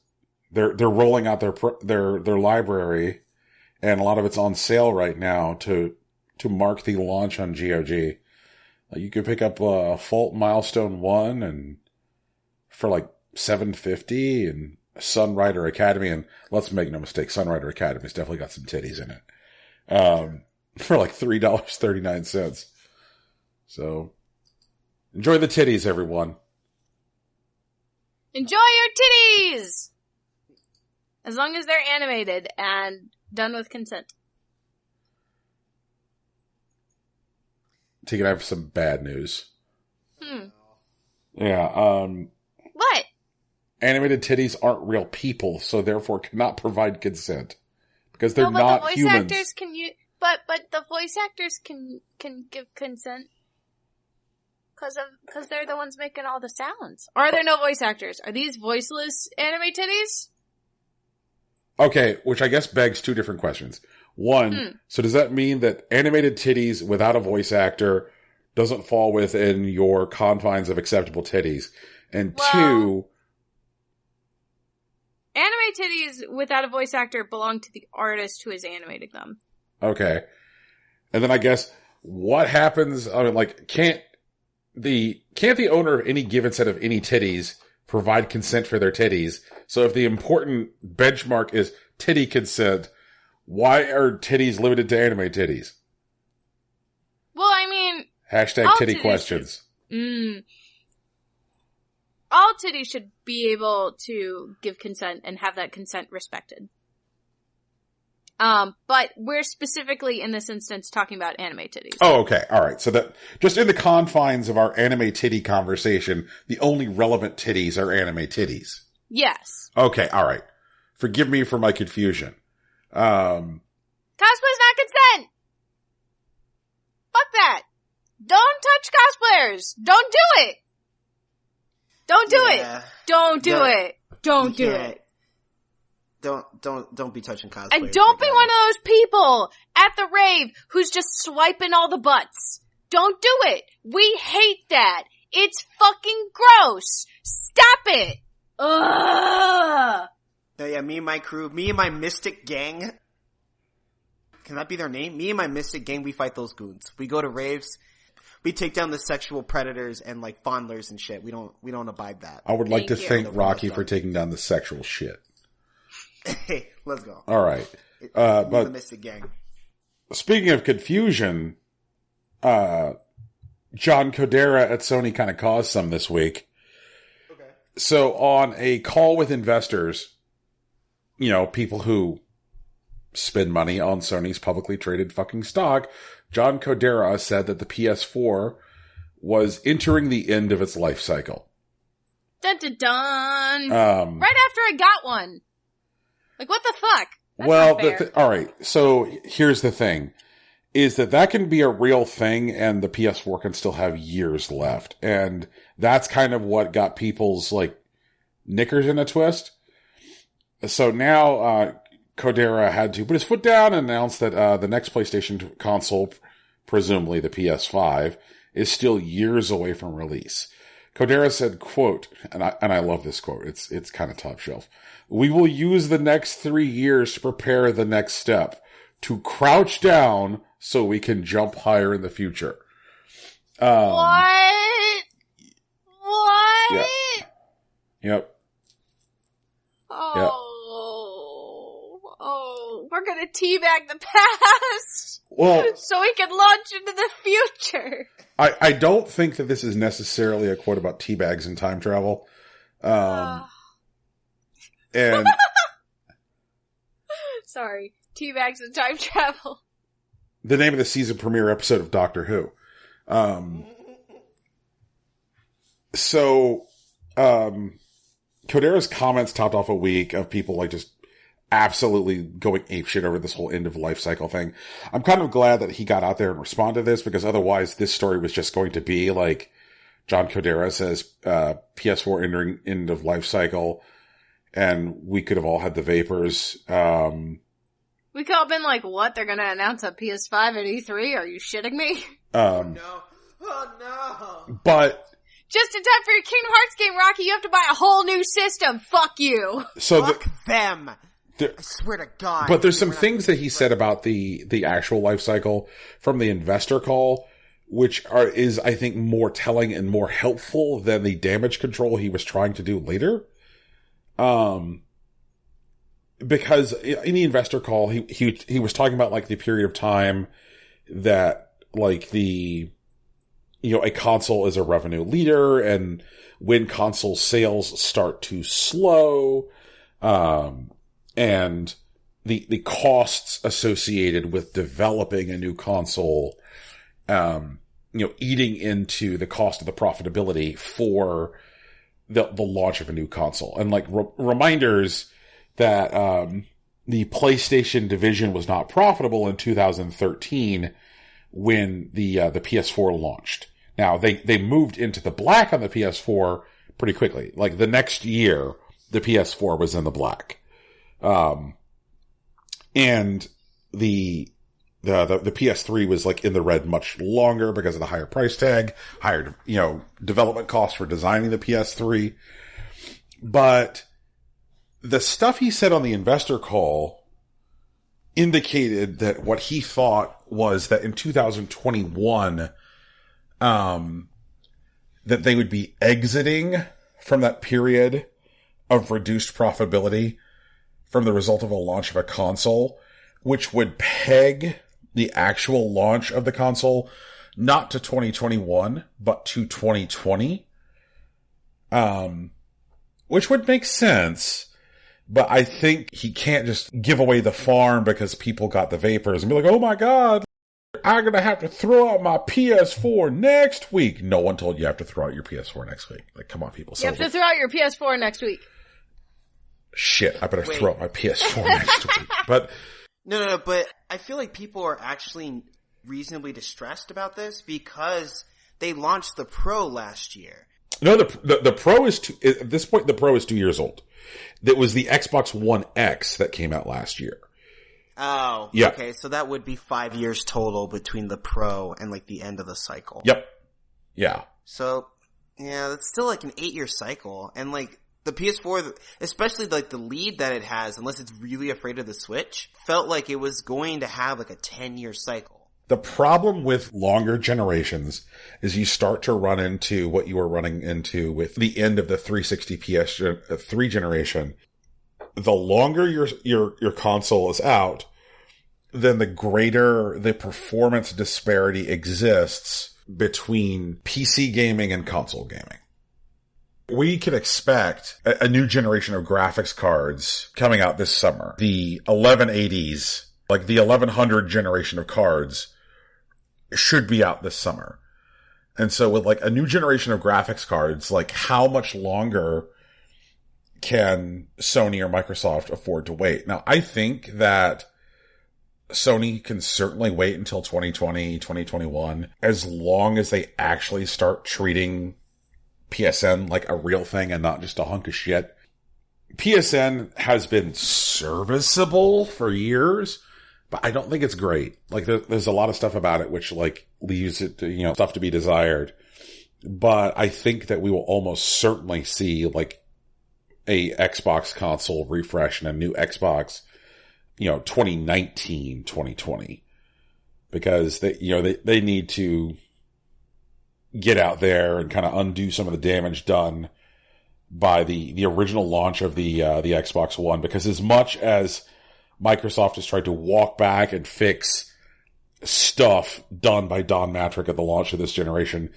they're rolling out their library, and a lot of it's on sale right now to mark the launch on GOG. You could pick up Fault Milestone 1 and for like $7.50, and Sunrider Academy, and let's make no mistake, Sunrider Academy's definitely got some titties in it. For like $3.39. So enjoy the titties, everyone. Enjoy your titties! As long as they're animated and done with consent. Tegan, I have some bad news. Yeah, What? Animated titties aren't real people, so therefore cannot provide consent. Because they're but not the voice humans. Actors can but the voice actors can give consent. Cause they're the ones making all the sounds. Or are there no voice actors? Are these voiceless anime titties? Okay, which I guess begs two different questions. One, so does that mean that animated titties without a voice actor doesn't fall within your confines of acceptable titties? And two, anime titties without a voice actor belong to the artist who is animating them. Okay. And then I guess what happens, I mean, like, can't the owner of any given set of any titties provide consent for their titties? So if the important benchmark is titty consent, why are titties limited to anime titties? Well, I mean... Hashtag titty questions. All titties should be able to give consent and have that consent respected. But we're specifically in this instance talking about anime titties. Oh, okay. All right. So that just in the confines of our anime titty conversation, the only relevant titties are anime titties. Yes. Okay. All right. Forgive me for my confusion. Cosplay's not consent! Fuck that! Don't touch cosplayers! Don't do it! Don't do it! Don't do it! Don't do it! Don't be touching cosplayers. And don't be one of those people at the rave who's just swiping all the butts. Don't do it! We hate that! It's fucking gross! Stop it! Ugh! Yeah, me and my crew, me and my mystic gang. Can that be their name? Me and my mystic gang, we fight those goons. We go to raves. We take down the sexual predators and like fondlers and shit. We don't abide that. I would like to thank Rocky for taking down the sexual shit. Hey, let's go. All right. But the mystic gang. Speaking of confusion, John Codera at Sony kind of caused some this week. Okay. So on a call with investors, people who spend money on Sony's publicly traded fucking stock, John Codera said that the PS4 was entering the end of its life cycle. Dun dun dun! Right after I got one. Like, what the fuck? That's not fair. All right. So here's the thing: is that can be a real thing, and the PS4 can still have years left, and that's kind of what got people's like knickers in a twist. So now, Kodera had to put his foot down and announce that, the next PlayStation console, presumably the PS5, is still years away from release. Kodera said, quote, and I love this quote, it's kind of top shelf. "We will use the next 3 years to prepare the next step, to crouch down so we can jump higher in the future." What? Yeah. Yep. Oh, we're gonna teabag the past. Well, so we can launch into the future. I don't think that this is necessarily a quote about teabags and time travel. And sorry, Teabags and Time-Travel. the name of the season premiere episode of Doctor Who. Kodera's comments topped off a week of people like just absolutely going apeshit over this whole end of life cycle thing. I'm kind of glad that he got out there and responded to this, because otherwise this story was just going to be like John Kodera says, PS4 entering end of life cycle, and we could have all had the vapors. We could have been like, what? They're gonna announce a PS5 at E3? Are you shitting me? Oh no. But just in time for your Kingdom Hearts game, Rocky, you have to buy a whole new system. Fuck you. So Fuck them. I swear to God. But there's some things that he said about the actual life cycle from the investor call, which is, I think, more telling and more helpful than the damage control he was trying to do later. Because in the investor call, he was talking about like the period of time that like a console is a revenue leader, and when console sales start to slow, and the costs associated with developing a new console, eating into the cost of the profitability for the launch of a new console. And like reminders that, the PlayStation division was not profitable in 2013 when the PS4 launched. Now they moved into the black on the PS4 pretty quickly. Like the next year, the PS4 was in the black. And the PS3 was like in the red much longer because of the higher price tag, higher, development costs for designing the PS3. But the stuff he said on the investor call indicated that what he thought was that in 2021, that they would be exiting from that period of reduced profitability from the result of a launch of a console, which would peg the actual launch of the console not to 2021, but to 2020. Which would make sense, but I think he can't just give away the farm because people got the vapors and be like, oh my God, I'm going to have to throw out my PS4 next week. No one told you have to throw out your PS4 next week. Like, come on, people. You have to throw out your PS4 next week. Shit, I better throw out my PS4 next week. But No, but I feel like people are actually reasonably distressed about this because they launched the Pro last year. No, the Pro is at this point, the Pro is 2 years old. That was the Xbox One X that came out last year. Oh, yeah. Okay, so that would be 5 years total between the Pro and like the end of the cycle. Yep. Yeah. So, yeah, that's still like an 8-year cycle. And like the PS4, especially like the lead that it has, unless it's really afraid of the Switch, felt like it was going to have like a 10-year cycle. The problem with longer generations is you start to run into what you were running into with the end of the 360 PS3 generation. The longer your console is out, then the greater the performance disparity exists between PC gaming and console gaming. We can expect a new generation of graphics cards coming out this summer. The 1180s, like the 1100 generation of cards, should be out this summer. And so with like a new generation of graphics cards, like how much longer can Sony or Microsoft afford to wait? Now, I think that Sony can certainly wait until 2020, 2021, as long as they actually start treating PSN like a real thing and not just a hunk of shit. PSN has been serviceable for years, but I don't think it's great. Like, there's a lot of stuff about it which, like, leaves it, stuff to be desired. But I think that we will almost certainly see, like, a Xbox console refresh and a new Xbox, 2019, 2020. Because they need to get out there and kind of undo some of the damage done by the original launch of the Xbox One. Because as much as Microsoft has tried to walk back and fix stuff done by Don Matrick at the launch of this generation,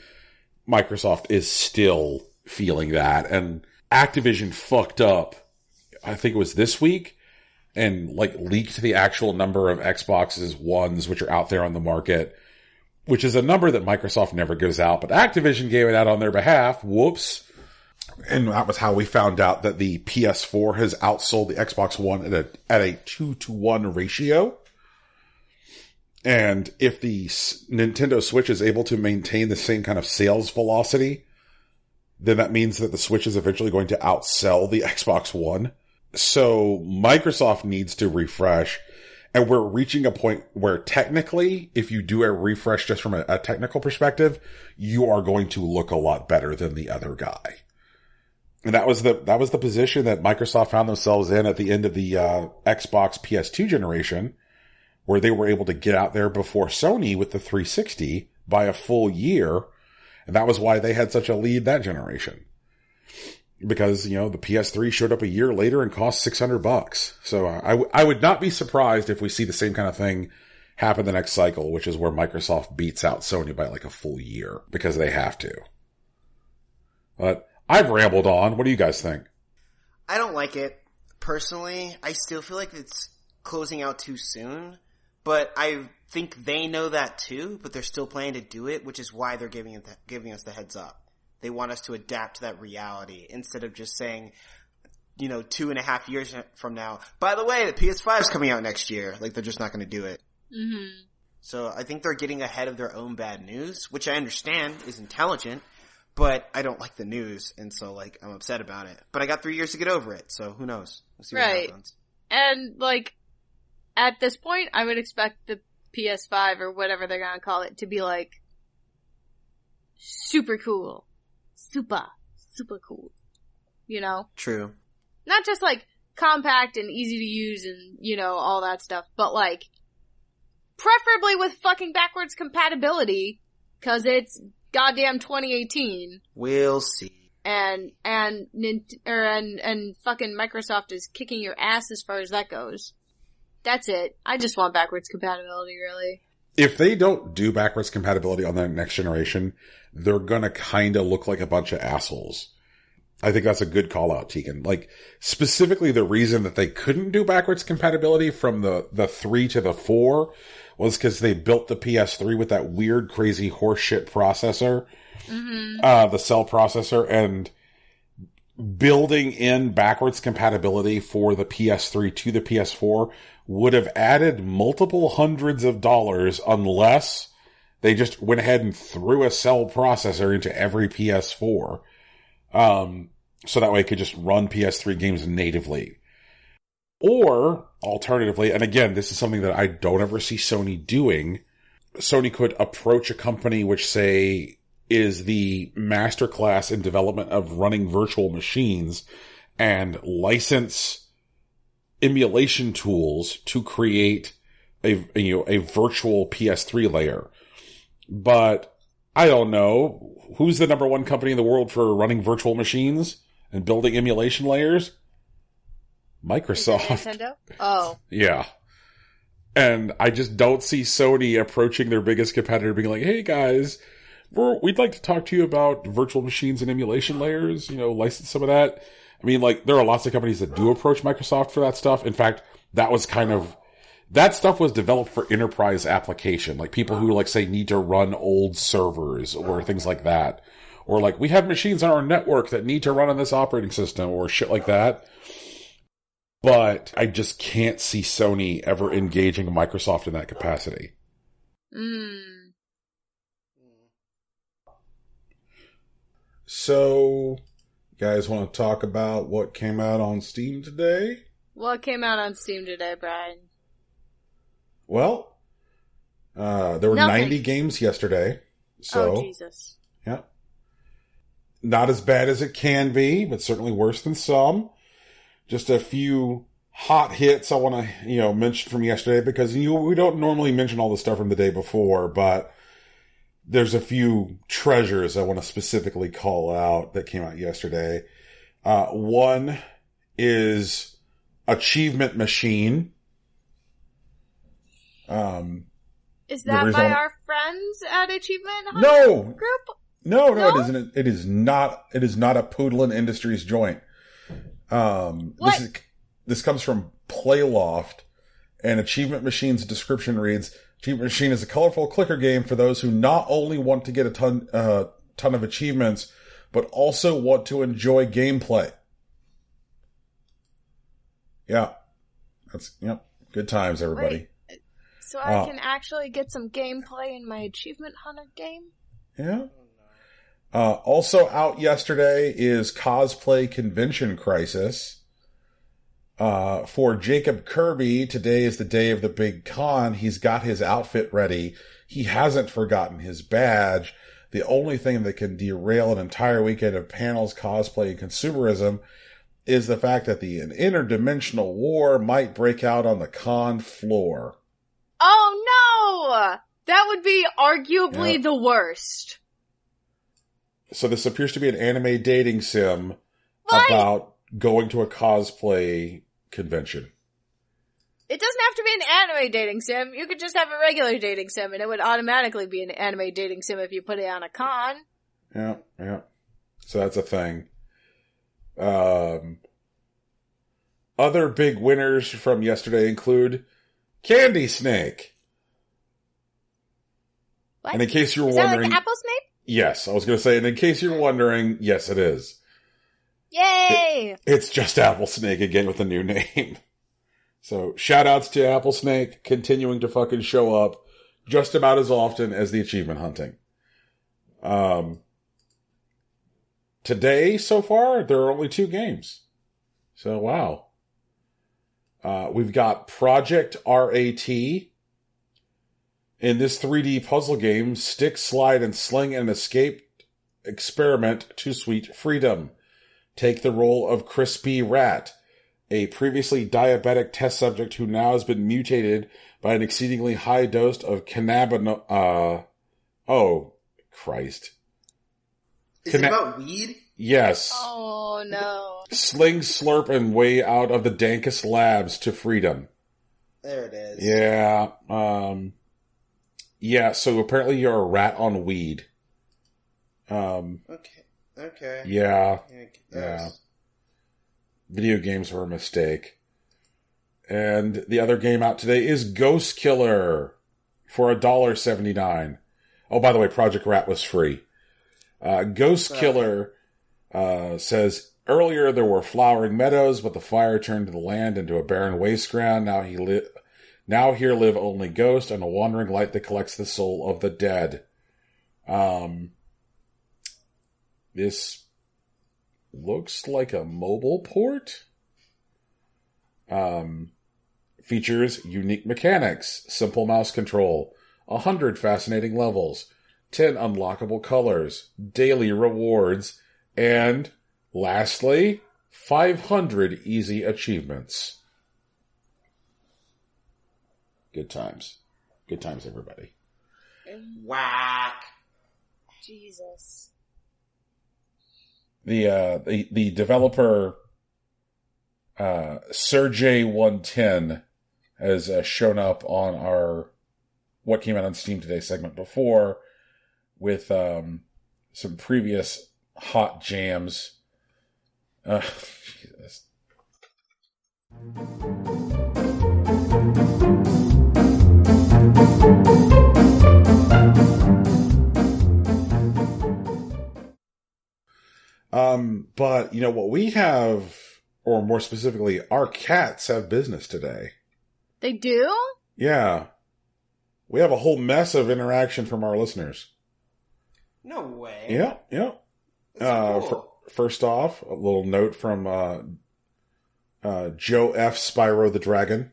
Microsoft is still feeling that. And Activision fucked up, I think it was this week, and like leaked the actual number of Xboxes Ones which are out there on the market, which is a number that Microsoft never gives out, but Activision gave it out on their behalf. Whoops. And that was how we found out that the PS4 has outsold the Xbox One at a 2-to-1 ratio. And if the Nintendo Switch is able to maintain the same kind of sales velocity, then that means that the Switch is eventually going to outsell the Xbox One. So Microsoft needs to refresh. And we're reaching a point where technically, if you do a refresh just from a technical perspective, you are going to look a lot better than the other guy. And that was the position that Microsoft found themselves in at the end of the Xbox PS2 generation, where they were able to get out there before Sony with the 360 by a full year. And that was why they had such a lead that generation. Because, the PS3 showed up a year later and cost $600. So I would not be surprised if we see the same kind of thing happen the next cycle, which is where Microsoft beats out Sony by like a full year because they have to. But I've rambled on. What do you guys think? I don't like it. Personally, I still feel like it's closing out too soon. But I think they know that too, but they're still planning to do it, which is why they're giving us the heads up. They want us to adapt to that reality instead of just saying, 2.5 years from now, by the way, the PS5 is coming out next year. Like, they're just not going to do it. Mm-hmm. So I think they're getting ahead of their own bad news, which I understand is intelligent, but I don't like the news, and so, like, I'm upset about it. But I got 3 years to get over it, so who knows? We'll see what happens. And, like, at this point, I would expect the PS5 or whatever they're gonna call it to be, like, super cool. Super cool. True. Not just, like, compact and easy to use and, all that stuff, but, like, preferably with fucking backwards compatibility, cause it's goddamn 2018. We'll see. And fucking Microsoft is kicking your ass as far as that goes. That's it. I just want backwards compatibility, really. If they don't do backwards compatibility on the next generation, they're gonna kinda look like a bunch of assholes. I think that's a good call out, Tegan. Like, specifically the reason that they couldn't do backwards compatibility from the 3 to the 4 was because they built the PS3 with that weird, crazy horseshit processor. Mm-hmm. The cell processor, and building in backwards compatibility for the PS3 to the PS4 would have added multiple hundreds of dollars unless they just went ahead and threw a cell processor into every PS4. So that way it could just run PS3 games natively. Or, alternatively, and again, this is something that I don't ever see Sony doing, Sony could approach a company which, say, is the masterclass in development of running virtual machines and license emulation tools to create a virtual PS3 layer. But I don't know, who's the number one company in the world for running virtual machines and building emulation layers? Microsoft. Nintendo? Oh. Yeah. And I just don't see Sony approaching their biggest competitor being like, hey guys, we'd like to talk to you about virtual machines and emulation layers, license some of that. I mean, like, there are lots of companies that do approach Microsoft for that stuff. In fact, that stuff was developed for enterprise application. Like, people who, like, say, need to run old servers or things like that. Or, like, we have machines on our network that need to run on this operating system or shit like that. But I just can't see Sony ever engaging Microsoft in that capacity. So, guys want to talk about what came out on Steam today? What came out on Steam today, Brian? Well, there were 90 games yesterday. So, oh, Jesus. Yeah. Not as bad as it can be, but certainly worse than some. Just a few hot hits I want to, mention from yesterday, because we don't normally mention all the stuff from the day before, but there's a few treasures I want to specifically call out that came out yesterday. One is Achievement Machine. Is that by our friends at Achievement Hunter No! Group? No, it isn't. It is not a Poodlin Industries joint. This comes from Playloft, and Achievement Machine's description reads, Achievement Machine is a colorful clicker game for those who not only want to get a ton of achievements, but also want to enjoy gameplay. Yeah. Good times, everybody. Wait, so I can actually get some gameplay in my Achievement Hunter game? Yeah. Also out yesterday is Cosplay Convention Crisis. For Jacob Kirby, today is the day of the big con. He's got his outfit ready. He hasn't forgotten his badge. The only thing that can derail an entire weekend of panels, cosplay, and consumerism is the fact that an interdimensional war might break out on the con floor. Oh no! That would be arguably the worst. So this appears to be an anime dating sim about going to a cosplay convention. It doesn't have to be an anime dating sim. You could just have a regular dating sim, and it would automatically be an anime dating sim if you put it on a con. Yeah. So that's a thing. Other big winners from yesterday include Candy Snake. What? And in case you were is wondering... that like Apple Snake? Yes, I was going to say, and in case you're wondering, yes, it is. Yay! It's just Apple Snake again with a new name. So, shout outs to Apple Snake, continuing to fucking show up just about as often as the achievement hunting. Today, so far, there are only 2 games. So, wow. We've got Project RAT. In this 3D puzzle game, stick, slide, and sling an escape experiment to sweet freedom. Take the role of Crispy Rat, a previously diabetic test subject who now has been mutated by an exceedingly high dose of cannabino... oh, Christ. Is it about weed? Yes. Oh, no. Sling, slurp, and way out of the dankest labs to freedom. There it is. Yeah, yeah, so apparently you're a rat on weed. Okay. Yeah. Video games were a mistake. And the other game out today is Ghost Killer for $1.79. Oh, by the way, Project Rat was free. Ghost Killer says, earlier there were flowering meadows, but the fire turned the land into a barren waste ground. Now here live only ghosts and a wandering light that collects the soul of the dead. This looks like a mobile port. Features unique mechanics, simple mouse control, 100 fascinating levels, 10 unlockable colors, daily rewards, and, lastly, 500 easy achievements. Good times. Good times, everybody. Whack. Jesus. The developer, Sergey110 has shown up on our What Came Out on Steam Today segment before with some previous hot jams. Jesus. But, what we have, or more specifically, our cats have business today. They do? Yeah. We have a whole mess of interaction from our listeners. No way. Yeah. That's cool. first off, a little note from Joe F. Spyro the Dragon,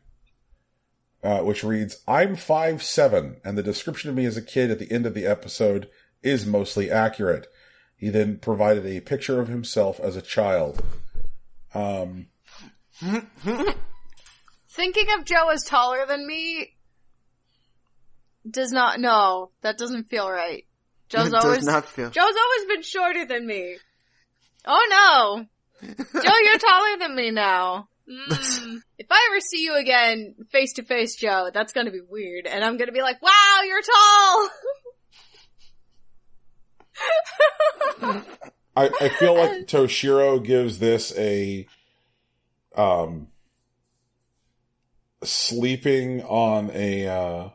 which reads, I'm 5'7", and the description of me as a kid at the end of the episode is mostly accurate. He then provided a picture of himself as a child. Thinking of Joe as taller than me that doesn't feel right. Joe's always been shorter than me. Oh no! Joe, you're taller than me now. If I ever see you again, face to face, Joe, that's gonna be weird, and I'm gonna be like, wow, you're tall! I feel like Toshiro gives this a, sleeping on a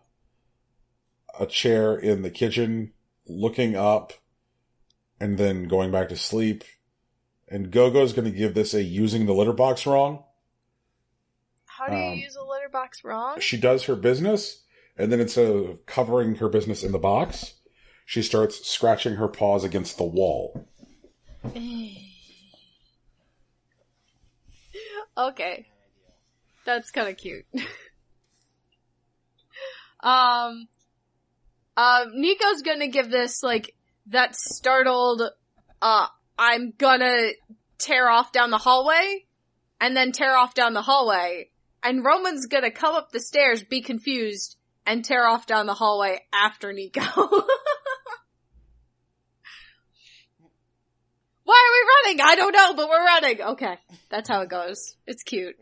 chair in the kitchen, looking up, and then going back to sleep. And Gogo's going to give this a using the litter box wrong. How do you use a litter box wrong? She does her business, and then instead of covering her business in the box, she starts scratching her paws against the wall. Okay. That's kind of cute. Nico's gonna give this, like, that startled, I'm gonna tear off down the hallway, and then tear off down the hallway, and Roman's gonna come up the stairs, be confused, and tear off down the hallway after Nico. Why are we running? I don't know, but we're running. Okay, that's how it goes. It's cute.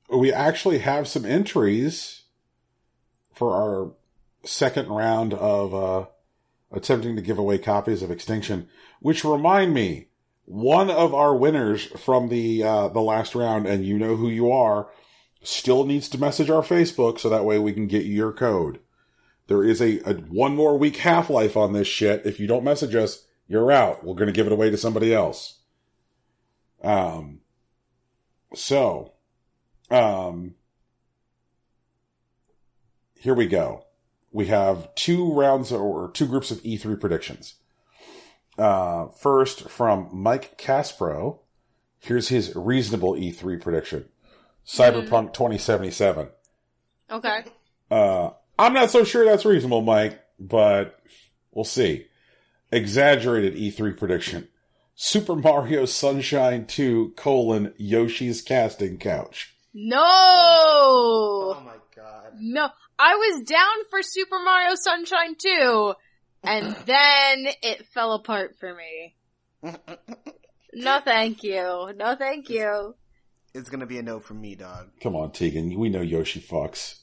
We actually have some entries for our second round of attempting to give away copies of Extinction, which remind me, one of our winners from the last round, and you know who you are, still needs to message our Facebook so that way we can get you your code. There is a 1 more week half-life on this shit. If you don't message us, you're out. We're going to give it away to somebody else. Here we go. We have 2 rounds or 2 groups of E3 predictions. First, from Mike Caspro. Here's his reasonable E3 prediction. Cyberpunk 2077. Okay. I'm not so sure that's reasonable, Mike, but we'll see. Exaggerated E3 prediction. Super Mario Sunshine 2, Yoshi's Casting Couch. No! Oh my god. No. I was down for Super Mario Sunshine 2, and then it fell apart for me. No thank you. No thank you. It's gonna be a no from me, dog. Come on, Tegan. We know Yoshi fucks.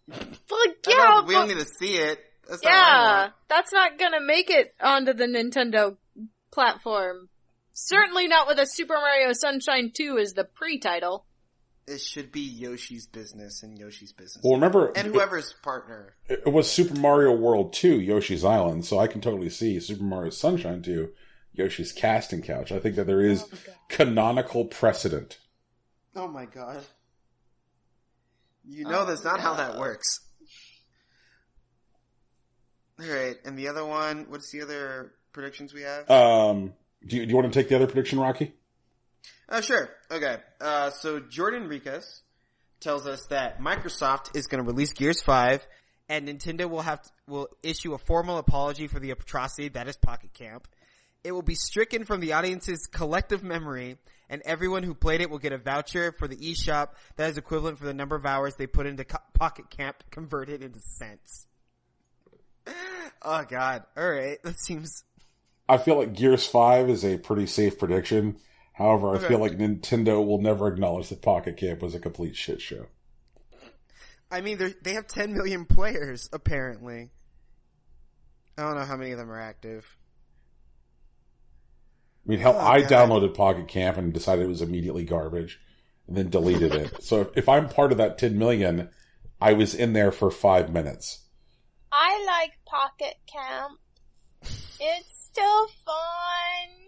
But yeah, we don't need to see it. That's yeah, that's not gonna make it onto the Nintendo platform. Certainly not with a Super Mario Sunshine 2 as the pre-title. It should be Yoshi's business and Yoshi's business. Well, remember... And whoever's partner. It was Super Mario World 2, Yoshi's Island, so I can totally see Super Mario Sunshine 2, Yoshi's Casting Couch. I think that there is canonical precedent. Oh my god. You know that's not how that works. Alright, and the other one, what's the other predictions we have? Do you want to take the other prediction, Rocky? Sure. Okay. So Jordan Ricas tells us that Microsoft is going to release Gears 5 and Nintendo will issue a formal apology for the atrocity that is Pocket Camp. It will be stricken from the audience's collective memory, and everyone who played it will get a voucher for the eShop that is equivalent for the number of hours they put into Pocket Camp converted into cents. Oh god. Alright, that seems... I feel like Gears 5 is a pretty safe prediction. However, I feel like Nintendo will never acknowledge that Pocket Camp was a complete shit show. I mean, they have 10 million players, apparently. I don't know how many of them are active. I mean, hell, I downloaded Pocket Camp and decided it was immediately garbage, and then deleted it. So if I'm part of that 10 million, I was in there for 5 minutes. I like Pocket Camp. It's still fun.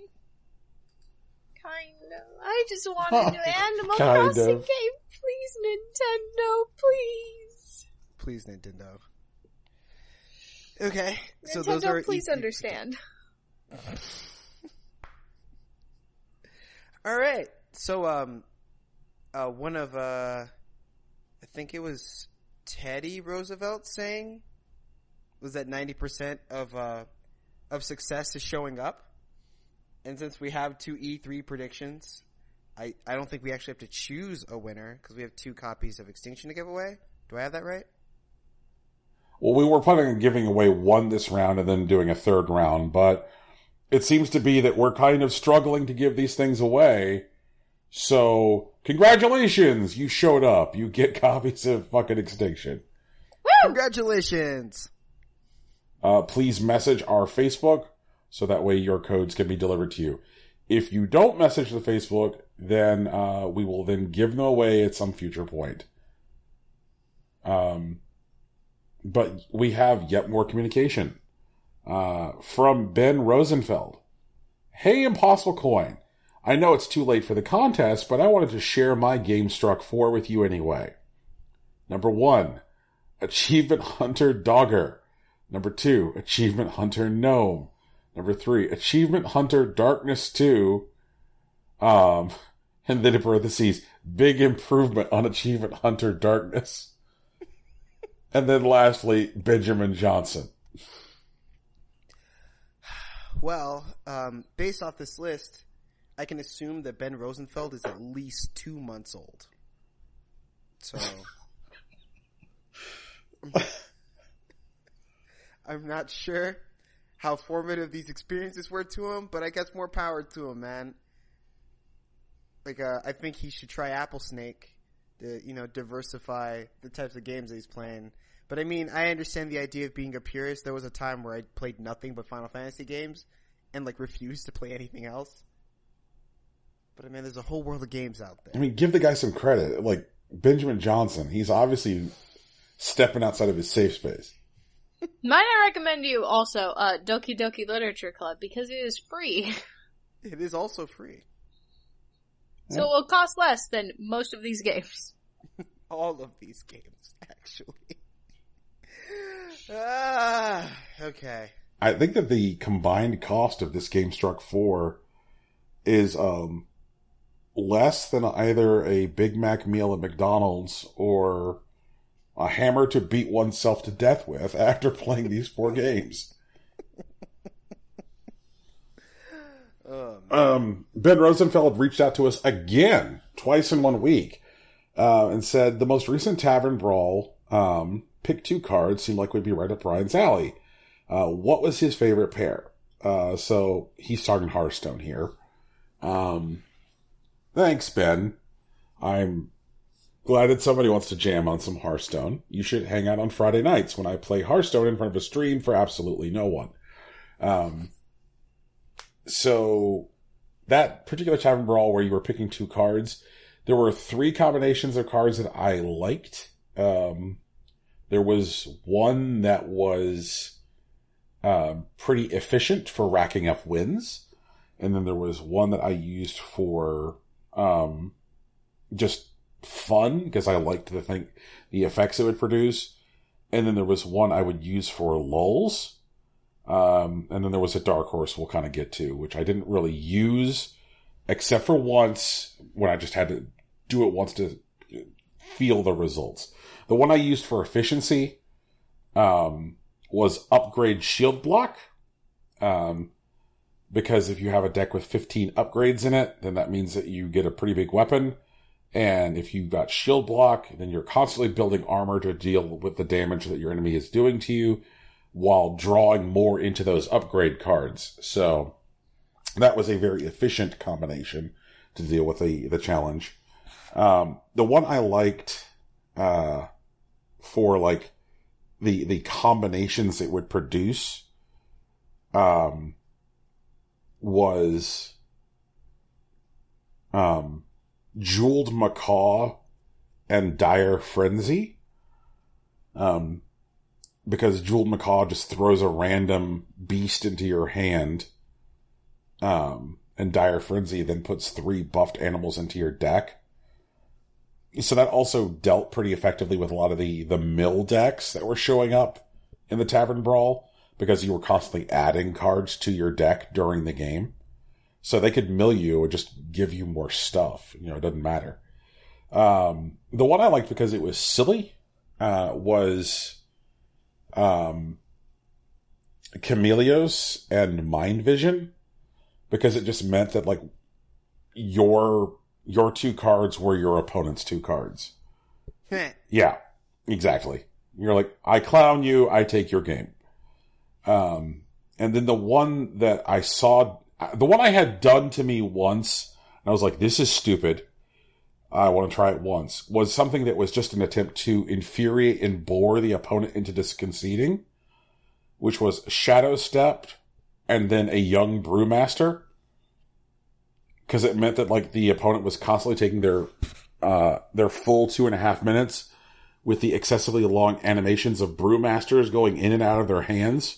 Kind of. I just want a new Animal Crossing game. Please, Nintendo, please. Please, Nintendo. Okay, so Nintendo, those are please understand. All right. So one of I think it was Teddy Roosevelt saying was that 90% of success is showing up. And since we have 2 E3 predictions, I don't think we actually have to choose a winner because we have 2 copies of Extinction to give away. Do I have that right? Well, we were planning on giving away one this round and then doing a third round, but it seems to be that we're kind of struggling to give these things away. So, congratulations! You showed up. You get copies of fucking Extinction. Woo! Congratulations! Please message our Facebook so that way your codes can be delivered to you. If you don't message the Facebook, then we will then give them away at some future point. But we have yet more communication. From Ben Rosenfeld. Hey, Impossible Coin. I know it's too late for the contest, but I wanted to share my GameStruck 4 with you anyway. Number 1, Achievement Hunter Dogger. Number 2, Achievement Hunter Gnome. Number 3, Achievement Hunter Darkness 2. And then in parentheses, big improvement on Achievement Hunter Darkness. And then lastly, Benjamin Johnson. Well, based off this list, I can assume that Ben Rosenfeld is at least 2 months old. So, I'm not sure how formative these experiences were to him, but I guess more power to him, man. Like, I think he should try Apple Snake to, diversify the types of games that he's playing. But I mean, I understand the idea of being a purist. There was a time where I played nothing but Final Fantasy games and refused to play anything else. But I mean, there's a whole world of games out there. I mean, give the guy some credit. Like, Benjamin Johnson, he's obviously stepping outside of his safe space. Might I recommend you also Doki Doki Literature Club because it is free. It is also free. So it will cost less than most of these games. All of these games, actually. Okay. I think that the combined cost of this GameStruck 4 is less than either a Big Mac meal at McDonald's or a hammer to beat oneself to death with after playing these 4 games. Ben Rosenfeld reached out to us again, twice in 1 week, and said the most recent Tavern Brawl pick 2 cards seemed like would be right up Brian's alley. What was his favorite pair? So he's talking Hearthstone here. Thanks, Ben. I'm glad that somebody wants to jam on some Hearthstone. You should hang out on Friday nights when I play Hearthstone in front of a stream for absolutely no one. So that particular Tavern Brawl where you were picking 2 cards, there were 3 combinations of cards that I liked. There was one that was pretty efficient for racking up wins. And then there was one that I used for just fun because I liked the effects it would produce. And then there was one I would use for lulls. And then there was a dark horse we'll kind of get to, which I didn't really use except for once when I just had to do it once to feel the results. The one I used for efficiency was upgrade shield block. Because if you have a deck with 15 upgrades in it, then that means that you get a pretty big weapon. And if you've got shield block, then you're constantly building armor to deal with the damage that your enemy is doing to you while drawing more into those upgrade cards. So that was a very efficient combination to deal with the challenge. The one I liked for like the combinations it would produce was Jeweled Macaw and Dire Frenzy. Because Jeweled Macaw just throws a random beast into your hand. And Dire Frenzy then puts 3 buffed animals into your deck. So that also dealt pretty effectively with a lot of the mill decks that were showing up in the Tavern Brawl. because you were constantly adding cards to your deck during the game. So they could mill you or just give you more stuff. You know, it doesn't matter. The one I liked because it was silly, was, Chameleos and Mind Vision, because it just meant that, like, your 2 cards were your opponent's 2 cards. Yeah, exactly. You're like, I clown you, I take your game. And then the one that I saw, the one I had done to me once, and I was like, this is stupid, I want to try it once, was something that was just an attempt to infuriate and bore the opponent into conceding, which was Shadow Stepped and then a Young Brewmaster. Because it meant that, like, the opponent was constantly taking their full 2.5 minutes with the excessively long animations of Brewmasters going in and out of their hands.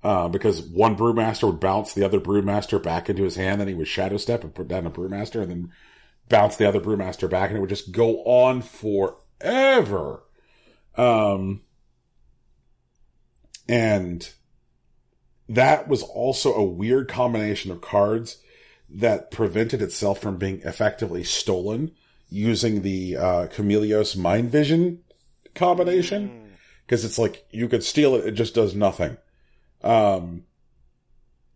Because one Brewmaster would bounce the other Brewmaster back into his hand, then he would Shadow Step and put down a Brewmaster, and then bounce the other Brewmaster back, and it would just go on forever. And that was also a weird combination of cards that prevented itself from being effectively stolen using the Chameleos Mind Vision combination. Because it's like, you could steal it, it just does nothing. And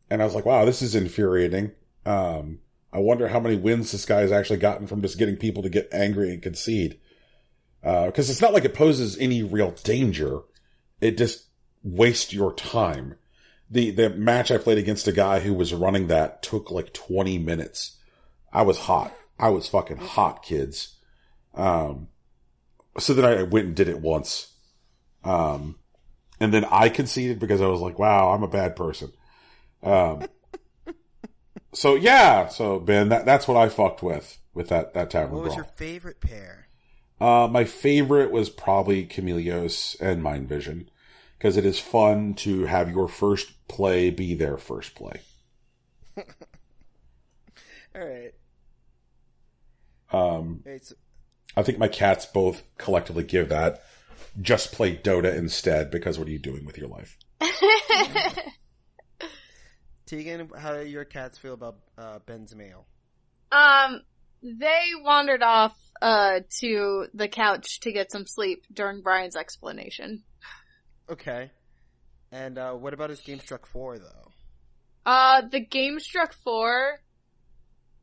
I was like, wow, this is infuriating. I wonder how many wins this guy has actually gotten from just getting people to get angry and concede. Because it's not like it poses any real danger. It just wastes your time. The match I played against a guy who was running that took like 20 minutes. I was hot. I was fucking hot, kids. So then I went and did it once. And then I conceded because I was like, wow, I'm a bad person. So yeah, so Ben, that's what I fucked with that Tavern Brawl. What was your favorite pair? My favorite was probably Chameleos and Mind Vision, because it is fun to have your first play be their first play. Alright. I think my cats both collectively give that. Just play Dota instead, because what are you doing with your life? Tegan, how do your cats feel about Ben's mail? They wandered off to the couch to get some sleep during Brian's explanation. Okay. And what about his Game Struck 4, though? The Game Struck 4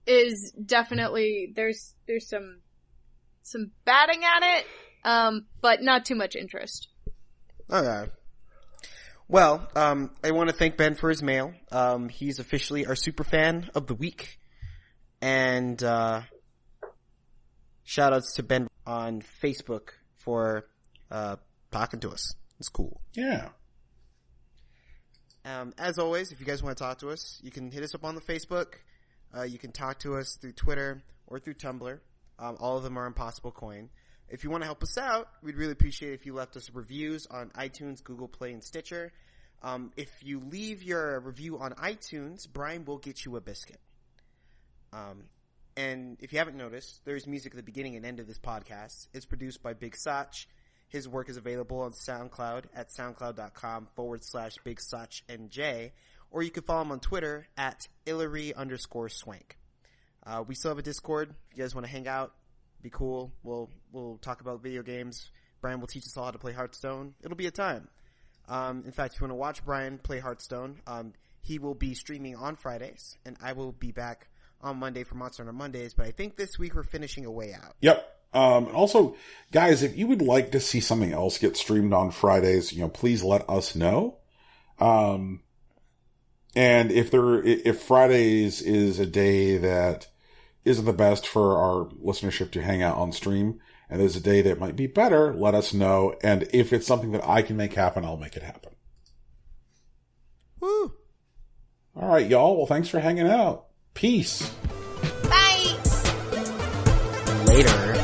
is definitely, there's some batting at it, but not too much interest. Okay. Well, I want to thank Ben for his mail. He's officially our super fan of the week. And shoutouts to Ben on Facebook for talking to us. It's cool. Yeah. As always, if you guys want to talk to us, you can hit us up on the Facebook. You can talk to us through Twitter or through Tumblr. All of them are Impossible Coin. If you want to help us out, we'd really appreciate it if you left us reviews on iTunes, Google Play, and Stitcher. If you leave your review on iTunes, Brian will get you a biscuit. And if you haven't noticed, there's music at the beginning and end of this podcast. It's produced by Big Sach. His work is available on SoundCloud at soundcloud.com/BigSachNJ, or you can follow him on Twitter at Hillary_Swank. We still have a Discord. If you guys want to hang out, be cool. We'll talk about video games. Brian will teach us all how to play Hearthstone. It'll be a time. In fact, if you want to watch Brian play Hearthstone, he will be streaming on Fridays, and I will be back on Monday for Monster Hunter Mondays, but I think this week we're finishing A Way Out. Yep. Also, guys, if you would like to see something else get streamed on Fridays, please let us know. And if Fridays is a day that isn't the best for our listenership to hang out on stream, and there's a day that might be better, let us know. And if it's something that I can make happen, I'll make it happen. Woo! All right, y'all. Well, thanks for hanging out. Peace. Bye! Later.